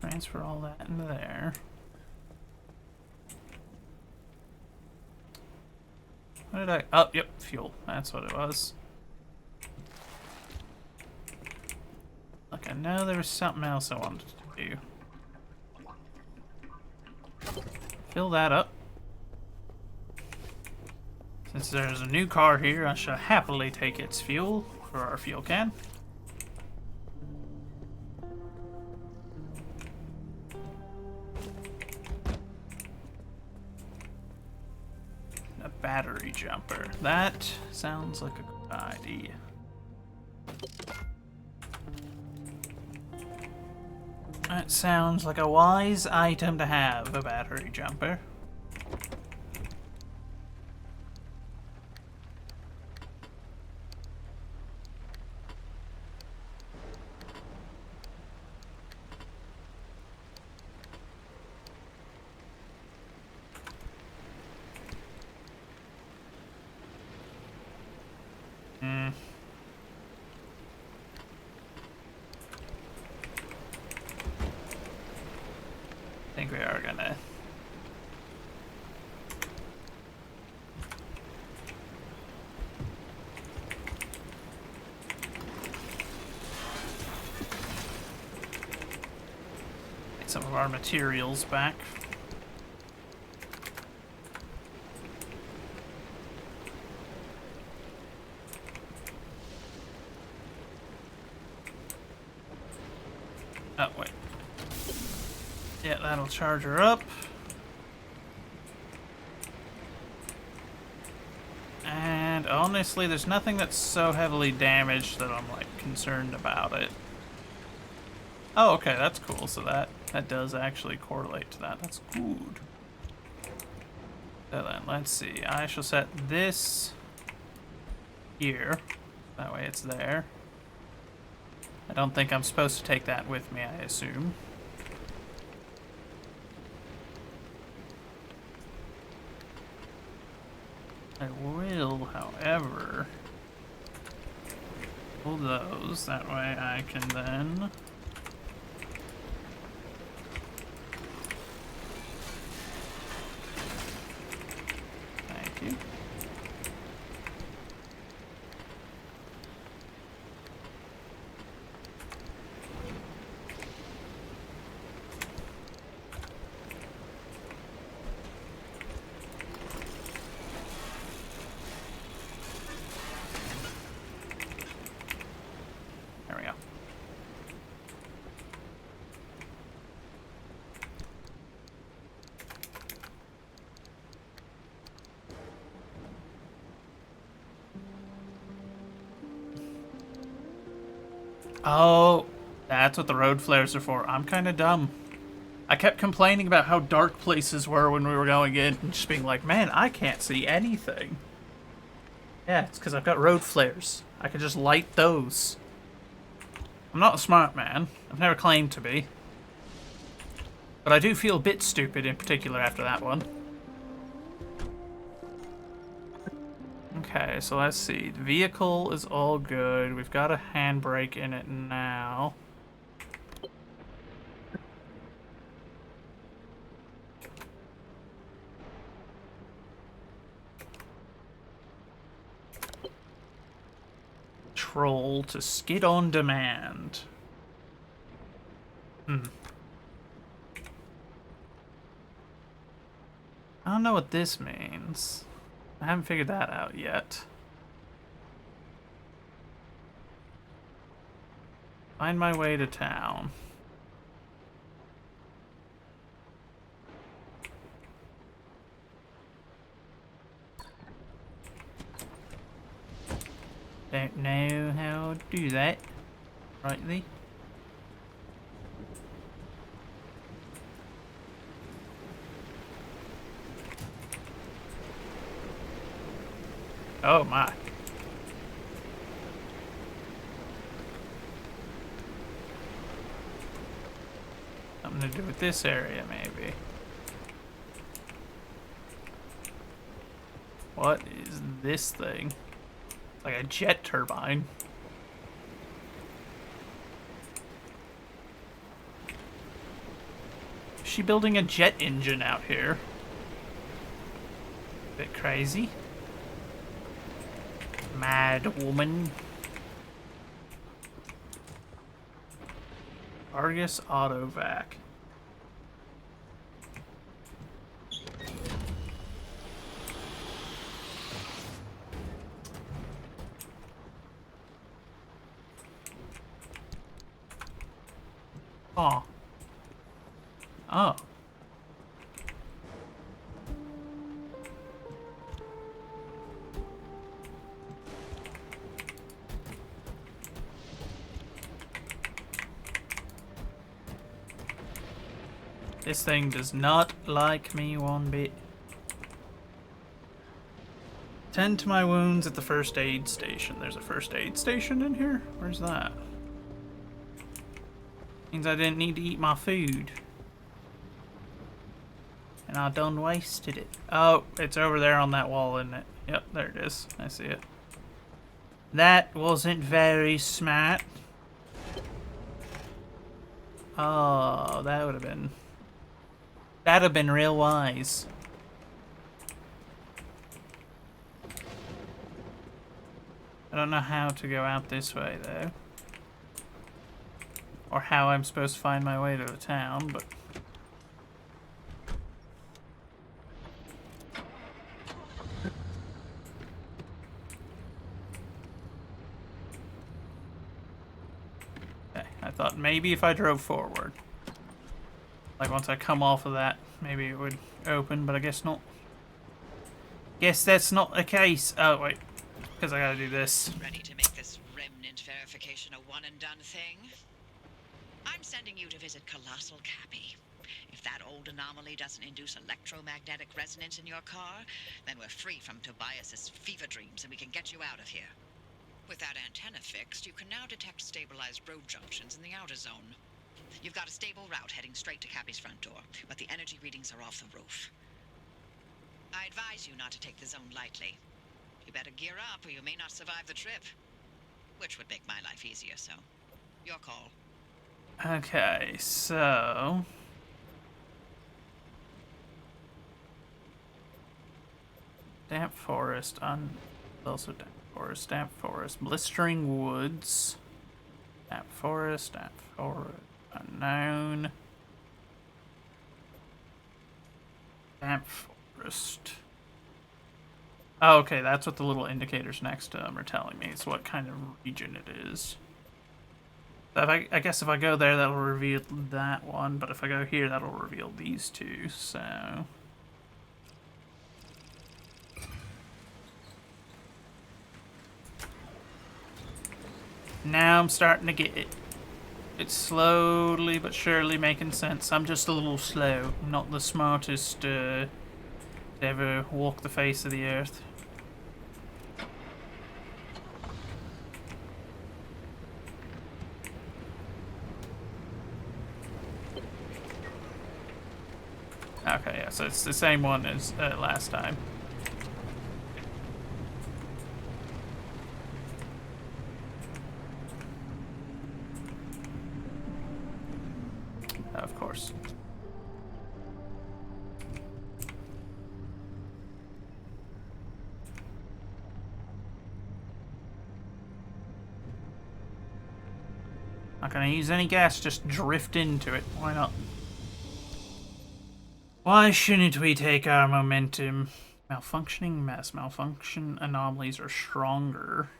Transfer all that into there. What did I... Oh, yep, fuel. That's what it was. Look, I know there was something else I wanted to do. Fill that up. Since there's a new car here, I shall happily take its fuel for our fuel can. Battery jumper. That sounds like a good idea. That sounds like a wise item to have, a battery jumper. I think we are gonna get some of our materials back. Oh, wait. Yeah, that'll charge her up. And honestly, there's nothing that's so heavily damaged that I'm, like, concerned about it. Oh, okay, that's cool. So that does actually correlate to that. That's good. So then, let's see. I shall set this here. That way it's there. I don't think I'm supposed to take that with me, I assume. I will, however, pull those. That way I can then... Thank you. There we go. Oh, that's what the road flares are for. I'm kind of dumb. I kept complaining about how dark places were when we were going in and just being like, man, I can't see anything. Yeah, it's because I've got road flares. I can just light those. I'm not a smart man. I've never claimed to be. But I do feel a bit stupid in particular after that one. Okay, so let's see. The vehicle is all good. We've got a handbrake in it now. Control to skid on demand. I don't know what this means. I haven't figured that out yet. Find my way to town. Don't know how to do that rightly. Oh my. Something to do with this area, maybe. What is this thing? It's like a jet turbine. Is she building a jet engine out here? Bit crazy. Mad woman. Argus Autovac. Oh. Oh. This thing does not like me one bit. Tend to my wounds at the first aid station. There's a first aid station in here? Where's that? Means I didn't need to eat my food. And I done wasted it. Oh, it's over there on that wall, isn't it? Yep, there it is. I see it. That wasn't very smart. Oh, that would have been... That'd have been real wise. I don't know how to go out this way, though. Or how I'm supposed to find my way to the town, but... Okay, I thought maybe if I drove forward. Like once I come off of that, maybe it would open, but I guess not. Guess that's not the case. Oh, wait. Because I gotta do this. Ready to make this remnant verification a one-and-done thing? I'm sending you to visit Colossal Cappy. If that old anomaly doesn't induce electromagnetic resonance in your car, then we're free from Tobias's fever dreams and we can get you out of here. With that antenna fixed, you can now detect stabilized road junctions in the outer zone. You've got a stable route heading straight to Cappy's front door, but the energy readings are off the roof. I advise you not to take the zone lightly. You better gear up or you may not survive the trip. Which would make my life easier, so your call. Okay, so... Damp forest, also damp forest, blistering woods, damp forest, unknown, damp forest. Oh, okay, that's what the little indicators next to them are telling me. It's what kind of region it is. So if I guess if I go there, that'll reveal that one, but if I go here, that'll reveal these two, so... Now I'm starting to get it. It's slowly but surely making sense. I'm just a little slow. I'm not the smartest to ever walk the face of the earth. Okay, yeah, so it's the same one as last time. Of course. Not gonna use any gas, just drift into it. Why not? Why shouldn't we take our momentum? Malfunctioning mass malfunction anomalies are stronger.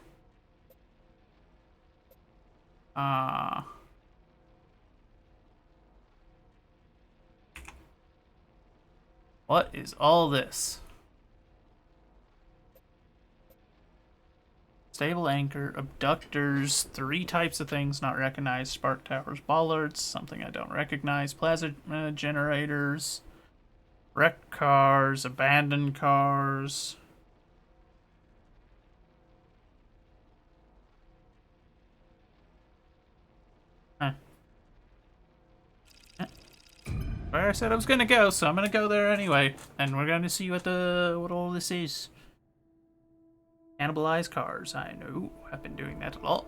What is all this? Stable anchor, abductors, 3 types of things not recognized, spark towers, bollards, something I don't recognize, plasma generators, wrecked cars, abandoned cars. Huh. Where I said I was gonna go, so I'm gonna go there anyway, and we're gonna see what all this is. Cannibalize cars. I know. I've been doing that a lot.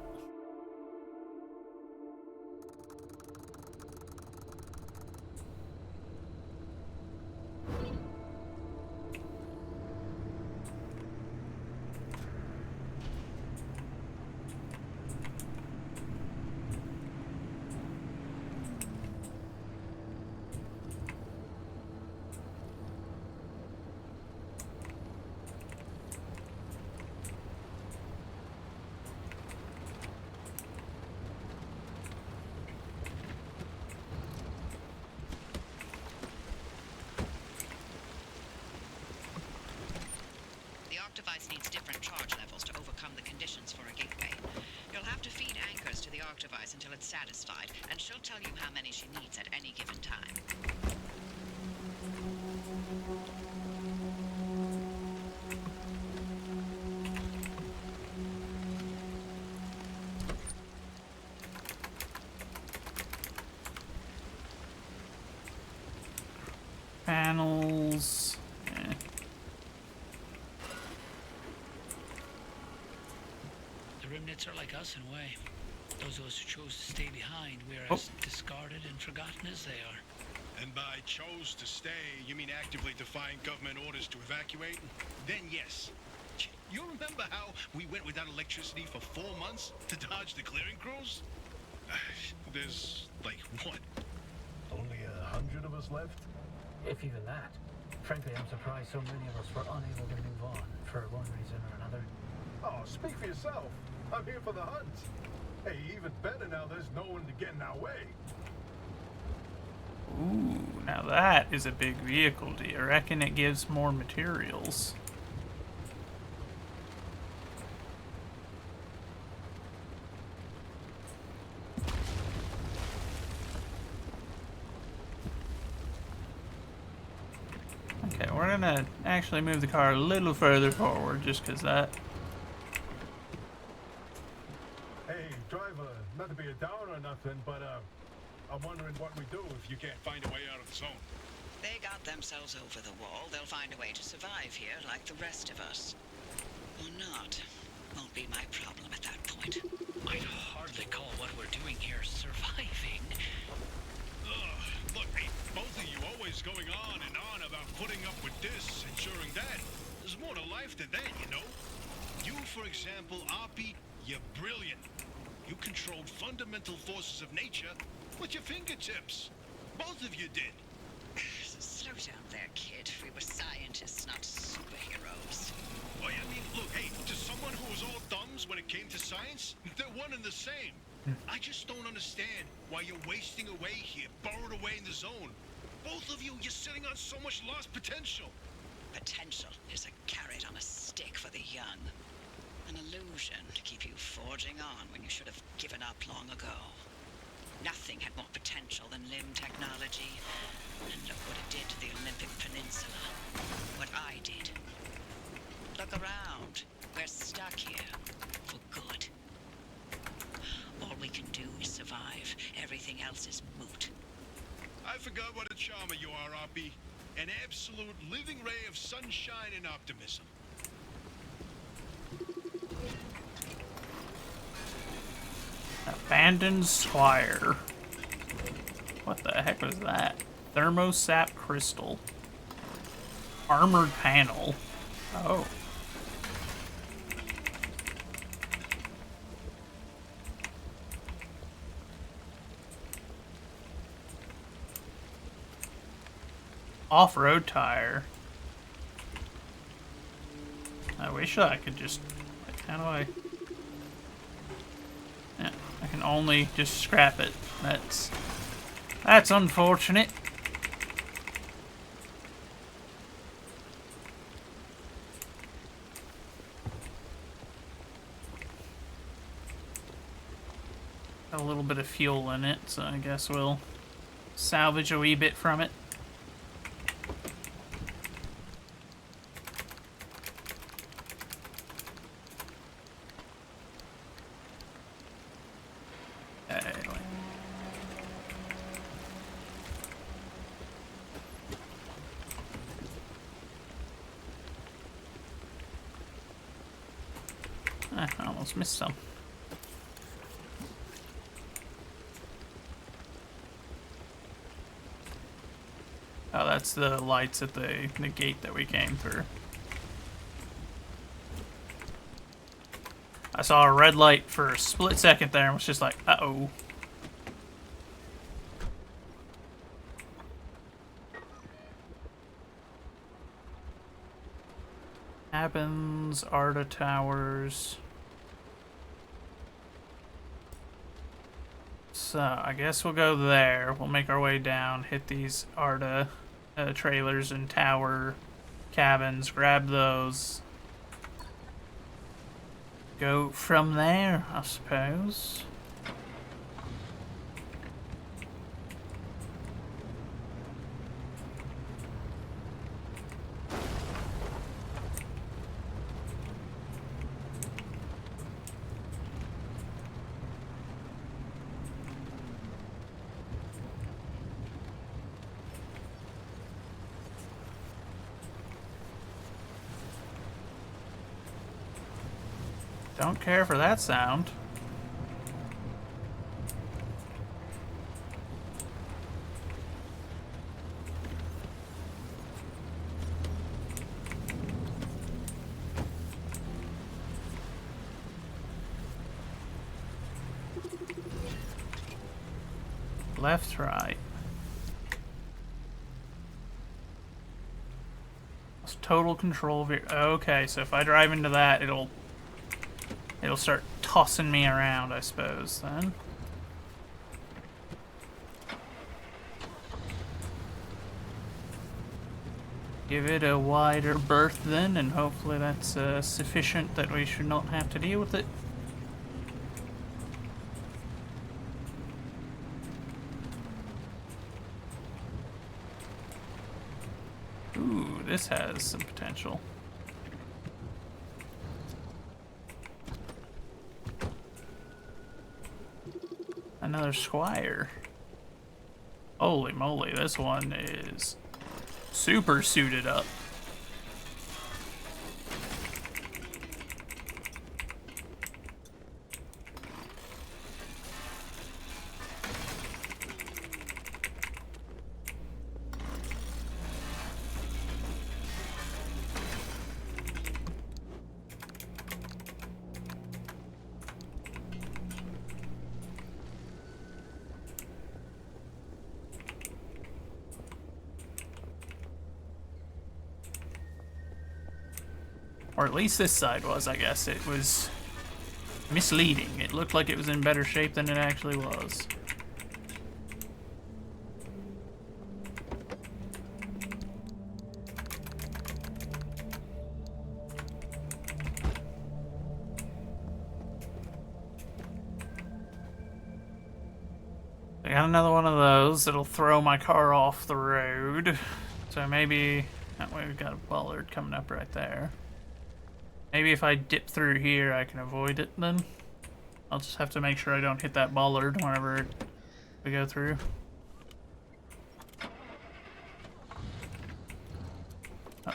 Device needs different charge levels to overcome the conditions for a gateway. You'll have to feed anchors to the arc device until it's satisfied, and she'll tell you how many she needs at any given time. Panels. Remnants are like us in a way. Those of us who chose to stay behind, we're as discarded and forgotten as they are. And by chose to stay, you mean actively defying government orders to evacuate? Then yes. You remember how we went without electricity for 4 months to dodge the clearing crews? There's, like, what? Only 100 of us left? If even that. Frankly, I'm surprised so many of us were unable to move on for one reason or another. Oh, speak for yourself. I'm here for the hunt. Hey, even better now there's no one to get in our way. Ooh, now that is a big vehicle. Do you reckon it gives more materials? Okay, we're gonna actually move the car a little further forward just because that. Hey, driver, not to be a downer or nothing, but I'm wondering what we do if you can't find a way out of the zone. They got themselves over the wall. They'll find a way to survive here like the rest of us. Or not. Won't be my problem at that point. I'd hardly call what we're doing here surviving. Look, hey, both of you always going on and on about putting up with this, ensuring that. There's more to life than that, you know? You, for example, Oppie, you're brilliant. You controlled fundamental forces of nature with your fingertips. Both of you did. Slow down there, kid. We were scientists, not superheroes. Well, I mean, look, hey, to someone who was all thumbs when it came to science, they're one and the same. I just don't understand why you're wasting away here, burrowed away in the zone. Both of you, you're sitting on so much lost potential. Potential is a carrot on a stick for the young. An illusion to keep you forging on when you should have given up long ago. Nothing had more potential than limb technology. And look what it did to the Olympic Peninsula. What I did. Look around. We're stuck here. For good. All we can do is survive. Everything else is moot. I forgot what a charmer you are, Oppie. An absolute living ray of sunshine and optimism. Abandoned Squire. What the heck was that? Thermosap crystal. Armored panel. Oh. Off-road tire. I wish I could just... How do I... Yeah, I can only just scrap it. That's unfortunate. Got a little bit of fuel in it, so I guess we'll salvage a wee bit from it. I almost missed some. Oh, that's the lights at the gate that we came through. I saw a red light for a split second there and was just like, uh-oh. Cabins, Arda Towers. So, I guess we'll go there. We'll make our way down, hit these Arda trailers and tower cabins, grab those. Go from there, I suppose. Don't care for that sound. Left, right. It's total control of it. Okay, so if I drive into that, it'll start tossing me around, I suppose, then. Give it a wider berth then, and hopefully that's sufficient that we should not have to deal with it. Ooh, this has some potential. Another Squire. Holy moly, this one is super suited up. Or at least this side was, I guess. It was misleading. It looked like it was in better shape than it actually was. I got another one of those that'll throw my car off the road. So maybe that way we've got a bollard coming up right there. Maybe if I dip through here, I can avoid it then. I'll just have to make sure I don't hit that bollard whenever we go through. Oh.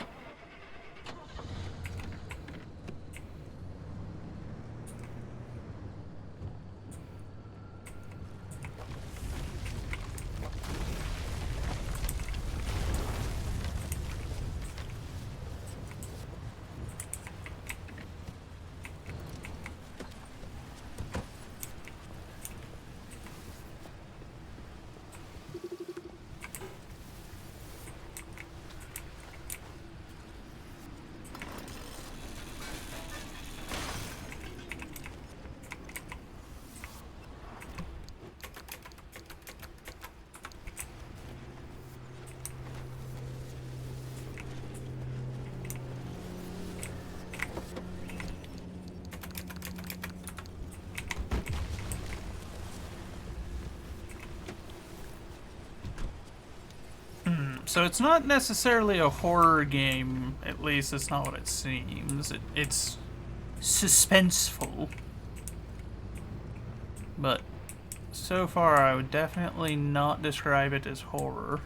So it's not necessarily a horror game, at least it's not what it seems. It's suspenseful. But so far I would definitely not describe it as horror.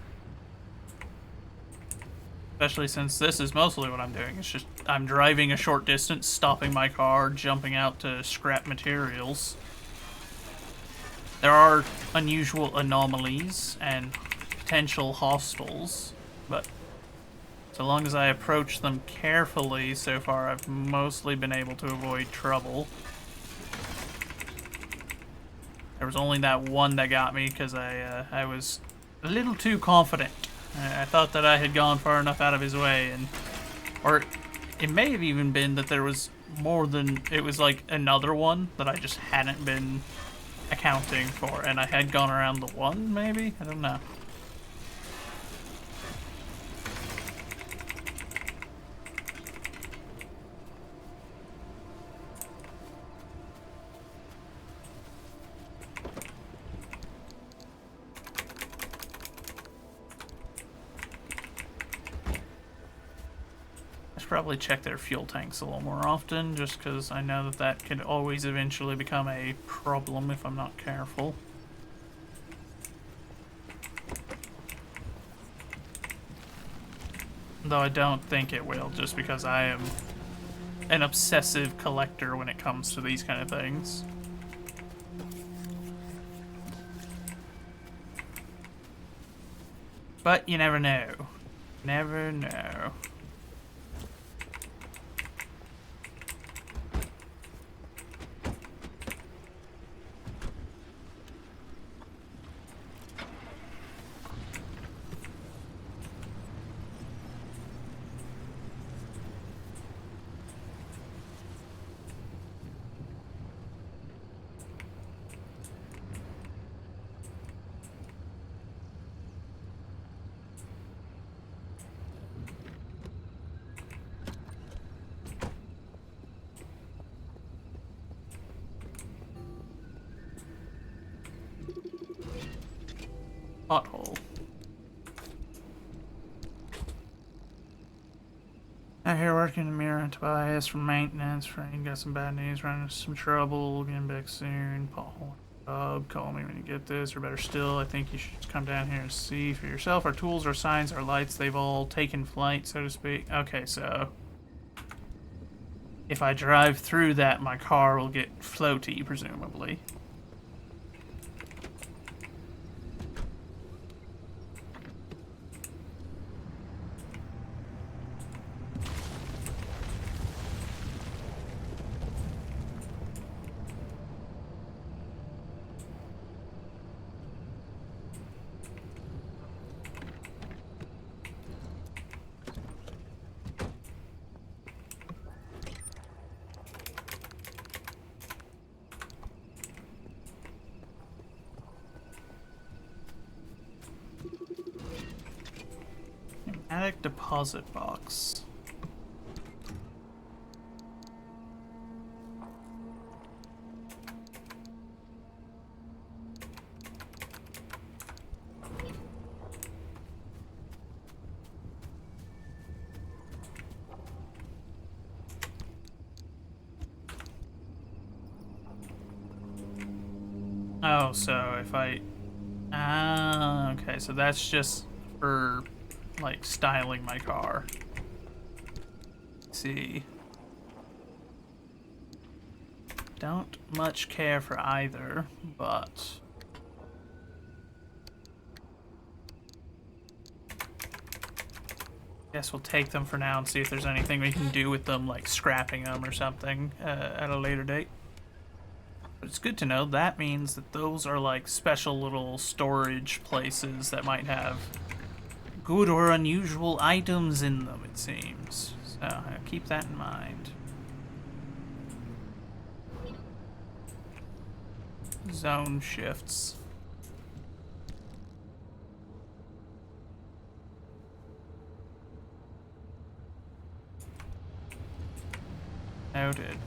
Especially since this is mostly what I'm doing. It's just I'm driving a short distance, stopping my car, jumping out to scrap materials. There are unusual anomalies and potential hostiles, but so long as I approach them carefully, so far I've mostly been able to avoid trouble. There was only that one that got me because I was a little too confident. I thought that I had gone far enough out of his way, and or it may have even been that there was more than, it was like another one that I just hadn't been accounting for, and I had gone around the one, maybe? I don't know. Probably check their fuel tanks a little more often, just because I know that that could always eventually become a problem if I'm not careful. Though I don't think it will, just because I am an obsessive collector when it comes to these kind of things. But you never know. Never know. Out here working the mirror and Tobias for maintenance. Frank got some bad news, running into some trouble. Getting back soon. Paul, call me when you get this, or better still, I think you should just come down here and see for yourself. Our tools, our signs, our lights, they've all taken flight, so to speak. Okay, so if I drive through that, my car will get floaty, presumably. Attic deposit box. Oh, so if I... Ah, okay, so that's just for, like, styling my car. Let's see. Don't much care for either, but... Guess we'll take them for now and see if there's anything we can do with them, like scrapping them or something at a later date. But it's good to know. That means that those are like special little storage places that might have good or unusual items in them, it seems. So I'll keep that in mind. Zone shifts. Noted.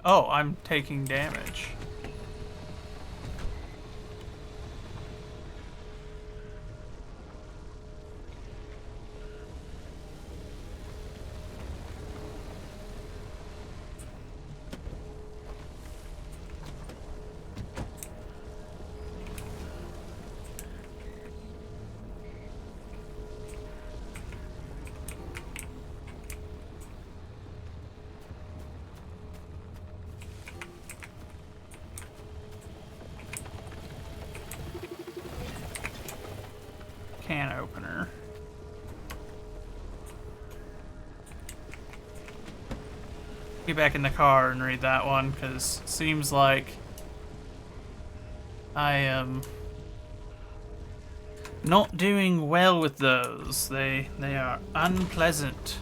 Oh, I'm taking damage. Can opener. Get back in the car and read that one, because it seems like I am not doing well with those. They are unpleasant.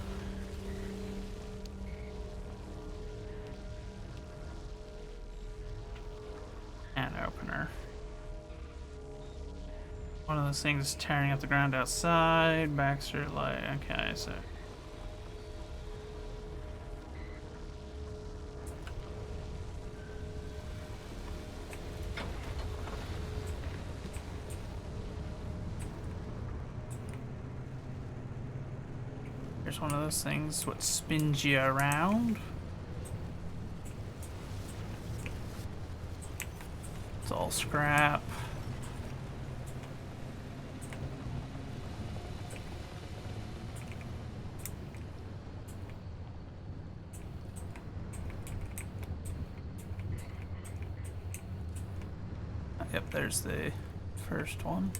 Can opener. One of those things is tearing up the ground outside. Baxter light. Okay, so. Here's one of those things what spins you around. It's all scrap. Yep, there's the first one.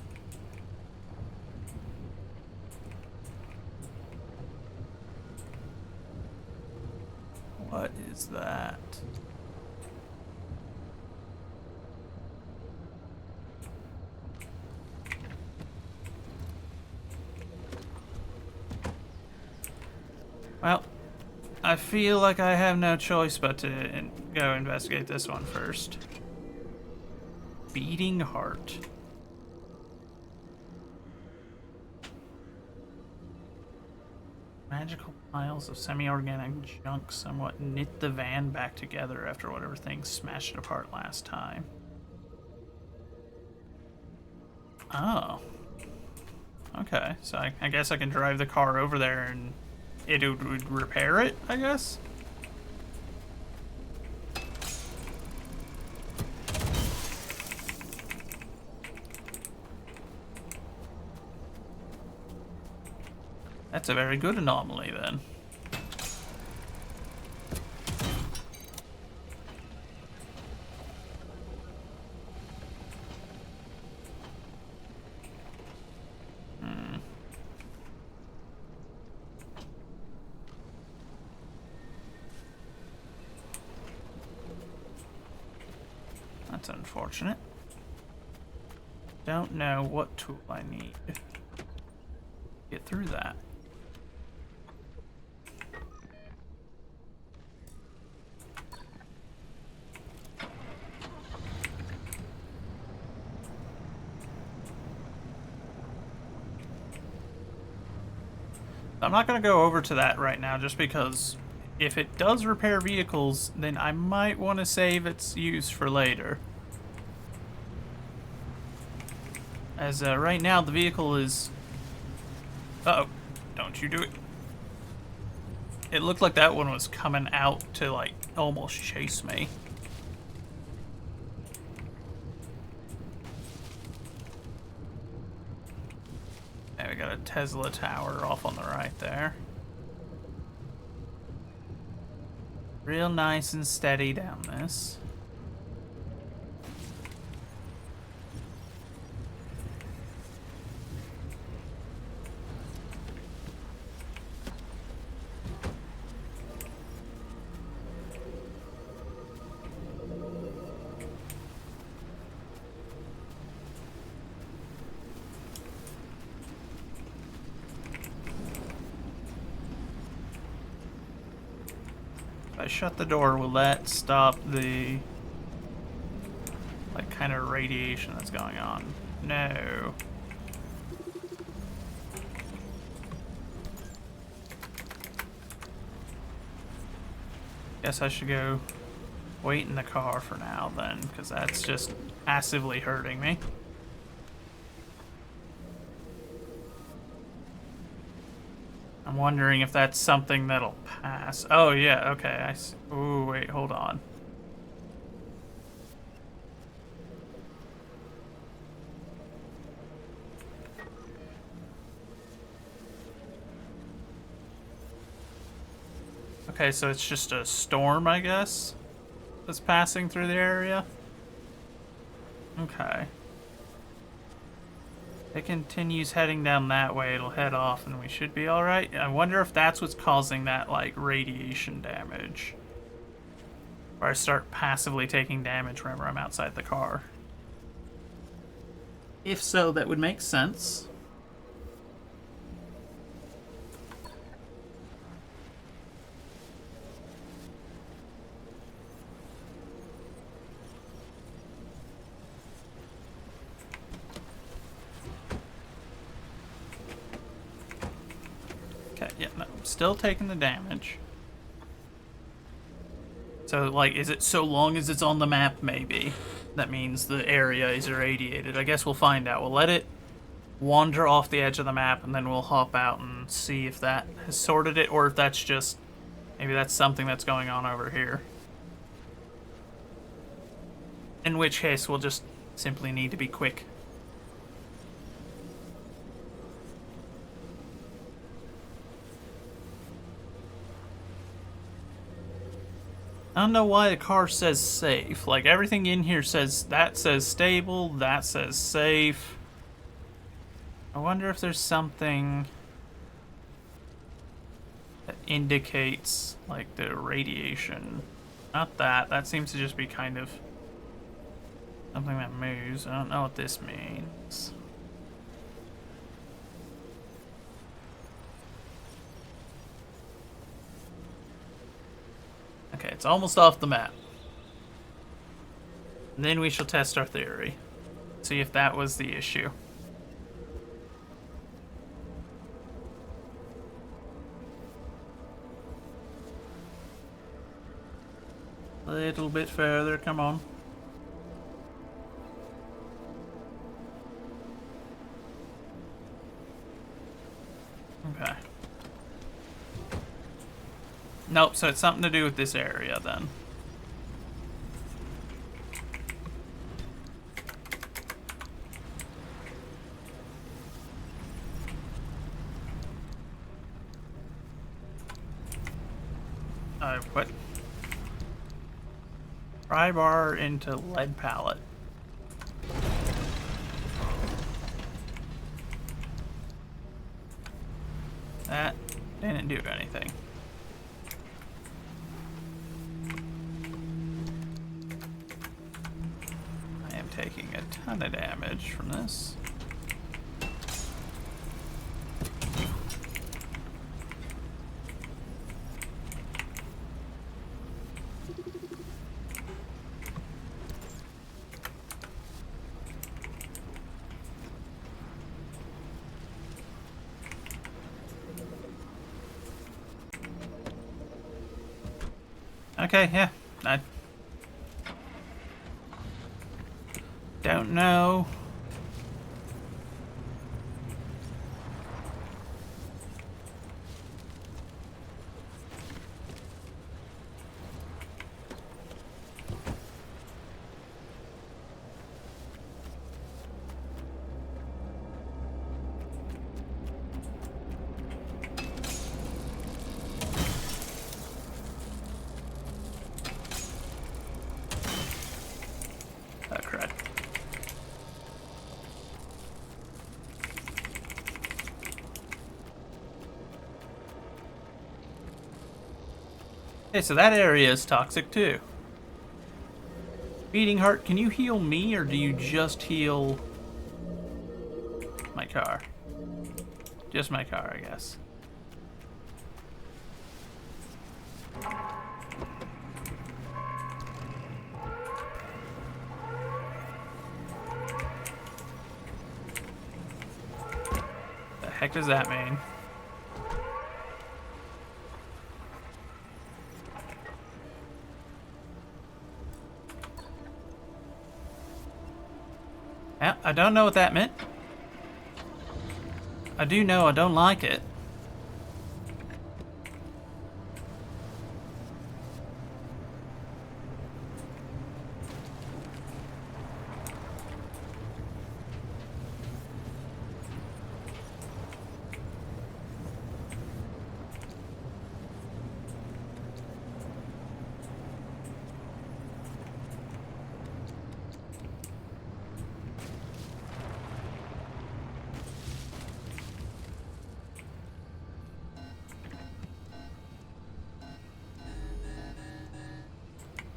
What is that? Well, I feel like I have no choice but to go investigate this one first. Beating heart. Magical piles of semi-organic junk somewhat knit the van back together after whatever thing smashed it apart last time. Oh. Okay, so I guess I can drive the car over there and it would repair it, I guess? That's a very good anomaly, then. That's unfortunate. Don't know what tool I need to get through that. I'm not going to go over to that right now just because if it does repair vehicles, then I might want to save its use for later. As right now the vehicle is... Uh-oh, don't you do it. It looked like that one was coming out to like almost chase me. Okay, we got a Tesla tower off on the right there. Real nice and steady down this. If I shut the door, will that stop the like kind of radiation that's going on? No. Guess I should go wait in the car for now then, because that's just passively hurting me. I'm wondering if that's something that'll pass. Oh, yeah, okay. I see. Ooh, wait, hold on. Okay, so it's just a storm, I guess, that's passing through the area. Okay. It continues heading down that way, it'll head off and we should be alright. I wonder if that's what's causing that, like, radiation damage. Where I start passively taking damage whenever I'm outside the car. If so, that would make sense. Okay, yeah, no, I'm still taking the damage. So, like, is it so long as it's on the map, maybe? That means the area is irradiated. I guess we'll find out. We'll let it wander off the edge of the map, and then we'll hop out and see if that has sorted it, or if that's just... maybe that's something that's going on over here. In which case, we'll just simply need to be quick. I don't know why the car says safe. Like, everything in here says, that says stable, that says safe. I wonder if there's something that indicates, like, the radiation. Not that. That seems to just be kind of something that moves. I don't know what this means. It's almost off the map. And then we shall test our theory. See if that was the issue. A little bit further, come on. Okay. Nope, so it's something to do with this area then. What? Pry bar into lead pallet. That didn't do anything. I am taking a ton of damage from this. Okay, yeah. I don't know. Oh, crud. Okay, so that area is toxic too. Beating Heart, can you heal me or do you just heal my car? Just my car, I guess. The heck does that mean? Yeah, I don't know what that meant. I do know I don't like it.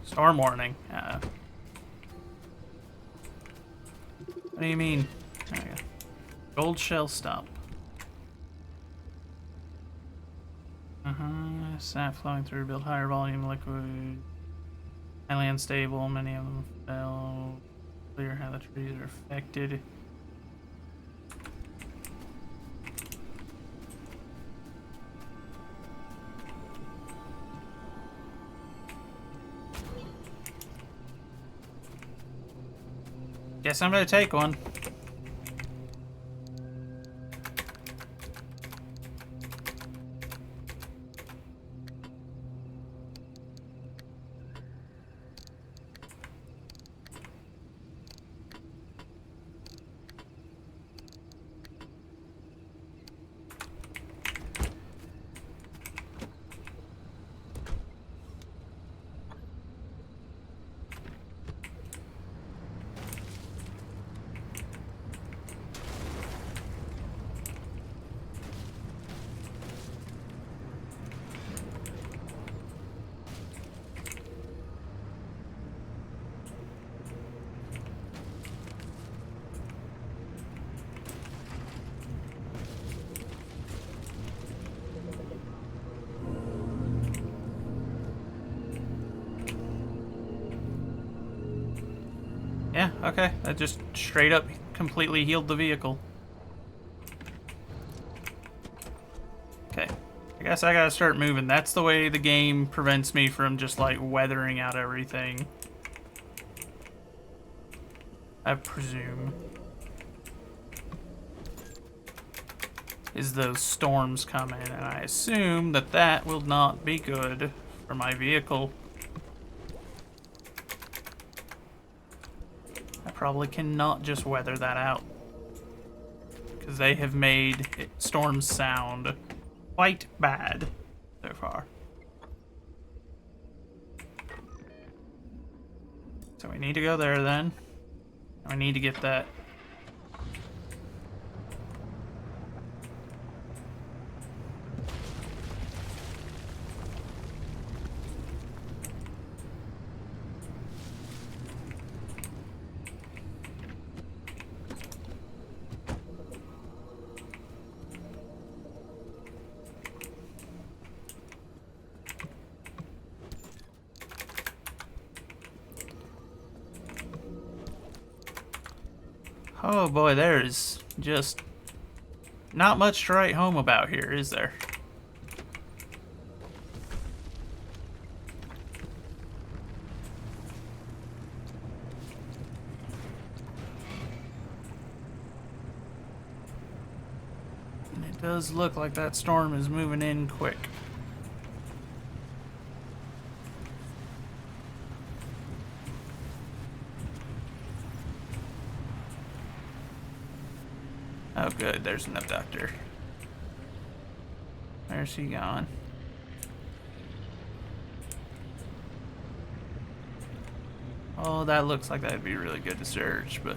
Storm warning. What do you mean? There you go. Gold shell stump. Sap flowing through, build higher volume liquid. Highly unstable, many of them fell. Clear how the trees are affected. Guess I'm gonna take one. Yeah, okay. That just straight up completely healed the vehicle. Okay. I guess I gotta start moving. That's the way the game prevents me from just, like, weathering out everything. I presume. Is those storms coming, and I assume that that will not be good for my vehicle. I probably cannot just weather that out, because they have made storms sound quite bad so far. So we need to go there then. We need to get that. Oh boy, there's just not much to write home about here, is there? And it does look like that storm is moving in quick. Oh good, there's an abductor. Where's he gone? Oh, that looks like that'd be really good to search, but...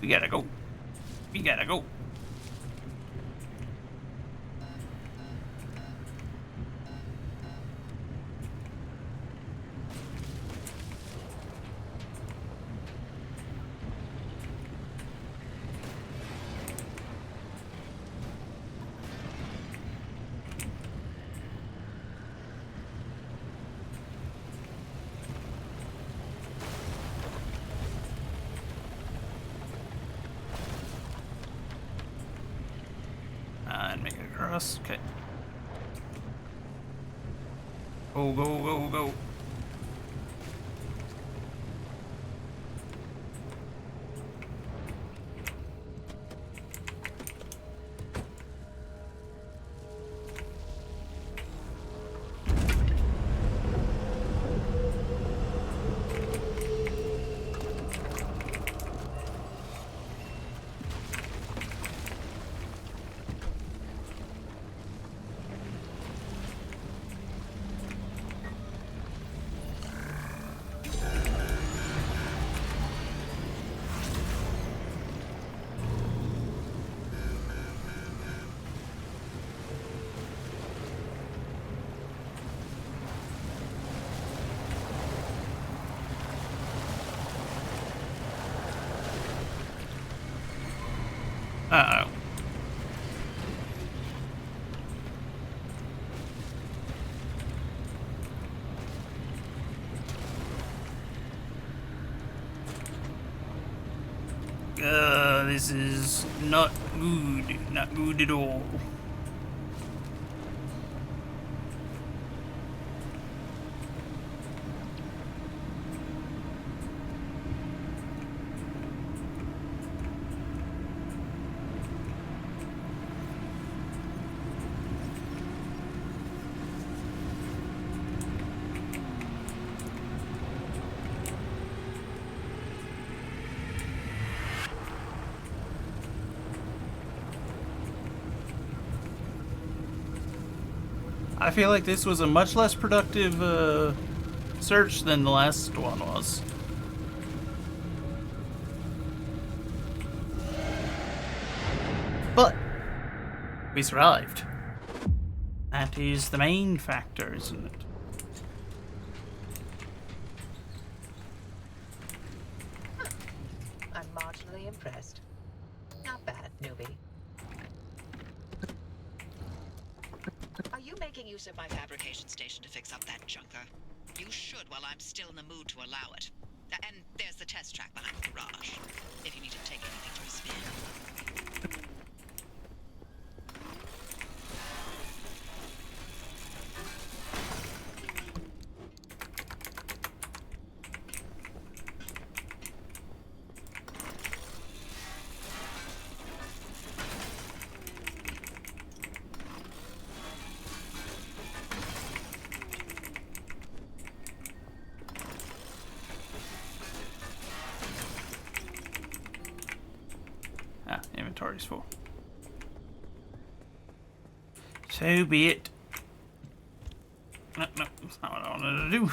We gotta go. We gotta go. And make it across. Okay. Go, go, go, go. Uh-oh. This is not good. Not good at all. I feel like this was a much less productive search than the last one was. But we survived. That is the main factor, isn't it? I'm marginally impressed. Not bad, newbie. Are you making use of my fabrication station to fix up that junker? You should while I'm still in the mood to allow it. And there's the test track behind the garage, if you need to take anything to a spin. Ah, inventory's full. So be it. No, that's not what I wanted to do.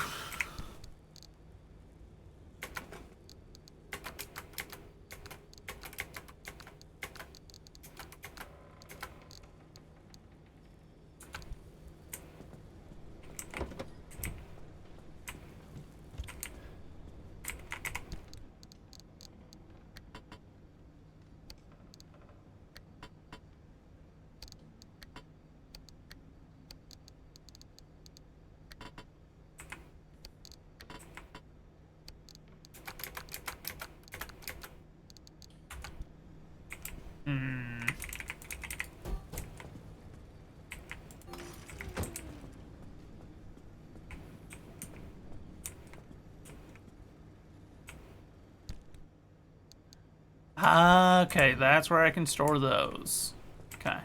Okay, that's where I can store those. Okay.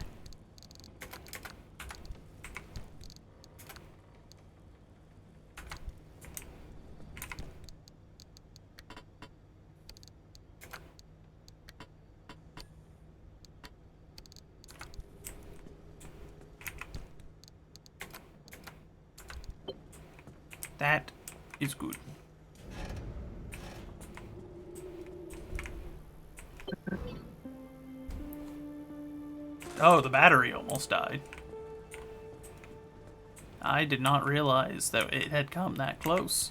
That is good. Oh, the battery almost died. I did not realize that it had come that close.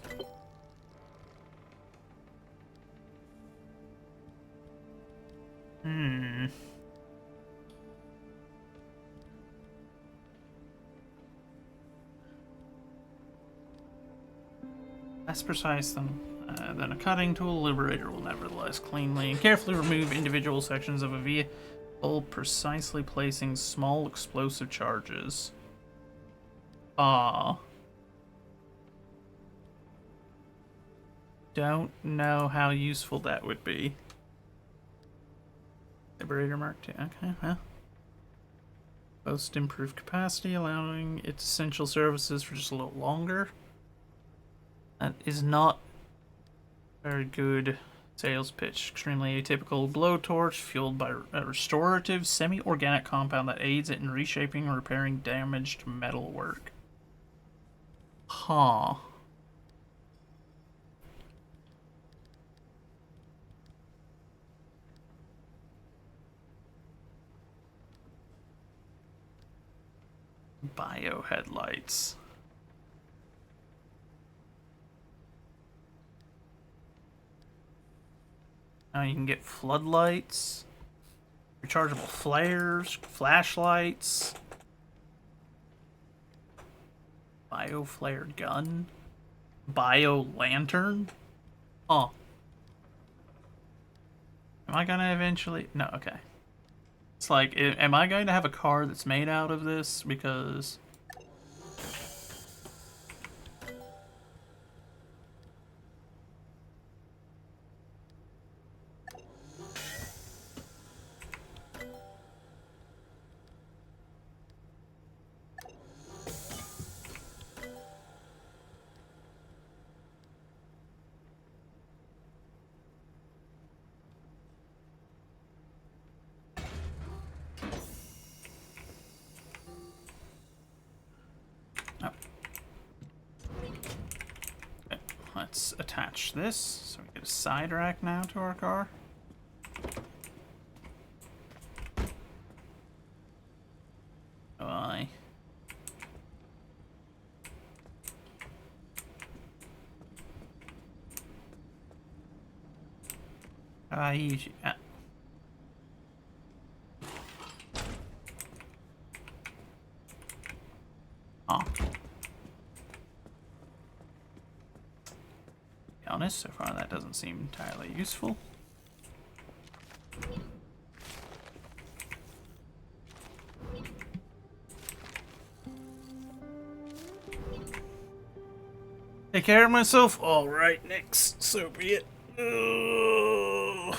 Less precise than a cutting tool, Liberator will nevertheless cleanly and carefully remove individual sections of a vehicle, precisely placing small explosive charges. Don't know how useful that would be. Liberator Mark II. Okay, well. Boast improved capacity, allowing its essential services for just a little longer. That is not very good sales pitch. Extremely atypical blowtorch fueled by a restorative semi-organic compound that aids it in reshaping and repairing damaged metalwork. Huh. Bio headlights. Now you can get floodlights, Rechargeable flares, flashlights, bio flare gun, bio lantern. Oh, am I gonna eventually? No, okay. It's like, am I going to have a car that's made out of this? Because let's attach this so we get a side rack now to our car. Why? Easy. Oh. Be honest, so far that doesn't seem entirely useful. Take care of myself? Alright, next. So be it. Ugh.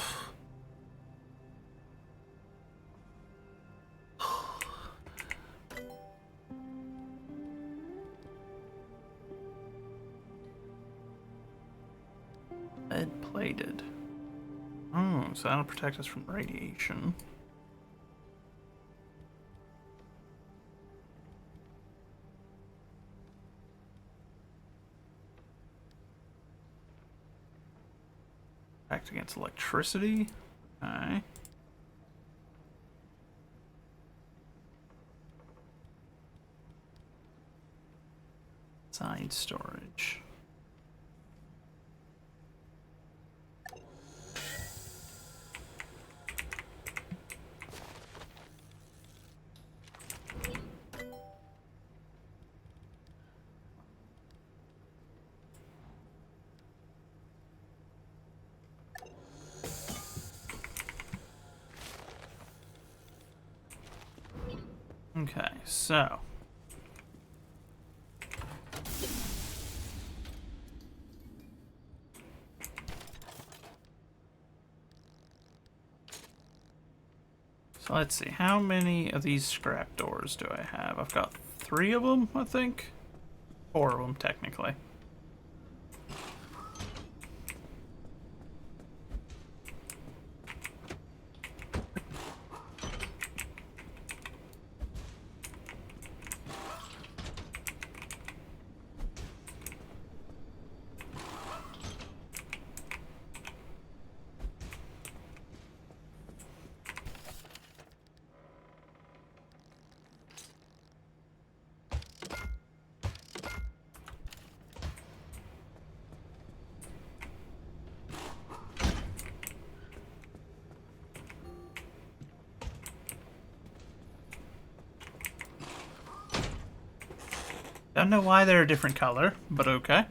Lead plated. Oh, so that'll protect us from radiation. Protect against electricity. Okay. Side storage. Okay, so let's see, how many of these scrap doors do I have? I've got 3 of them, I think. 4 of them, technically. Don't know why they're a different color, but okay.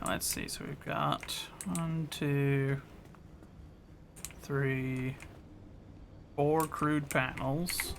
Let's see, so we've got 1, 2, 3, 4 crude panels.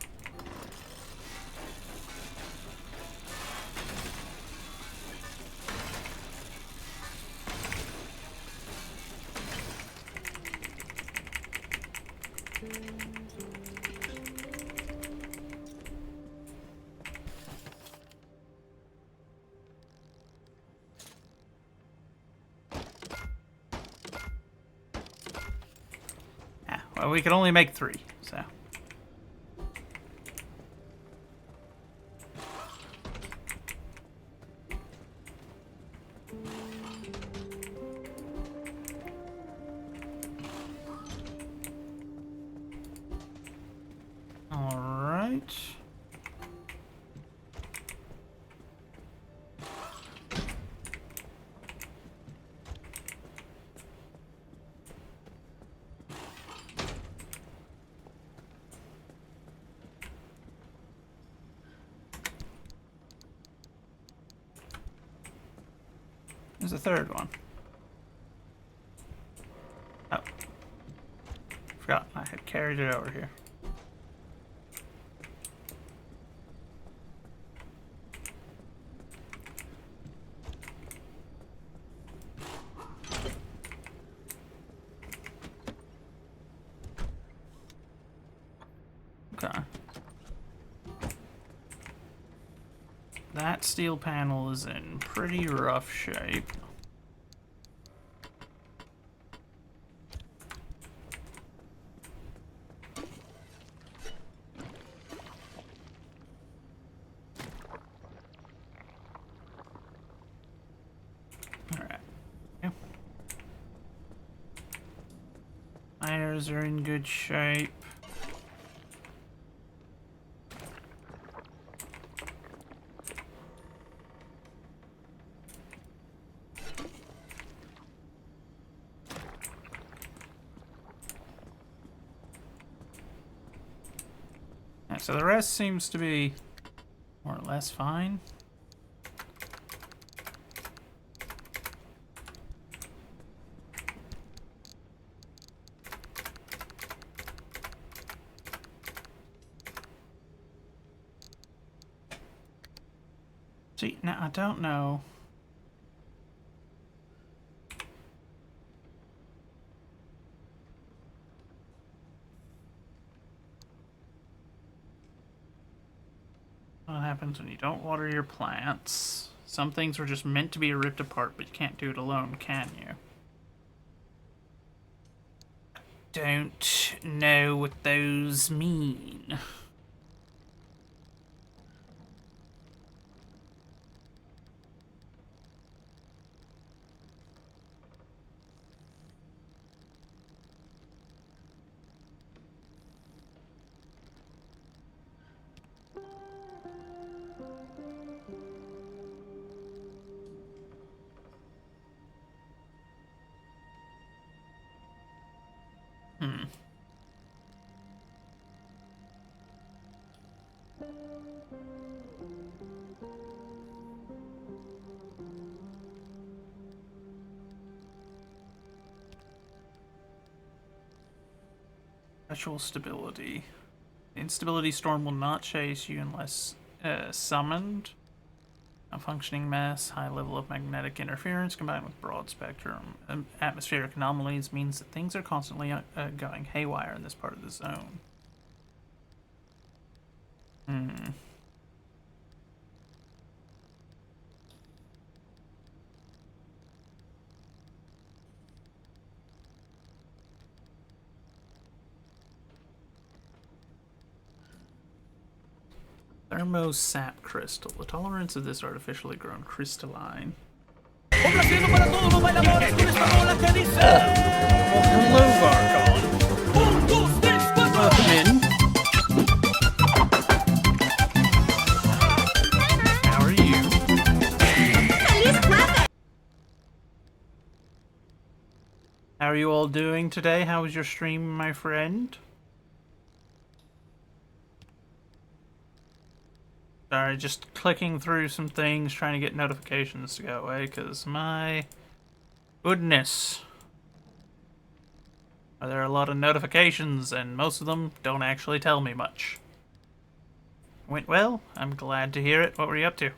Well, we can only make 3, so. right. There's the third one. Oh. Forgot I had carried it over here. Okay. That steel panel is in pretty rough shape. Alright. Yeah. Tires are in good shape. So the rest seems to be more or less fine. See, now I don't know. What happens when you don't water your plants? Some things were just meant to be ripped apart, but you can't do it alone, can you? Don't know what those mean. Perpetual stability. The instability storm will not chase you unless summoned. A functioning mass, high level of magnetic interference combined with broad spectrum atmospheric anomalies means that things are constantly going haywire in this part of the zone. Thermosap crystal. The tolerance of this artificially grown crystalline. Well, hello, Vargon. Welcome in. How are you? How are you all doing today? How was your stream, my friend? Sorry, just clicking through some things, trying to get notifications to go away, because my goodness. There are a lot of notifications, and most of them don't actually tell me much. Went well? I'm glad to hear it. What were you up to?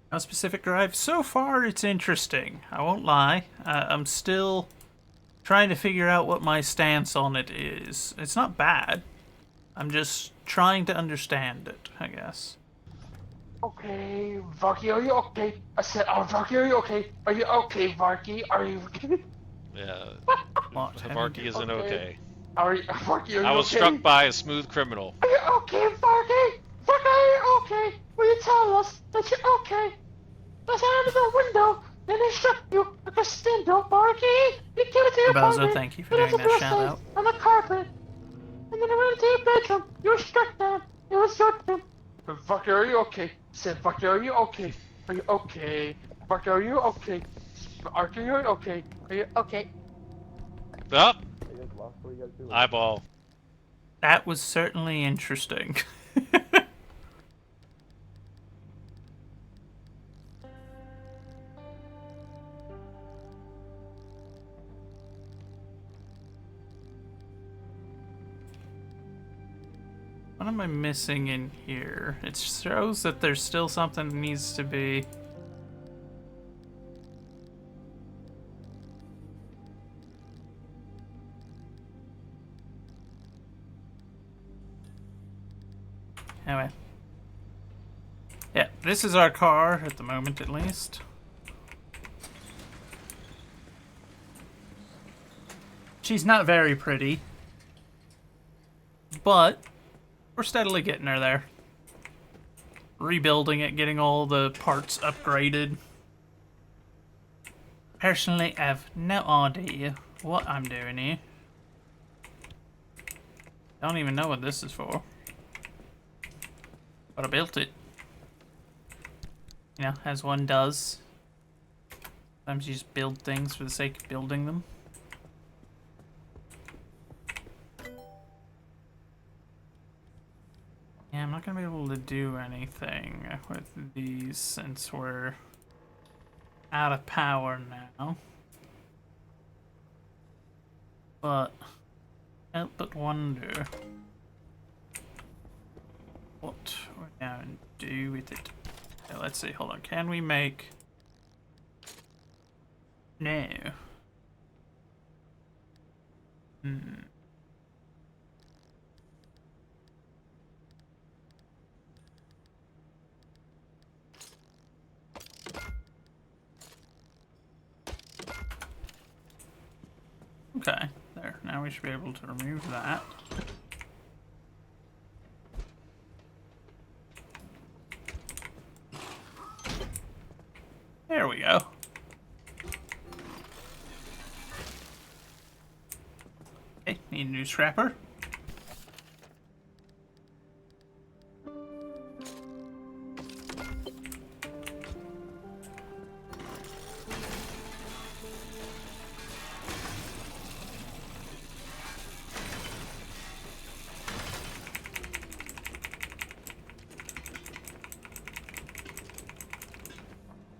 A specific drive? So far, it's interesting. I won't lie. I'm still trying to figure out what my stance on it is. It's not bad. I'm just trying to understand it, I guess. Okay, Varky, are you okay? I said, oh, Varky, are you okay? Are you okay, Varky? Are you okay? Yeah. What? Varky isn't okay. Are you, Varky, are you I was okay? struck by a smooth criminal. Are you okay, Varky? Varky, are you okay? Will you tell us that you're okay? That's out of the window. Then they shut you like a spindle, Barky. You came into your Bozo, apartment. thank you for You left doing the that door shout safe out. on the carpet. And then I went into your bedroom. You were struck down. It was your turn. But Barky, are you okay? I said, Barky, are you okay? Are you okay? Barky, are you okay? Barky, are you okay? Are you okay? Oh! Eyeball. That was certainly interesting. What am I missing in here? It shows that there's still something that needs to be... Anyway. Yeah, this is our car, at the moment at least. She's not very pretty. But we're steadily getting her there. Rebuilding it, getting all the parts upgraded. Personally, I have no idea what I'm doing here. Don't even know what this is for. But I built it. You know, as one does. Sometimes you just build things for the sake of building them. Yeah, I'm not gonna be able to do anything with these since we're out of power now. But help but wonder what we're gonna do with it. Okay, let's see, hold on. Can we make... No. Okay, there. Now we should be able to remove that. There we go. Okay, need a new scrapper.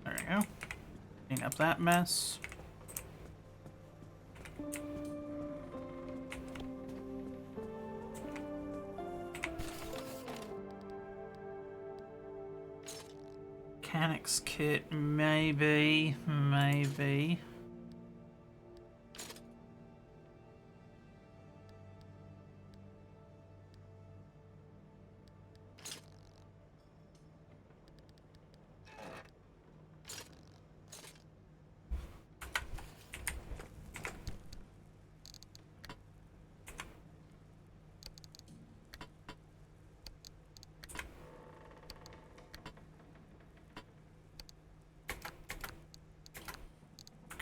There we go. Clean up that mess. Mechanics kit, maybe.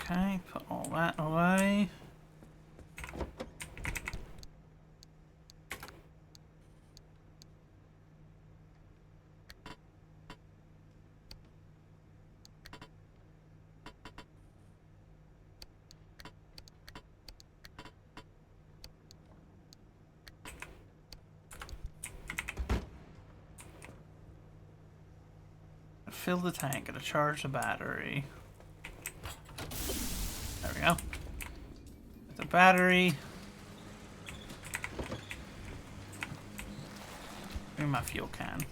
Okay, put all that away. Fill the tank, gotta charge the battery. There we go. The battery. Give me my fuel can.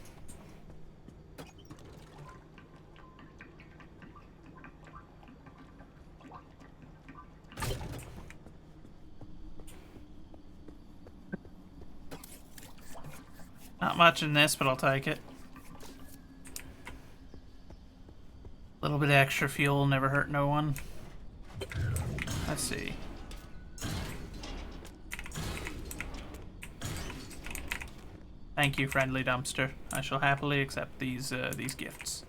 Not much in this, but I'll take it. A little bit of extra fuel, never hurt no one. Let's see. Thank you, friendly dumpster. I shall happily accept these gifts.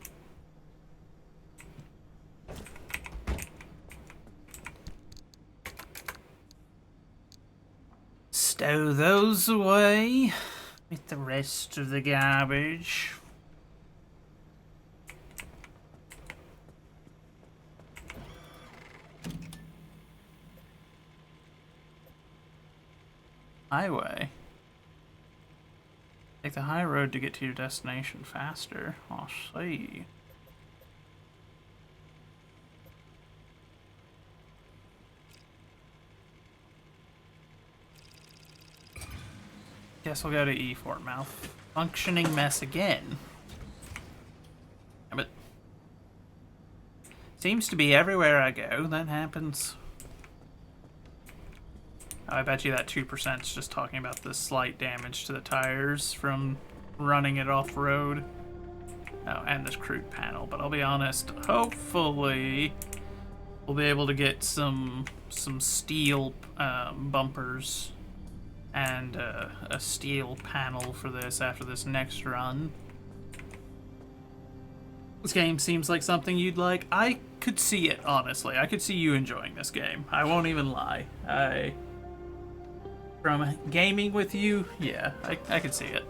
Stow those away with the rest of the garbage. Highway. Take the high road to get to your destination faster. I'll see. Guess we'll go to E Fort Malfunctioning mess again. But seems to be everywhere I go that happens. I bet you that 2% is just talking about the slight damage to the tires from running it off-road. Oh, and this crude panel, but I'll be honest, hopefully we'll be able to get some steel bumpers and a steel panel for this after this next run. This game seems like something you'd like. I could see it, honestly. I could see you enjoying this game. I won't even lie. From gaming with you, yeah, I could see it.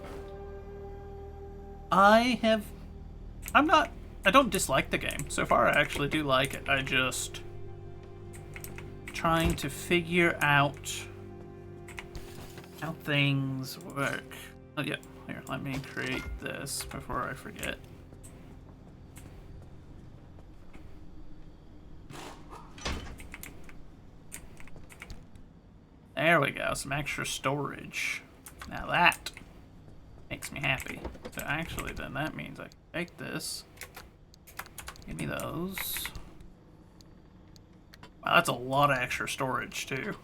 I don't dislike the game. So far, I actually do like it. I just trying to figure out how things work. Oh yeah, here, let me create this before I forget. There we go, some extra storage. Now that makes me happy. So actually then that means I can take this. Give me those. Wow, that's a lot of extra storage too.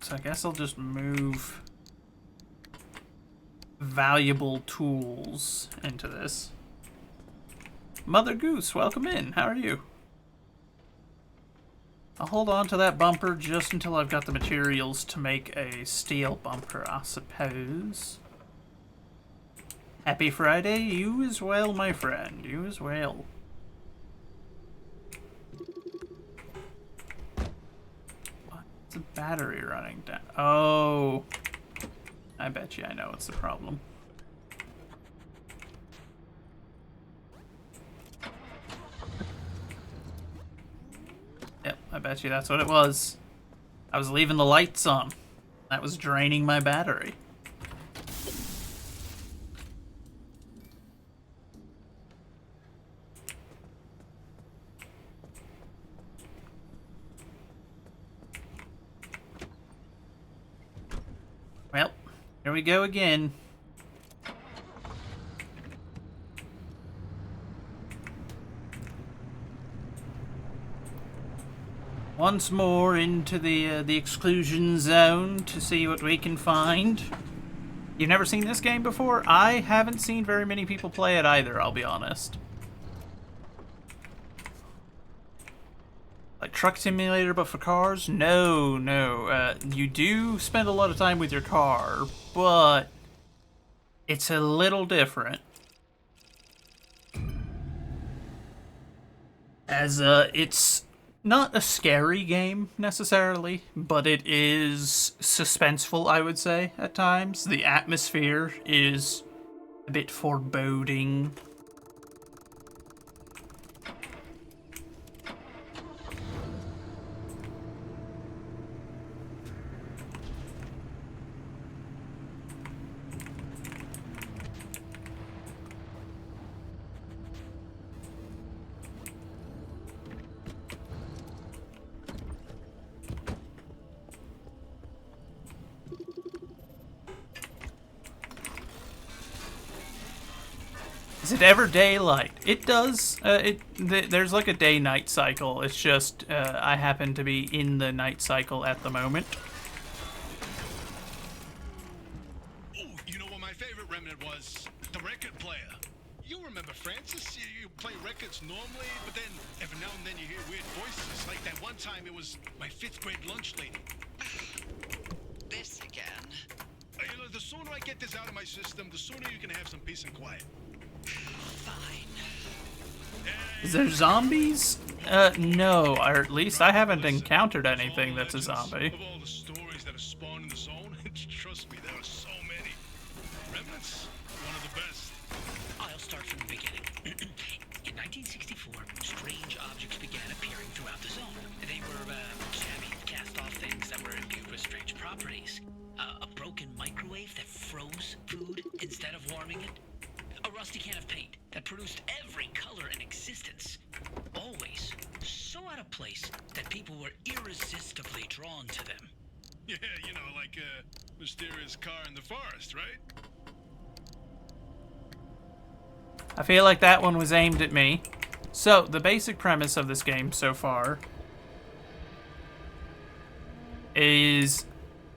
So I guess I'll just move valuable tools into this. Mother Goose, welcome in. How are you? I'll hold on to that bumper just until I've got the materials to make a steel bumper, I suppose. Happy Friday. You as well, my friend. You as well. What's the battery running down? Oh. I bet you I know what's the problem. Yep, I bet you that's what it was. I was leaving the lights on. That was draining my battery. Well, here we go again. Once more into the exclusion zone to see what we can find. You've never seen this game before? I haven't seen very many people play it either, I'll be honest. Like Truck Simulator but for cars? No. You do spend a lot of time with your car, but it's a little different. As it's not a scary game, necessarily, but it is suspenseful, I would say, at times. The atmosphere is a bit foreboding. Is it ever daylight? It does. There's like a day-night cycle. It's just I happen to be in the night cycle at the moment. Ooh, you know what my favorite remnant was? The record player. You remember Francis? You play records normally, but then every now and then you hear weird voices. Like that one time it was my 5th grade lunch lady. This again. You know, the sooner I get this out of my system, the sooner you can have some peace and quiet. Fine. Yeah, Is there zombies? No, or at least I haven't encountered anything that's a zombie. Of all the stories that are spawned in the zone, trust me, there are so many. Remnants, one of the best. I'll start from the beginning. In 1964, strange objects began appearing throughout the zone. They were shabby, cast-off things that were imbued with strange properties. A broken microwave that froze food instead of warming it. A rusty can of paint that produced every color in existence. Always so out of place that people were irresistibly drawn to them. Yeah, you know, like a mysterious car in the forest, right? I feel like that one was aimed at me. So, the basic premise of this game so far is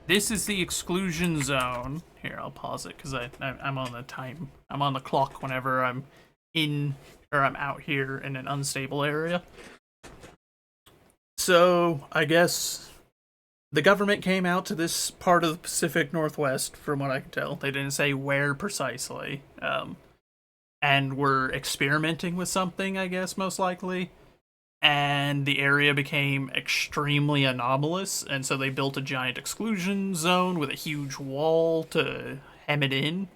this is the exclusion zone. Here, I'll pause it because I'm on the time. I'm on the clock whenever I'm in or I'm out here in an unstable area. So, I guess the government came out to this part of the Pacific Northwest, from what I can tell. They didn't say where precisely. And were experimenting with something, I guess, most likely. And the area became extremely anomalous, and so they built a giant exclusion zone with a huge wall to hem it in.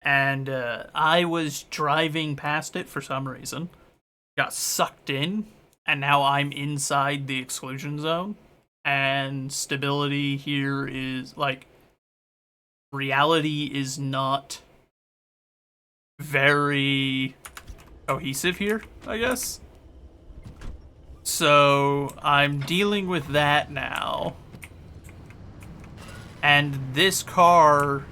And I was driving past it for some reason, got sucked in, and now I'm inside the exclusion zone. And stability here is, like, reality is not very cohesive here, I guess. So I'm dealing with that now. And this car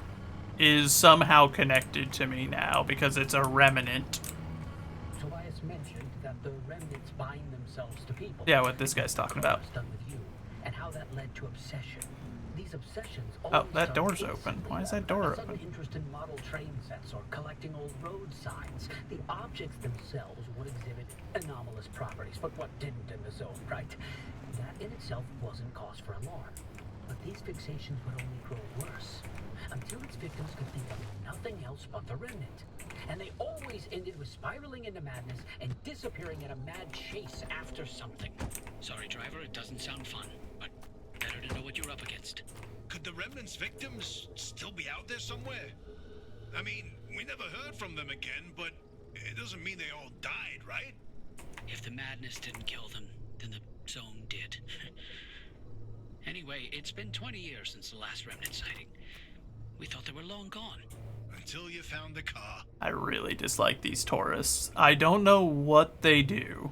is somehow connected to me now because it's a remnant. Tobias mentioned that the remnants bind themselves to people. Yeah, what this guy's talking about. Done with you, and how that led to obsession. These obsessions. Oh, that door's open. Why is that door open? Interest in model train sets or collecting old road signs. The objects themselves would exhibit anomalous properties, but what didn't in the zone, right? That in itself wasn't cause for alarm. But these fixations would only grow worse until its victims could think of nothing else but the remnant. And they always ended with spiraling into madness and disappearing in a mad chase after something. Sorry, driver, it doesn't sound fun, but better to know what you're up against. Could the remnants' victims still be out there somewhere? I mean, we never heard from them again, but it doesn't mean they all died, right? If the madness didn't kill them, then the zone did. Anyway, it's been 20 years since the last remnant sighting. We thought they were long gone. Until you found the car. I really dislike these tourists. I don't know what they do.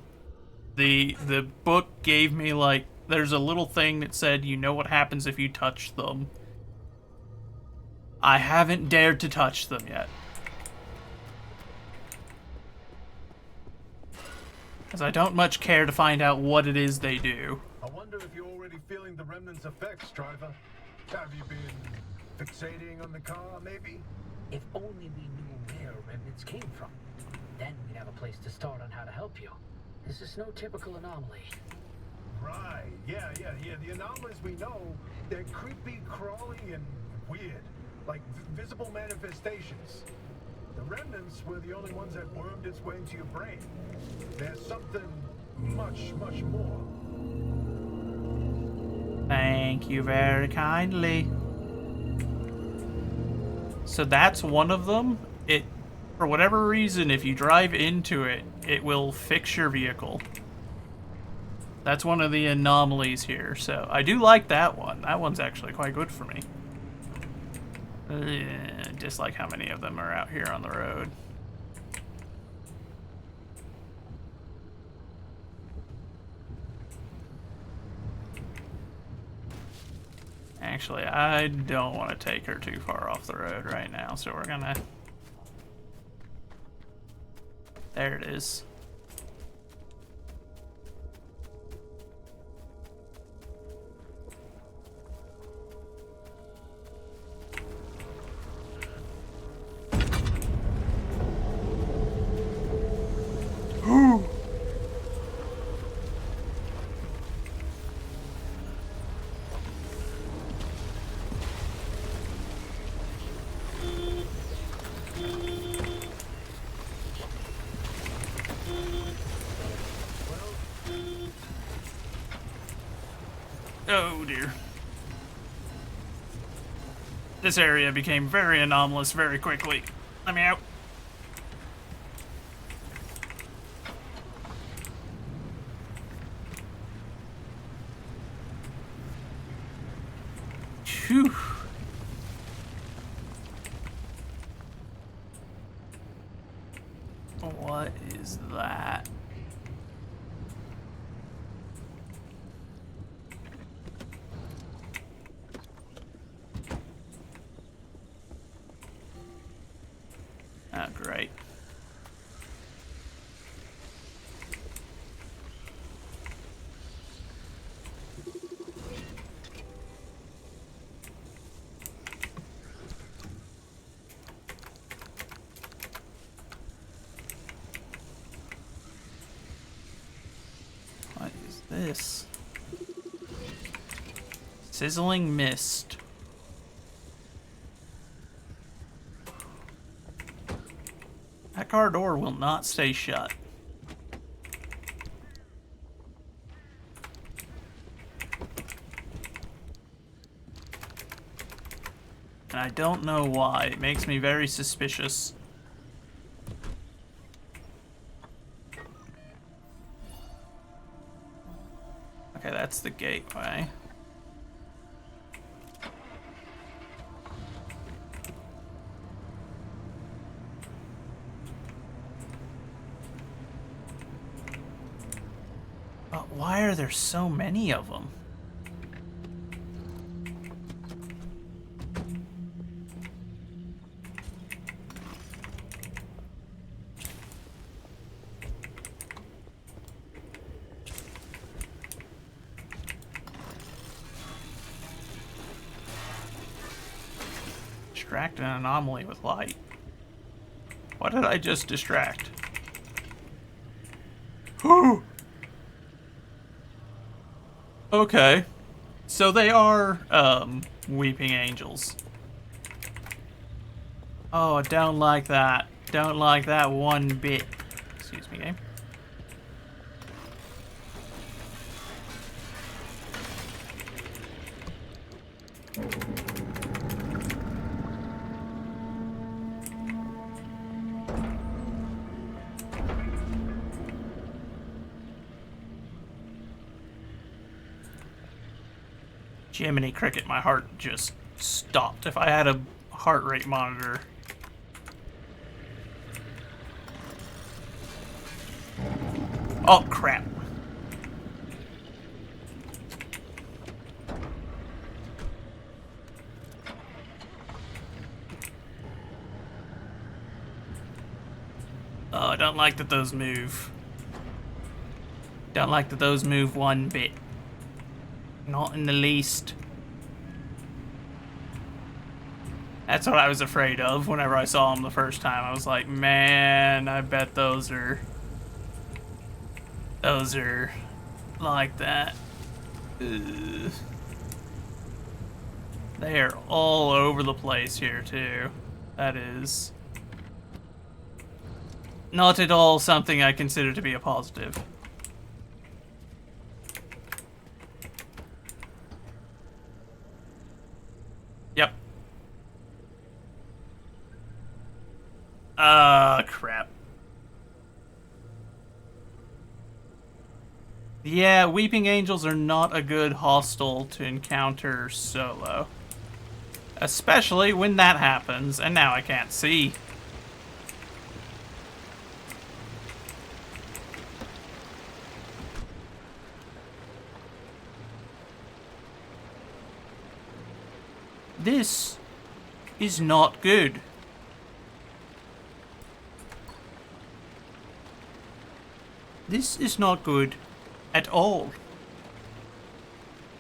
The book gave me, like, there's a little thing that said, you know what happens if you touch them. I haven't dared to touch them yet. Because I don't much care to find out what it is they do. I wonder if you're already feeling the remnants' effects, driver. Have you been fixating on the car, maybe? If only we knew where remnants came from. Then we'd have a place to start on how to help you. This is no typical anomaly. Right, yeah. The anomalies we know, they're creepy, crawly, and weird. Like visible manifestations. The remnants were the only ones that wormed its way into your brain. There's something much, much more. Thank you very kindly. So that's one of them. It, for whatever reason, if you drive into it, it will fix your vehicle. That's one of the anomalies here. So I do like that one. That one's actually quite good for me. Just like how many of them are out here on the road. Actually, I don't want to take her too far off the road right now, so we're gonna... There it is. This area became very anomalous very quickly. Let me out. Phew. What is that? Oh, great. What is this? Sizzling mist. That car door will not stay shut. And I don't know why. It makes me very suspicious. Okay, that's the gateway. But why are there so many of them? Distract an anomaly with light. What did I just distract? Okay. So they are, weeping angels. Oh, I don't like that. Don't like that one bit. Excuse me, game. Jiminy Cricket, my heart just stopped. If I had a heart rate monitor. Oh, crap. Oh, I don't like that those move. Don't like that those move one bit. Not in the least. That's what I was afraid of whenever I saw them the first time. I was like, man, I bet those are like that. Ugh. They are all over the place here too. That is not at all something I consider to be a positive. Yep. Crap. Yeah, Weeping Angels are not a good hostile to encounter solo. Especially when that happens, and now I can't see. This is not good. This is not good at all.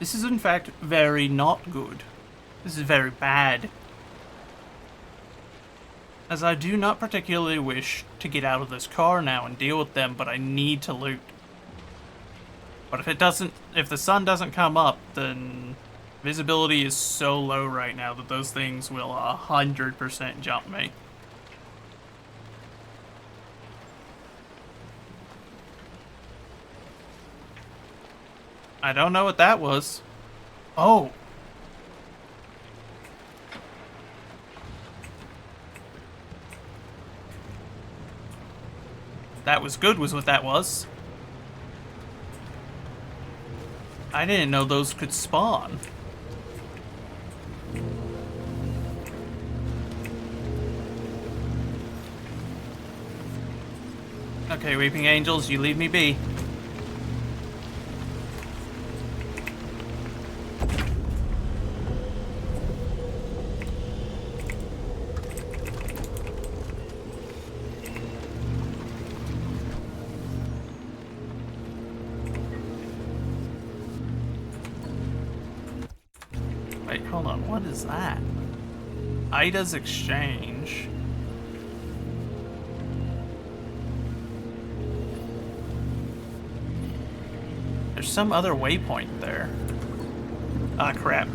This is in fact very not good. This is very bad. As I do not particularly wish to get out of this car now and deal with them, but I need to loot. But if the sun doesn't come up, then visibility is so low right now that those things will 100% jump me. I don't know what that was. Oh. That was good was what that was. I didn't know those could spawn. Okay, Weeping Angels, you leave me be. Wait, hold on, what is that? Ida's Exchange. There's some other waypoint there. Ah, crap.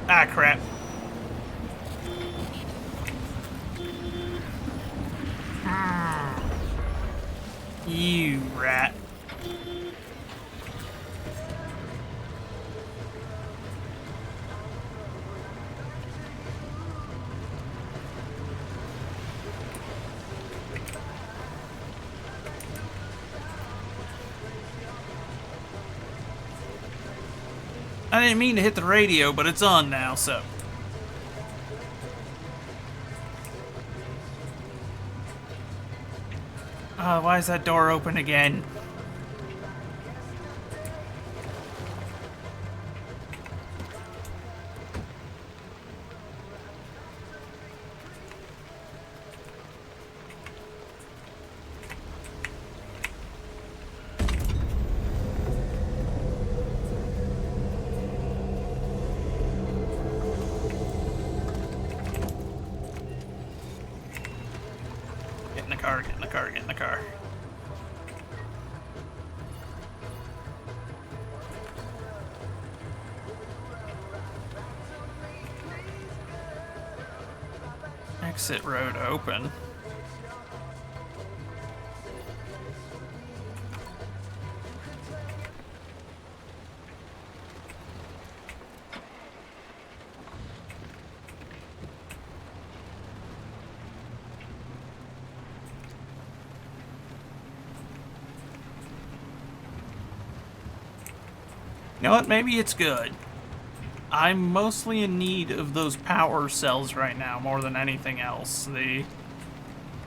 Ah, crap. You rat. I didn't mean to hit the radio, but it's on now, so. Why is that door open again? Get in the car, get in the car, get in the car. Exit road open. You know what? Maybe it's good. I'm mostly in need of those power cells right now, more than anything else.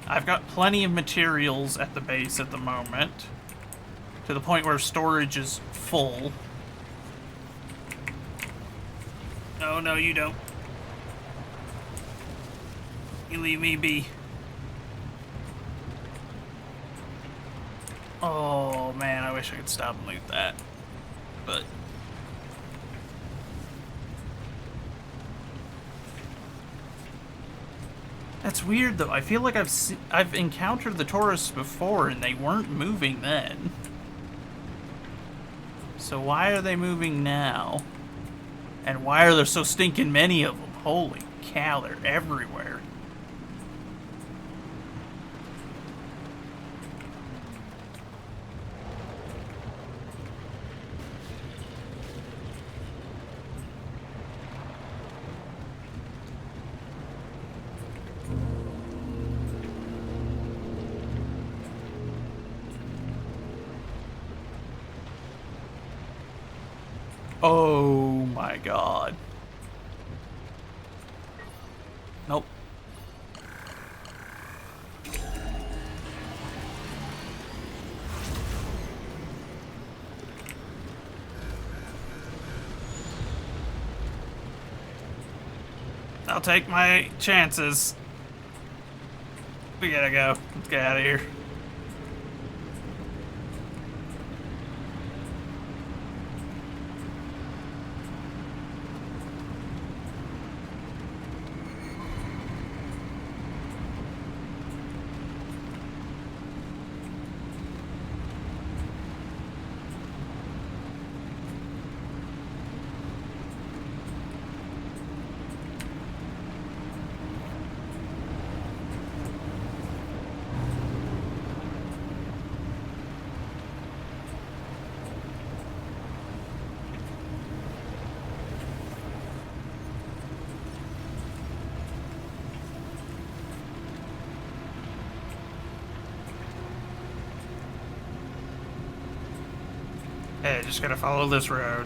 I've got plenty of materials at the base at the moment, to the point where storage is full. Oh, no, you don't. You leave me be. Oh, man, I wish I could stop and loot that. But... that's weird, though. I feel like I've encountered the tourists before, and they weren't moving then. So why are they moving now? And why are there so stinking many of them? Holy cow, they're everywhere. Oh my god. Nope. I'll take my chances. We gotta go. Let's get out of here. Hey, just gotta follow this road.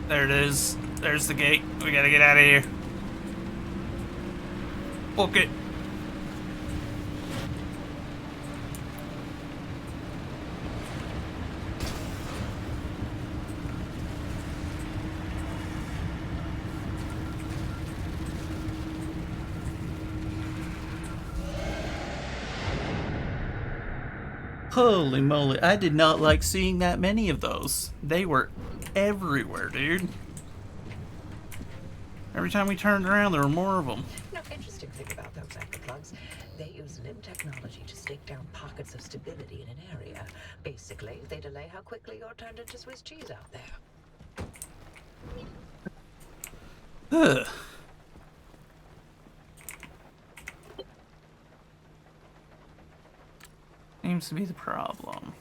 There it is. There's the gate. We gotta get out of here. Book it. Holy moly, I did not like seeing that many of those. They were everywhere, dude. Every time we turned around, there were more of them. No, interesting thing about those anchor-plugs. They use NIM technology to stake down pockets of stability in an area. Basically, they delay how quickly you're turned into Swiss cheese out there. Ugh. Seems to be the problem.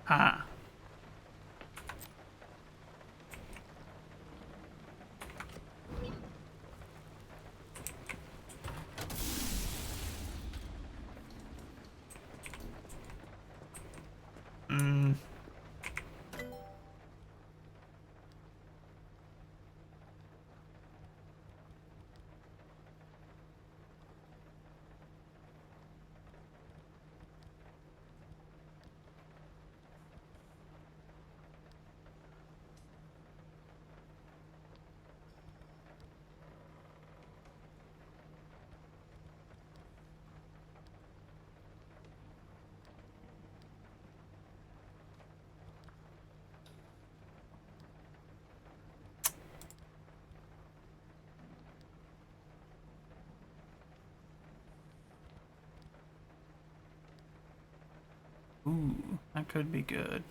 Huh. Ooh, that could be good.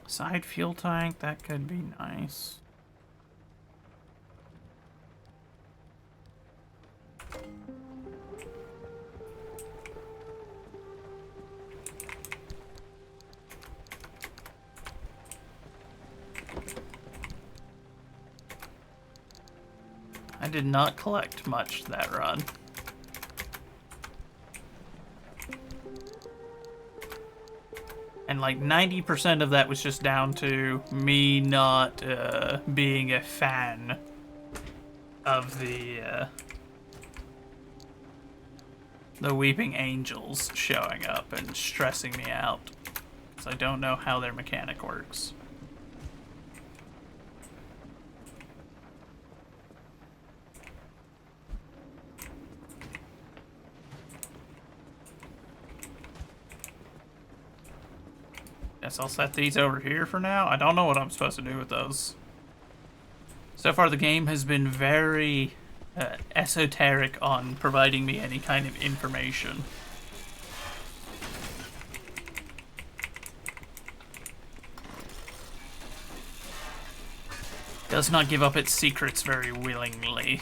Side fuel tank, that could be nice. I did not collect much that run. And like 90% of that was just down to me not being a fan of the Weeping Angels showing up and stressing me out. Because I don't know how their mechanic works. Guess I'll set these over here for now. I don't know what I'm supposed to do with those. So far the game has been very esoteric on providing me any kind of information. Does not give up its secrets very willingly.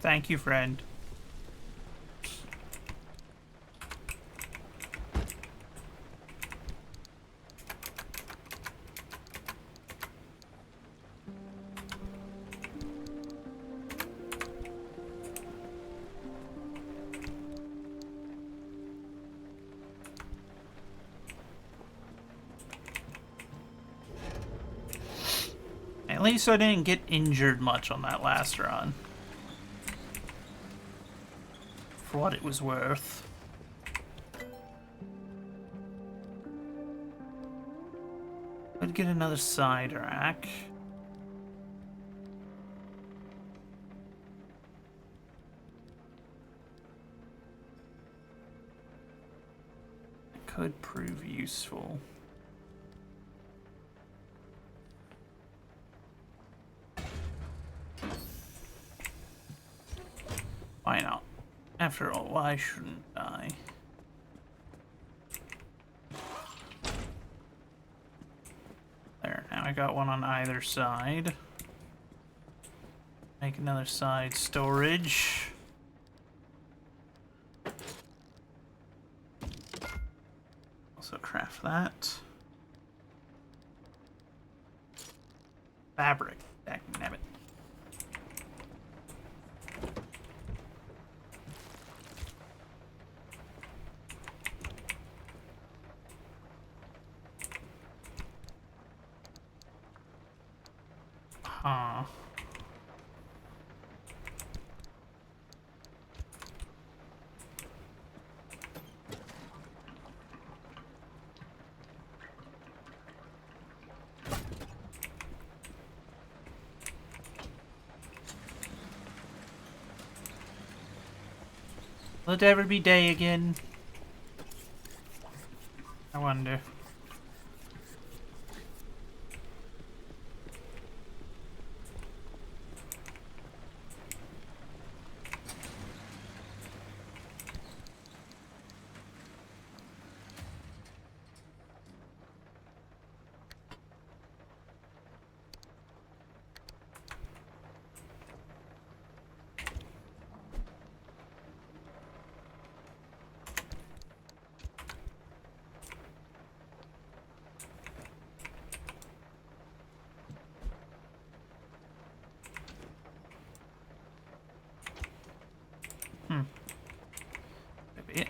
Thank you, friend. At least I didn't get injured much on that last run. For what it was worth. I'd get another side rack. It could prove useful. Why not? After all, why shouldn't I? There, now I got one on either side. Make another side storage. Also craft that. Fabric. Dagnabbit. Huh. Will it ever be day again? I wonder. Maybe it.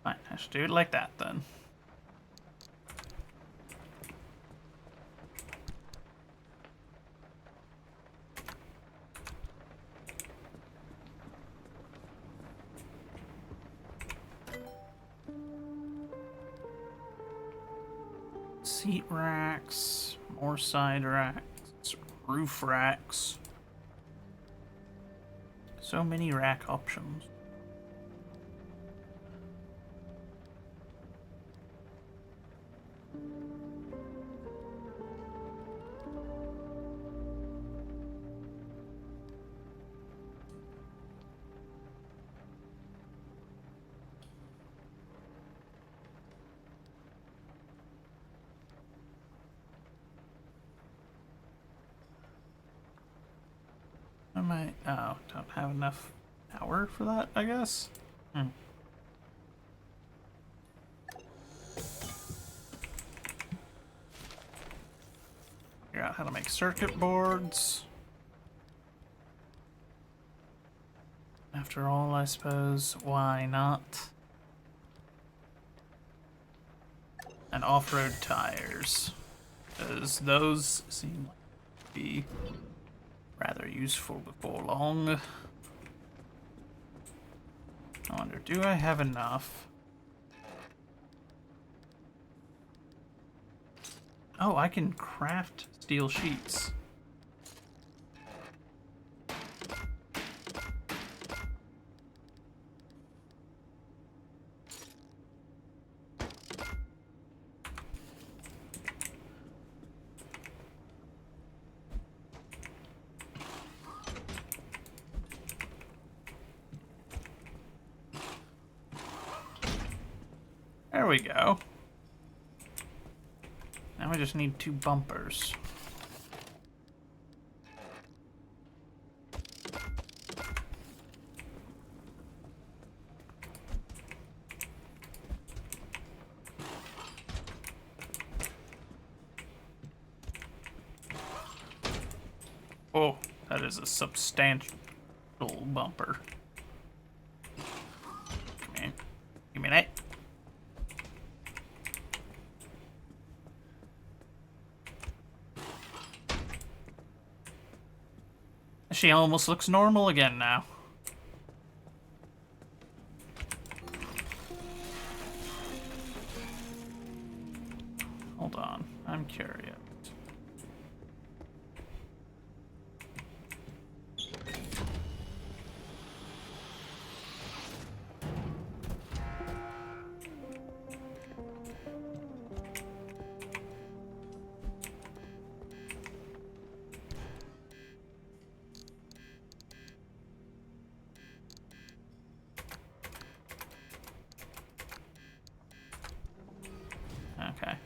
Fine, I should do it like that then. Seat racks, more side racks, roof racks. So many rack options. Oh, don't have enough power for that, I guess? Figure out how to make circuit boards. After all, I suppose, why not? And off-road tires. Because those seem like to be rather useful before long. I wonder, do I have enough? Oh, I can craft steel sheets. There we go. Now we just need 2 bumpers. Oh, that is a substantial bumper. Come here. Give me that. She almost looks normal again now. Hold on, I'm curious. Okay.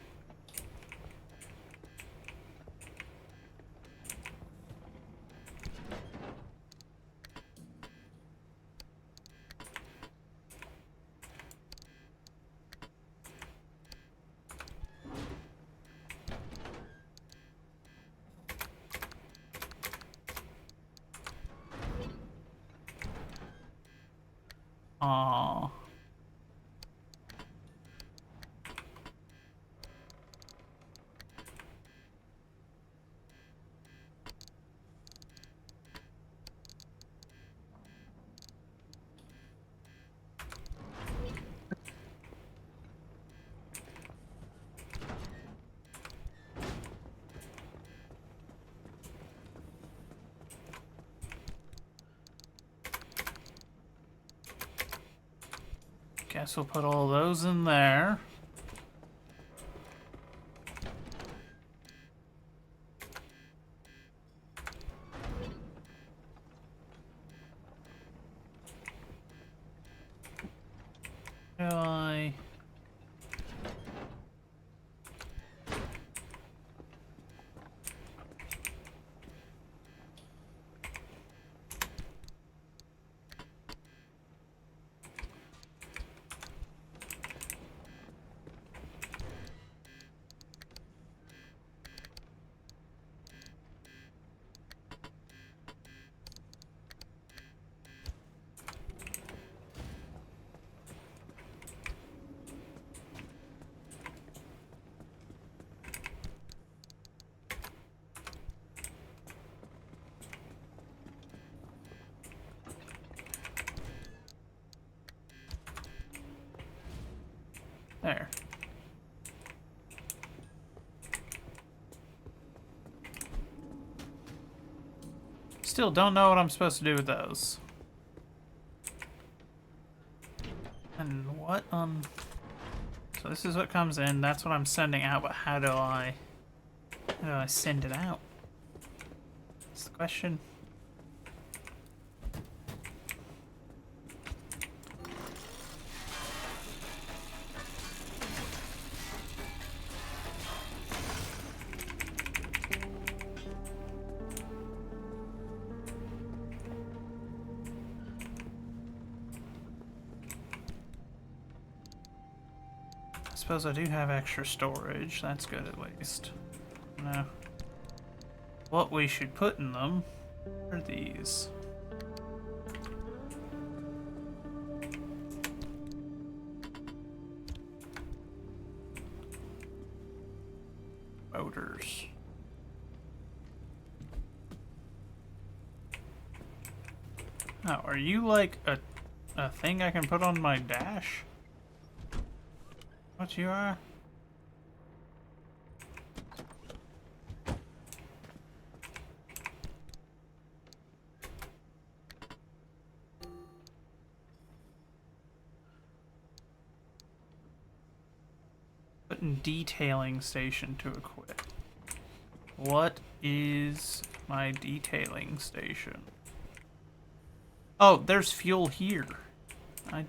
Aww. Guess we'll put all those in there. Do I... There. Still don't know what I'm supposed to do with those. And what so this is what comes in, that's what I'm sending out, but how do I send it out? That's the question. I suppose I do have extra storage. That's good at least. Now, what we should put in them are these. Motors. Oh, are you like a thing I can put on my dash? What you are? Putting detailing station to equip. What is my detailing station? Oh, there's fuel here. Right.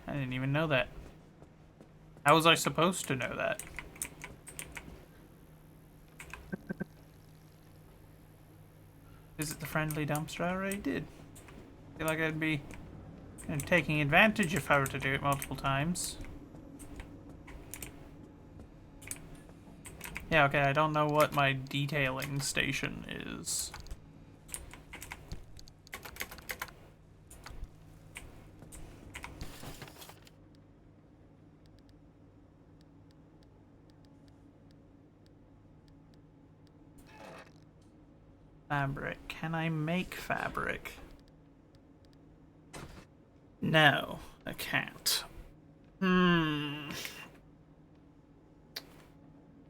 I didn't even know that. How was I supposed to know that? Visit the friendly dumpster. I already did. Feel like I'd be taking advantage if I were to do it multiple times. Yeah, okay, I don't know what my detailing station is. Fabric. Can I make fabric? No, I can't. I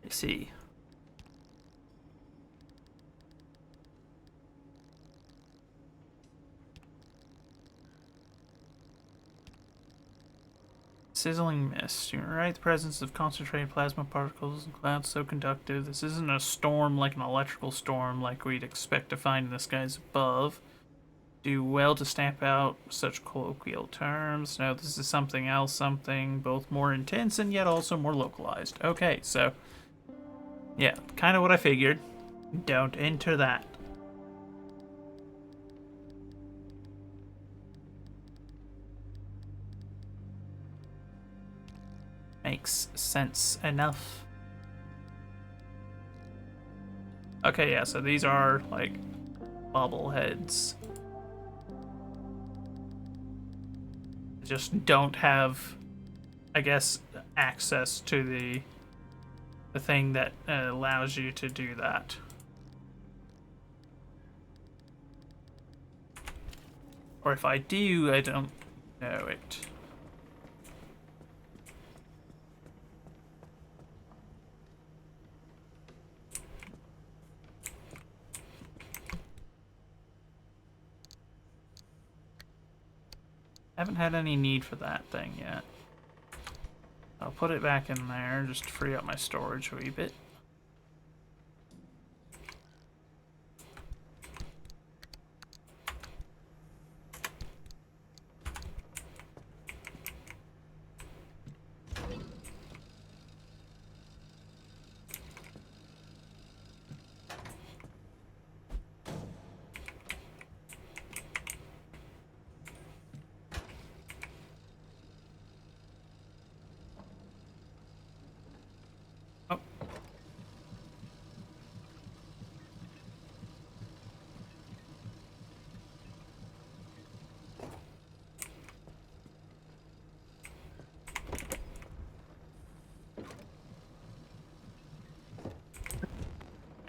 see. Sizzling mist. You're right, the presence of concentrated plasma particles and clouds so conductive. This isn't a storm like an electrical storm like we'd expect to find in the skies above. Do well to stamp out such colloquial terms. No, this is something else, something both more intense and yet also more localized. Okay, so yeah, kind of what I figured. Don't enter that. Makes sense enough. Okay, yeah, so these are like bobbleheads. Just don't have, I guess, access to the thing that allows you to do that. Or if I do, I don't know it. Haven't had any need for that thing yet. I'll put it back in there just to free up my storage a wee bit.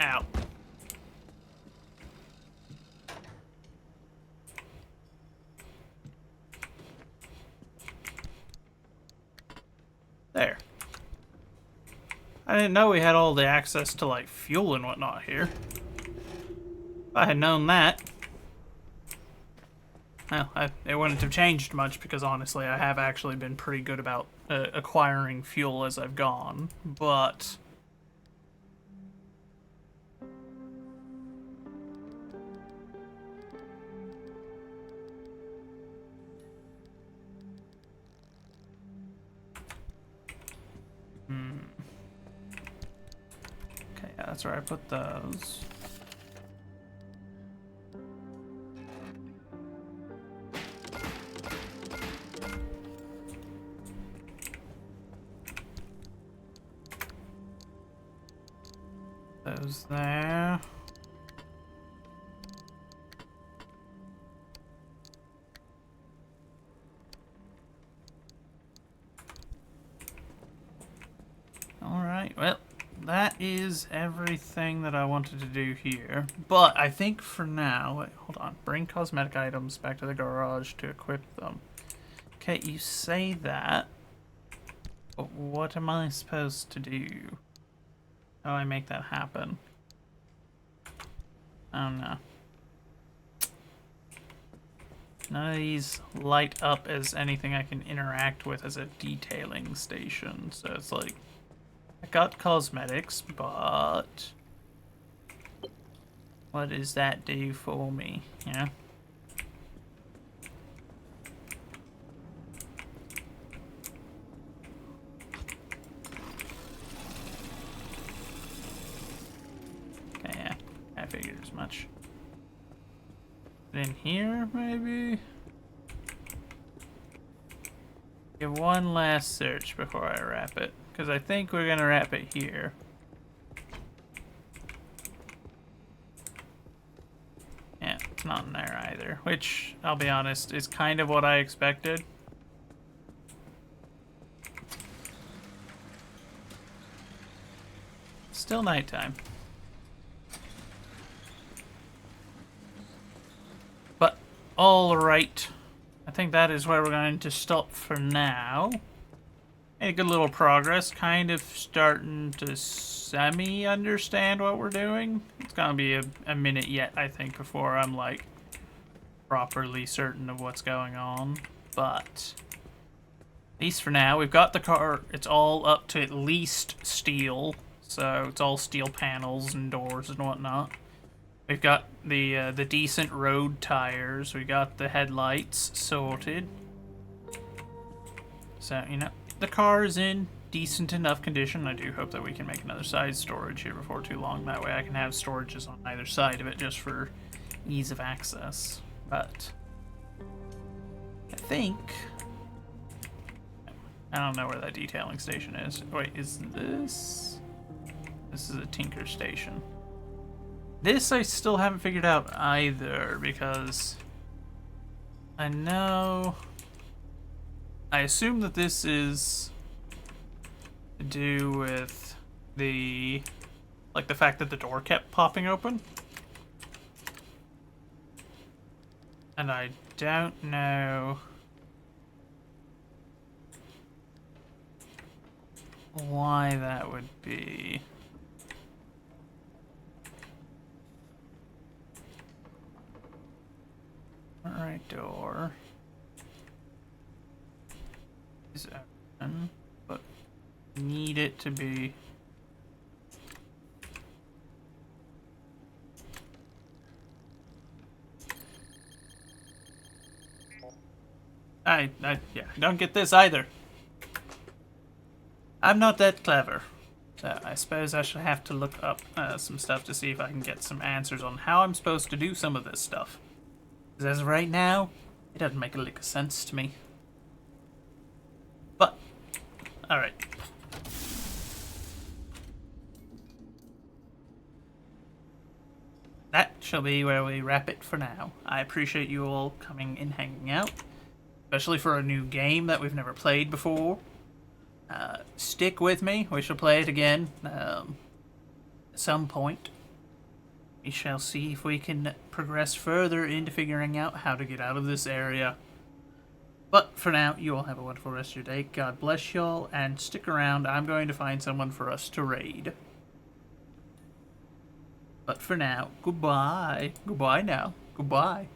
Ow. There. I didn't know we had all the access to, like, fuel and whatnot here. If I had known that, well, it wouldn't have changed much because, honestly, I have actually been pretty good about acquiring fuel as I've gone, but... Okay, yeah, that's where I put those. Those there. Alright, well, that is everything that I wanted to do here. But I think for now, wait, hold on. Bring cosmetic items back to the garage to equip them. Okay, you say that. But what am I supposed to do? How do I make that happen? I don't know. None of these light up as anything I can interact with as a detailing station. So it's like, I got cosmetics, but what does that do for me? Yeah. much. In here, maybe? Give one last search before I wrap it, because I think we're gonna wrap it here. Yeah, it's not in there either, which, I'll be honest, is kind of what I expected. Still nighttime. But, alright. I think that is where we're going to stop for now. Made a good little progress. Kind of starting to semi-understand what we're doing. It's gonna be a minute yet, I think, before I'm, like, properly certain of what's going on. But, at least for now, we've got the car. It's all up to at least steel. So it's all steel panels and doors and whatnot. We've got the decent road tires. We got the headlights sorted. So, you know, the car is in decent enough condition. I do hope that we can make another side storage here before too long. That way I can have storages on either side of it just for ease of access. But I think... I don't know where that detailing station is. Wait, is this... This is a Tinker station. This I still haven't figured out either, because I know... I assume that this is to do with the... like the fact that the door kept popping open. And I don't know why that would be. Alright, door is open, but need it to be. Yeah, I don't get this either. I'm not that clever. So I suppose I should have to look up some stuff to see if I can get some answers on how I'm supposed to do some of this stuff. Because as of right now, it doesn't make a lick of sense to me. But, alright. That shall be where we wrap it for now. I appreciate you all coming and hanging out. Especially for a new game that we've never played before. Stick with me. We shall play it again at some point. We shall see if we can progress further into figuring out how to get out of this area. But for now, you all have a wonderful rest of your day. God bless y'all, and stick around. I'm going to find someone for us to raid. But for now, goodbye. Goodbye now. Goodbye.